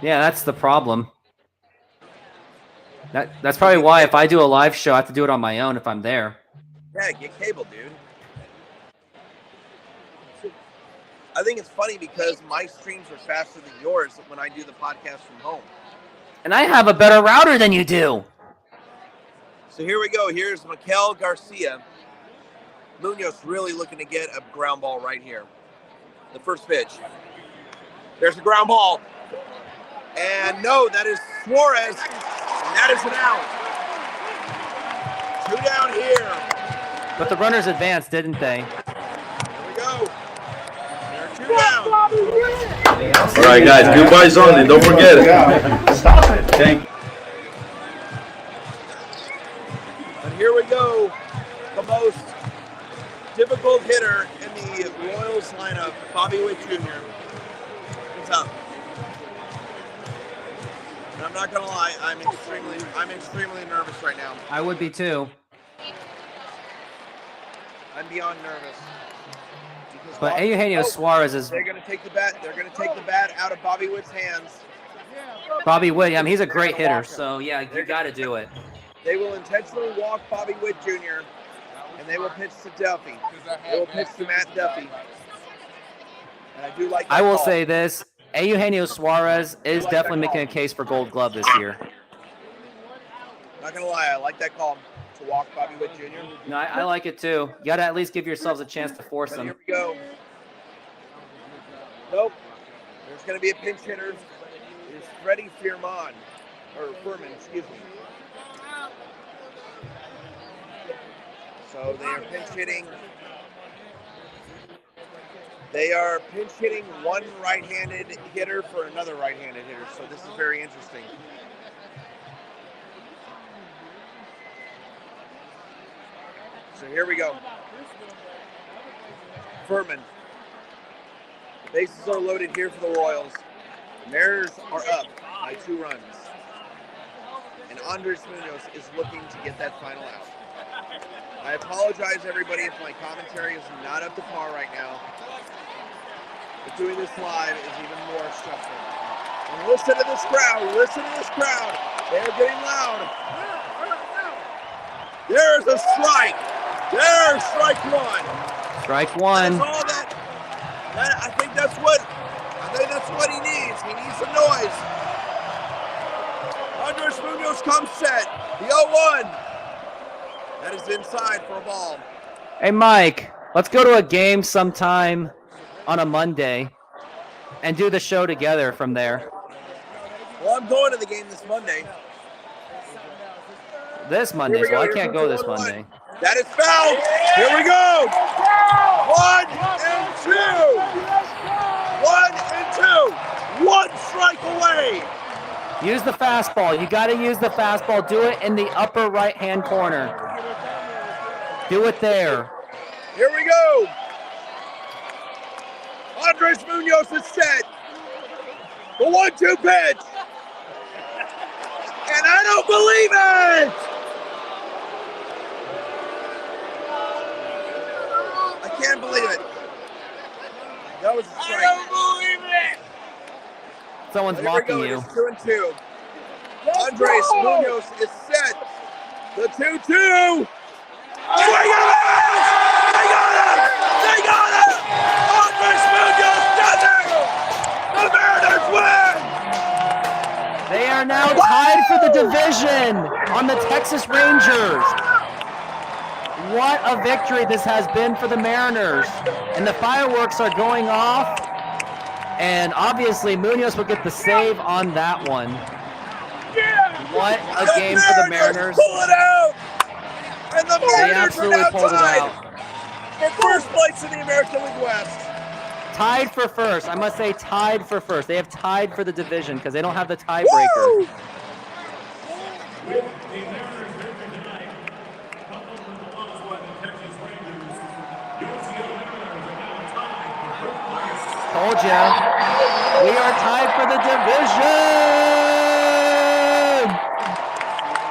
Yeah, that's the problem. That's probably why if I do a live show, I have to do it on my own if I'm there. Yeah, get cable, dude. I think it's funny because my streams are faster than yours when I do the podcast from home. And I have a better router than you do. So here we go. Here's Mikel Garcia. Munoz really looking to get a ground ball right here. The first pitch. There's the ground ball. And no, that is Suarez. And that is an out. 2 down here. But the runners advanced, didn't they? Here we go. They're 2 down. All right, guys, goodbyes only. Don't forget it. Stop it. Thank you. And here we go. The most difficult hitter in the Royals lineup, Bobby Witt Jr. What's up? And I'm not gonna lie, I'm extremely nervous right now. I would be too. I'm beyond nervous. Because But Eugenio Suarez is They're gonna take the bat. They're gonna take the bat out of Bobby Witt's hands. Bobby Witt. I mean, he's a great hitter, so yeah, you got to do it. They will intentionally walk Bobby Witt Jr. and they will pitch to Duffy. They will pitch to Matt Duffy. And I do like. I will call. say this: Eugenio Suarez is definitely making a case for Gold Glove this year. Not gonna lie, I like that call to walk Bobby Witt Jr. No, I like it too. You got to at least give yourselves a chance to force But them. here we go. Nope. There's gonna be a pinch hitter. It's Freddie Furman, excuse me. So they are pinch hitting. They are pinch hitting one right-handed hitter for another right-handed hitter. So this is very interesting. So here we go. Furman. The bases are loaded here for the Royals. The Mariners are up by 2 runs. And Andres Munoz is looking to get that final out. I apologize, everybody, if my commentary is not up to par right now. But doing this live is even more stressful. And listen to this crowd. Listen to this crowd. They are getting loud. There's a strike. There's strike 1. Strike 1. That's all that I think that's what he needs. He needs some noise. Andres Munoz comes set. The 0-1. That is inside for a ball. Hey, Mike, let's go to a game sometime on a Monday and do the show together from there. Well, I'm going to the game this Monday. This Monday, so I can't go this Monday. That is fouled. Here we go. 1 and 2. 1 and 2. 1 strike away. Use the fastball. You got to use the fastball. Do it in the upper right-hand corner. Do it there. Here we go. Andres Munoz is set. The 1-2 pitch. And I don't believe it. I can't believe it. That was a strike. I don't believe it. Someone's mocking you. It's 2 and 2. Andres Munoz is set. The 2-2. Swing and a miss! They got him! They got him! Andres Munoz does it! The Mariners win! They are now tied for the division on the Texas Rangers. What a victory this has been for the Mariners. And the fireworks are going off. And obviously Munoz will get the save on that one. What a game for the Mariners. Pull it out! And the They Mariners are absolutely now pulled it tied out. for first place in the American League West. Tied for first. I must say tied for first. They have tied for the division because they don't have the tiebreaker. Woo! Told ya. We are tied for the division.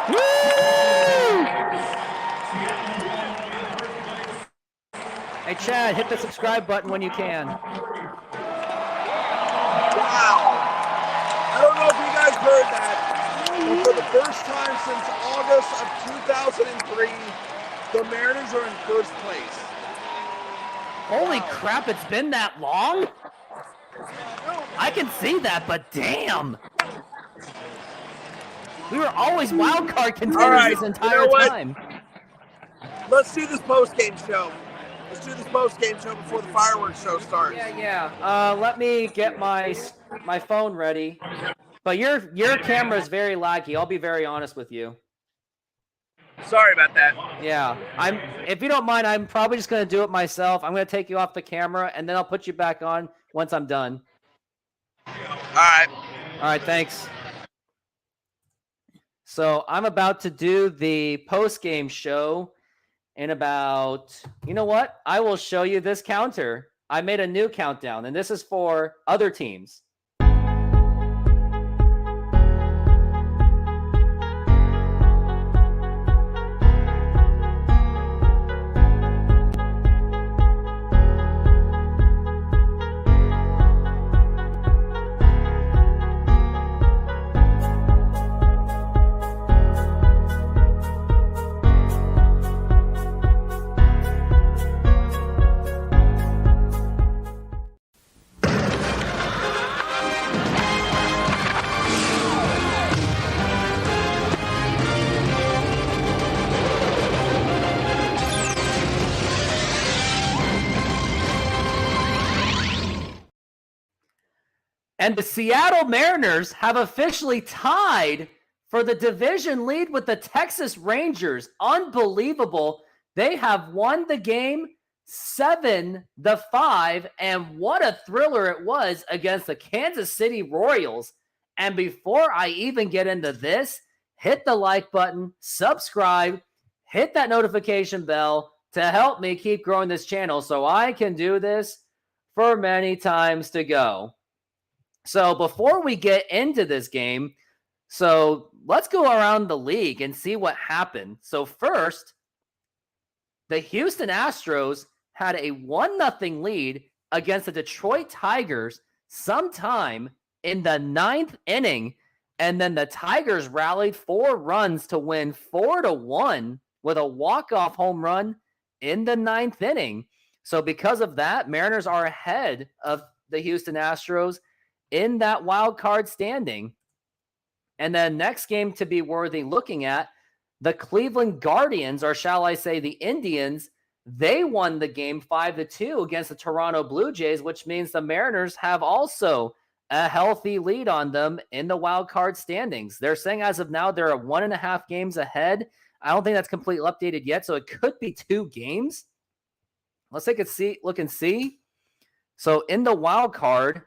Woo! Hey, Chad, hit the subscribe button when you can. Wow. I don't know if you guys heard that. And for the first time since August of 2003, the Mariners are in first place. Holy crap, it's been that long? I can see that, but damn. We were always wild card contenders All right, this entire you know what? time. Let's do this post-game show. Let's do this post-game show before the fireworks show starts. Yeah. Let me get my phone ready. But your camera is very laggy. I'll be very honest with you. Sorry about that. Yeah. If you don't mind, I'm probably just gonna do it myself. I'm gonna take you off the camera and then I'll put you back on once I'm done. All right. All right, thanks. So I'm about to do the post-game show in about, you know what? I will show you this counter. I made a new countdown, and this is for other teams. And the Seattle Mariners have officially tied for the division lead with the Texas Rangers. Unbelievable. They have won the game 7-5, and what a thriller it was against the Kansas City Royals. And before I even get into this, hit the like button, subscribe, hit that notification bell to help me keep growing this channel so I can do this for many times to go. So before we get into this game, so let's go around the league and see what happened. So first, the Houston Astros had a 1-0 lead against the Detroit Tigers sometime in the 9th inning, and then the Tigers rallied 4 runs to win 4-1 with a walk-off home run in the 9th inning. So because of that, Mariners are ahead of the Houston Astros in that wild card standing. And then next game to be worthy looking at, the Cleveland Guardians, or shall I say the Indians, they won the game 5-2 against the Toronto Blue Jays, which means the Mariners have also a healthy lead on them in the wild card standings. They're saying as of now they're 1.5 games ahead. I don't think that's completely updated yet, so it could be 2 games. Let's take a look and see. So in the wild card,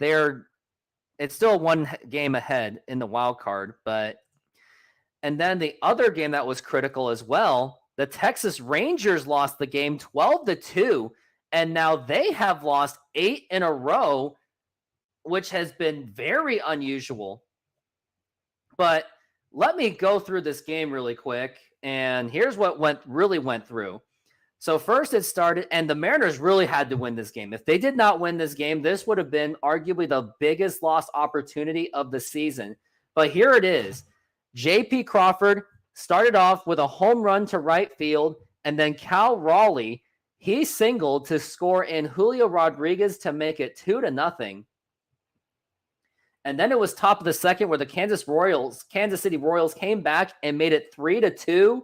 it's still 1 game ahead in the wild card, and then the other game that was critical as well, the Texas Rangers lost the game 12-2, and now they have lost 8 in a row, which has been very unusual. But let me go through this game really quick, and here's what really went through. So first it started, and the Mariners really had to win this game. If they did not win this game, this would have been arguably the biggest lost opportunity of the season. But here it is. J.P. Crawford started off with a home run to right field, and then Cal Raleigh, he singled to score in Julio Rodriguez to make it 2-0. And then it was top of the second where the Kansas City Royals came back and made it 3-2.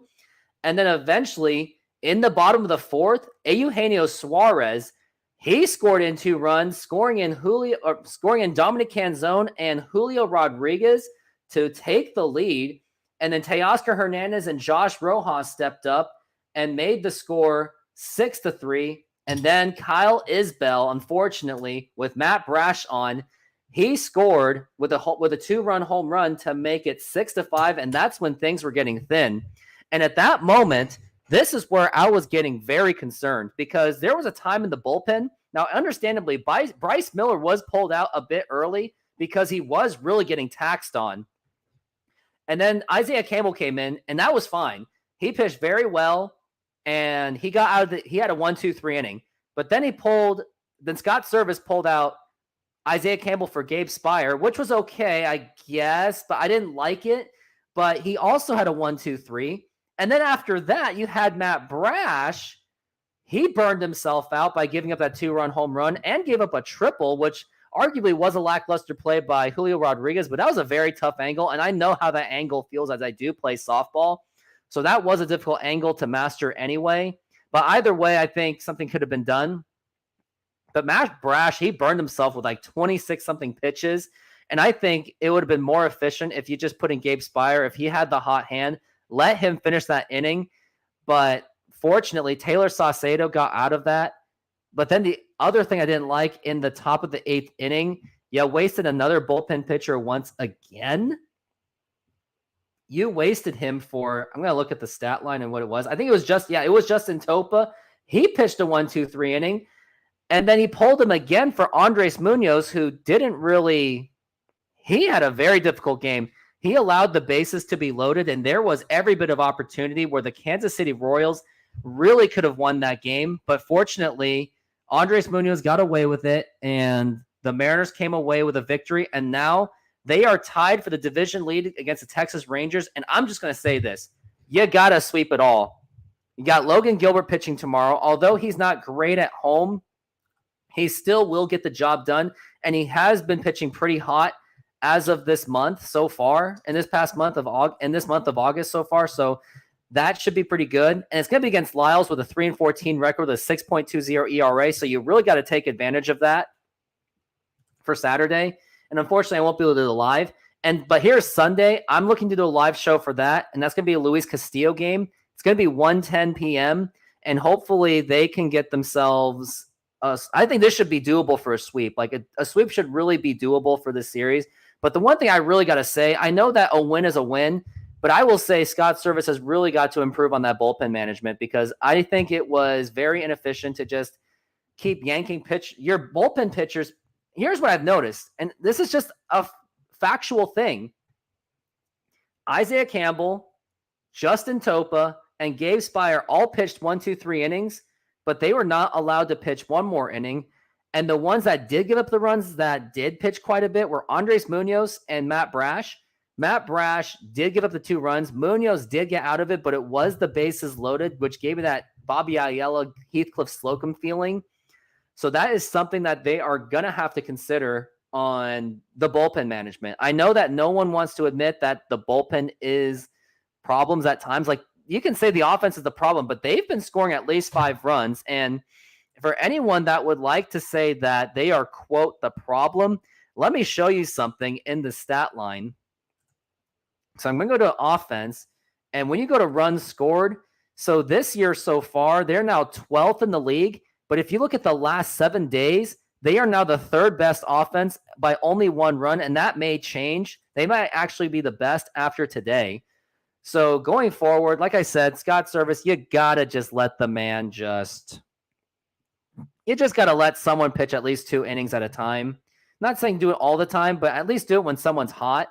And then eventually, in the bottom of the fourth, Eugenio Suarez, he scored in 2 runs, scoring in Dominic Canzone and Julio Rodriguez to take the lead. And then Teoscar Hernandez and Josh Rojas stepped up and made the score 6-3. And then Kyle Isbell, unfortunately, with Matt Brash on, he scored with a 2-run home run to make it 6-5. And that's when things were getting thin. And at that moment, this is where I was getting very concerned because there was a time in the bullpen. Now, understandably, Bryce Miller was pulled out a bit early because he was really getting taxed on. And then Isaiah Campbell came in, and that was fine. He pitched very well, and he got out of he had a 1-2-3 inning. But then Scott Service pulled out Isaiah Campbell for Gabe Spire, which was okay, I guess, but I didn't like it. But he also had a 1-2-3. And then after that, you had Matt Brash. He burned himself out by giving up that 2-run home run and gave up a triple, which arguably was a lackluster play by Julio Rodriguez, but that was a very tough angle. And I know how that angle feels as I do play softball. So that was a difficult angle to master anyway. But either way, I think something could have been done. But Matt Brash, he burned himself with like 26-something pitches. And I think it would have been more efficient if you just put in Gabe Spire. If he had the hot hand, let him finish that inning. But fortunately, Taylor Saucedo got out of that. But then the other thing I didn't like, in the top of the 8th inning, you wasted another bullpen pitcher once again. You wasted him for, I'm going to look at the stat line and what it was. I think it was Justin Topa. He pitched a 1-2-3 inning. And then he pulled him again for Andres Munoz, who he had a very difficult game. He allowed the bases to be loaded, and there was every bit of opportunity where the Kansas City Royals really could have won that game. But fortunately, Andres Munoz got away with it, and the Mariners came away with a victory. And now they are tied for the division lead against the Texas Rangers. And I'm just going to say this. You got to sweep it all. You got Logan Gilbert pitching tomorrow. Although he's not great at home, he still will get the job done. And he has been pitching pretty hot as of this month so far, in this month of August so far. So that should be pretty good. And it's going to be against Lyles with a 3-14 record with a 6.20 ERA. So you really got to take advantage of that for Saturday. And unfortunately, I won't be able to do the live. But here's Sunday. I'm looking to do a live show for that. And that's going to be a Luis Castillo game. It's going to be 1:10 p.m. And hopefully they can get themselves, I think this should be doable for a sweep. Like a sweep should really be doable for this series. But the one thing I really got to say, I know that a win is a win, but I will say Scott Service has really got to improve on that bullpen management, because I think it was very inefficient to just keep yanking your bullpen pitchers. Here's what I've noticed, and this is just a factual thing. Isaiah Campbell, Justin Topa, and Gabe Spire all pitched 1-2-3 innings, but they were not allowed to pitch one more inning. And the ones that did give up the runs that did pitch quite a bit were Andres Munoz and Matt Brash. Matt Brash did give up the 2 runs. Munoz did get out of it, but it was the bases loaded, which gave me that Bobby Ayala, Heathcliff Slocum feeling. So that is something that they are going to have to consider on the bullpen management. I know that no one wants to admit that the bullpen is problems at times. Like, you can say the offense is the problem, but they've been scoring at least 5 runs. And for anyone that would like to say that they are, quote, the problem, let me show you something in the stat line. So I'm going to go to offense. And when you go to runs scored, so this year so far, they're now 12th in the league. But if you look at the last 7 days, they are now the 3rd best offense by only 1 run. And that may change. They might actually be the best after today. So going forward, like I said, Scott Service, you got to just let the man you just got to let someone pitch at least 2 innings at a time. Not saying do it all the time, but at least do it when someone's hot.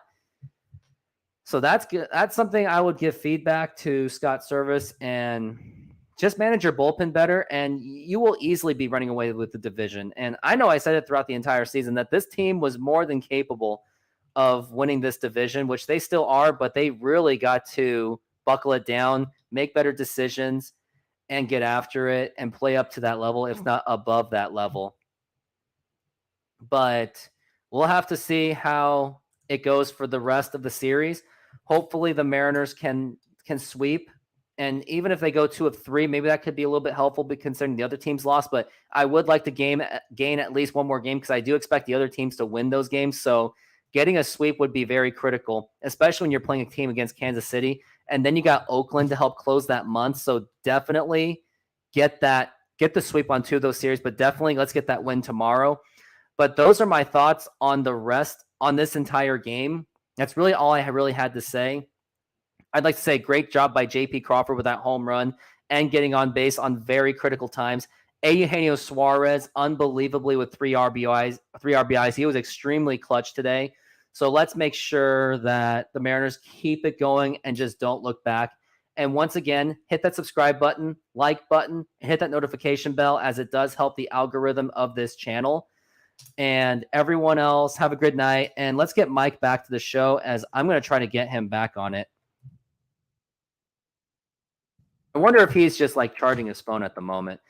So that's good. That's something I would give feedback to Scott Service, and just manage your bullpen better, and you will easily be running away with the division. And I know I said it throughout the entire season that this team was more than capable of winning this division, which they still are, but they really got to buckle it down, make better decisions, and get after it and play up to that level, if not above that level. But we'll have to see how it goes for the rest of the series. Hopefully the Mariners can sweep. And even if they go 2 of 3, maybe that could be a little bit helpful considering the other team's lost. But I would like to gain at least 1 more game, because I do expect the other teams to win those games. So getting a sweep would be very critical, especially when you're playing a team against Kansas City. And then you got Oakland to help close that month. So definitely get the sweep on 2 of those series, but definitely let's get that win tomorrow. But those are my thoughts on the rest on this entire game. That's really all I really had to say. I'd like to say great job by J.P. Crawford with that home run and getting on base on very critical times. Eugenio Suarez, unbelievably with 3 RBIs. He was extremely clutch today. So let's make sure that the Mariners keep it going and just don't look back. And once again, hit that subscribe button, like button, and hit that notification bell, as it does help the algorithm of this channel. And everyone else, have a good night. And let's get Mike back to the show, as I'm going to try to get him back on it. I wonder if he's just like charging his phone at the moment.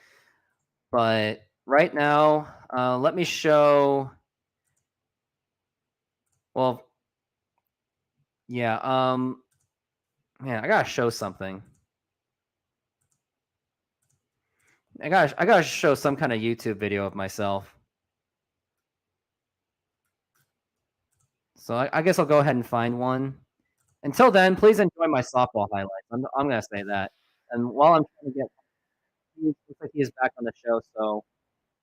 But right now, let me show. Well, yeah. Man, I gotta show something. I gotta show some kind of YouTube video of myself. So I guess I'll go ahead and find one. Until then, please enjoy my softball highlights. I'm gonna say that. And while I'm trying to get, looks like he's back on the show, so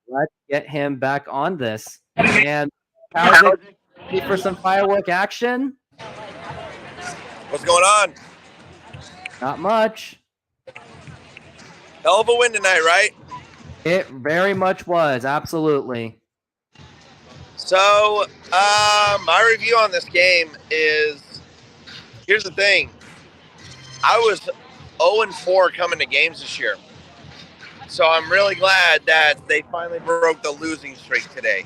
let's get him back on this. And how's it? Ready for some firework action? What's going on? Not much. Hell of a win tonight, right? It very much was, absolutely. So, my review on this game is, here's the thing. I was 0-4 coming to games this year. So I'm really glad that they finally broke the losing streak today.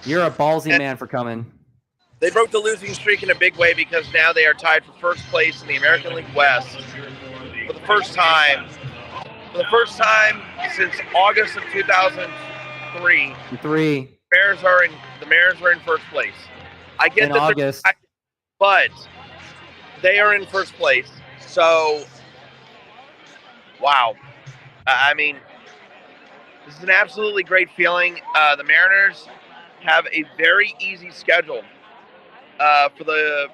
You're a ballsy man for coming. They broke the losing streak in a big way because now they are tied for first place in the American League West for the first time. For the first time since August of 2003. The Mariners are in first place. I get that August, but they are in first place. So, wow. I mean, this is an absolutely great feeling. The Mariners have a very easy schedule for the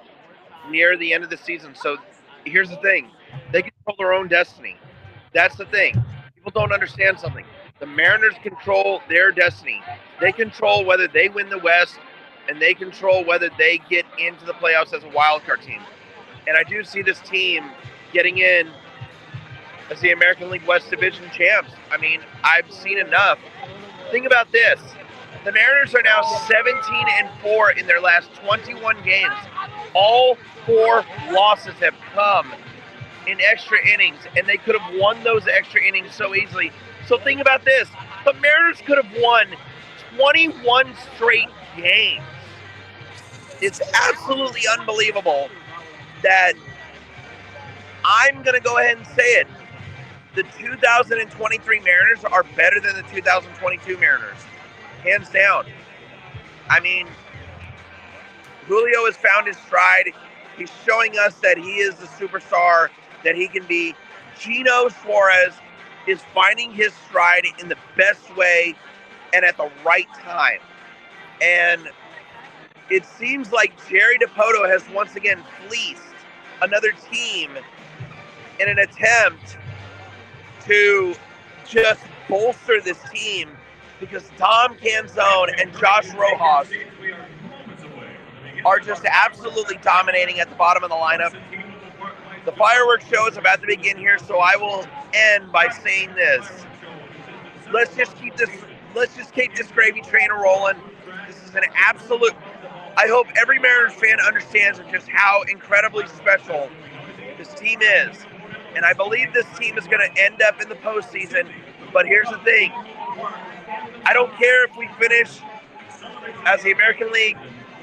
near the end of the season. So here's the thing. They control their own destiny. That's the thing. People don't understand something. The Mariners control their destiny. They control whether they win the West, and they control whether they get into the playoffs as a wild card team. And I do see this team getting in as the American League West Division champs. I mean, I've seen enough. Think about this. The Mariners are now 17-4 in their last 21 games. All 4 losses have come in extra innings, and they could have won those extra innings so easily. So think about this. The Mariners could have won 21 straight games. It's absolutely unbelievable that I'm going to go ahead and say it. The 2023 Mariners are better than the 2022 Mariners. Hands down. I mean, Julio has found his stride. He's showing us that he is the superstar that he can be. Gino Suarez is finding his stride in the best way and at the right time. And it seems like Jerry Dipoto has once again fleeced another team in an attempt to just bolster this team, because Dom Canzone and Josh Rojas are just absolutely dominating at the bottom of the lineup. The fireworks show is about to begin here, so I will end by saying this. Let's just keep this gravy train rolling. This is an absolute, I hope every Mariners fan understands just how incredibly special this team is. And I believe this team is going to end up in the postseason. But here's the thing. I don't care if we finish as the American League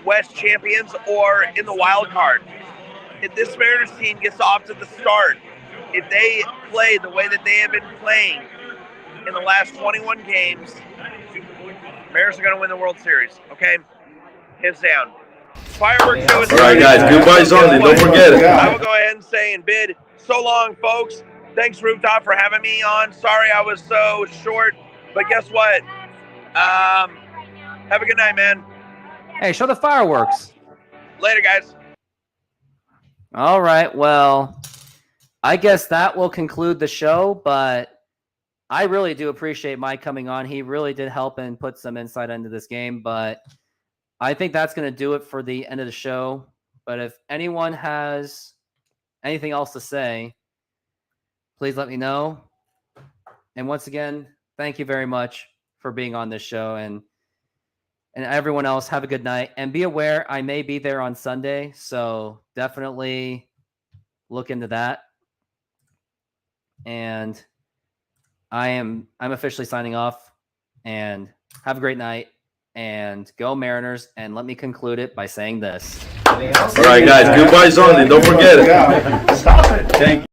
West champions or in the wild card. If this Mariners team gets off to the start, if they play the way that they have been playing in the last 21 games, Mariners are going to win the World Series. Okay? Hands down. Fireworks show is... All right, guys. Goodbyes only. Don't forget it. I will go ahead and say and bid so long, folks. Thanks, Rooftop, for having me on. Sorry I was so short, but guess what? Have a good night, man. Hey, show the fireworks. Later, guys. All right. Well, I guess that will conclude the show, but I really do appreciate Mike coming on. He really did help and put some insight into this game, but I think that's going to do it for the end of the show. But if anyone has anything else to say, please let me know. And once again, thank you very much for being on this show. And everyone else, have a good night. And be aware, I may be there on Sunday, so definitely look into that. And I'm officially signing off. And have a great night. and go Mariners. And let me conclude it by saying this. All right, guys, goodbyes only. Don't forget it. Stop it. Thank you.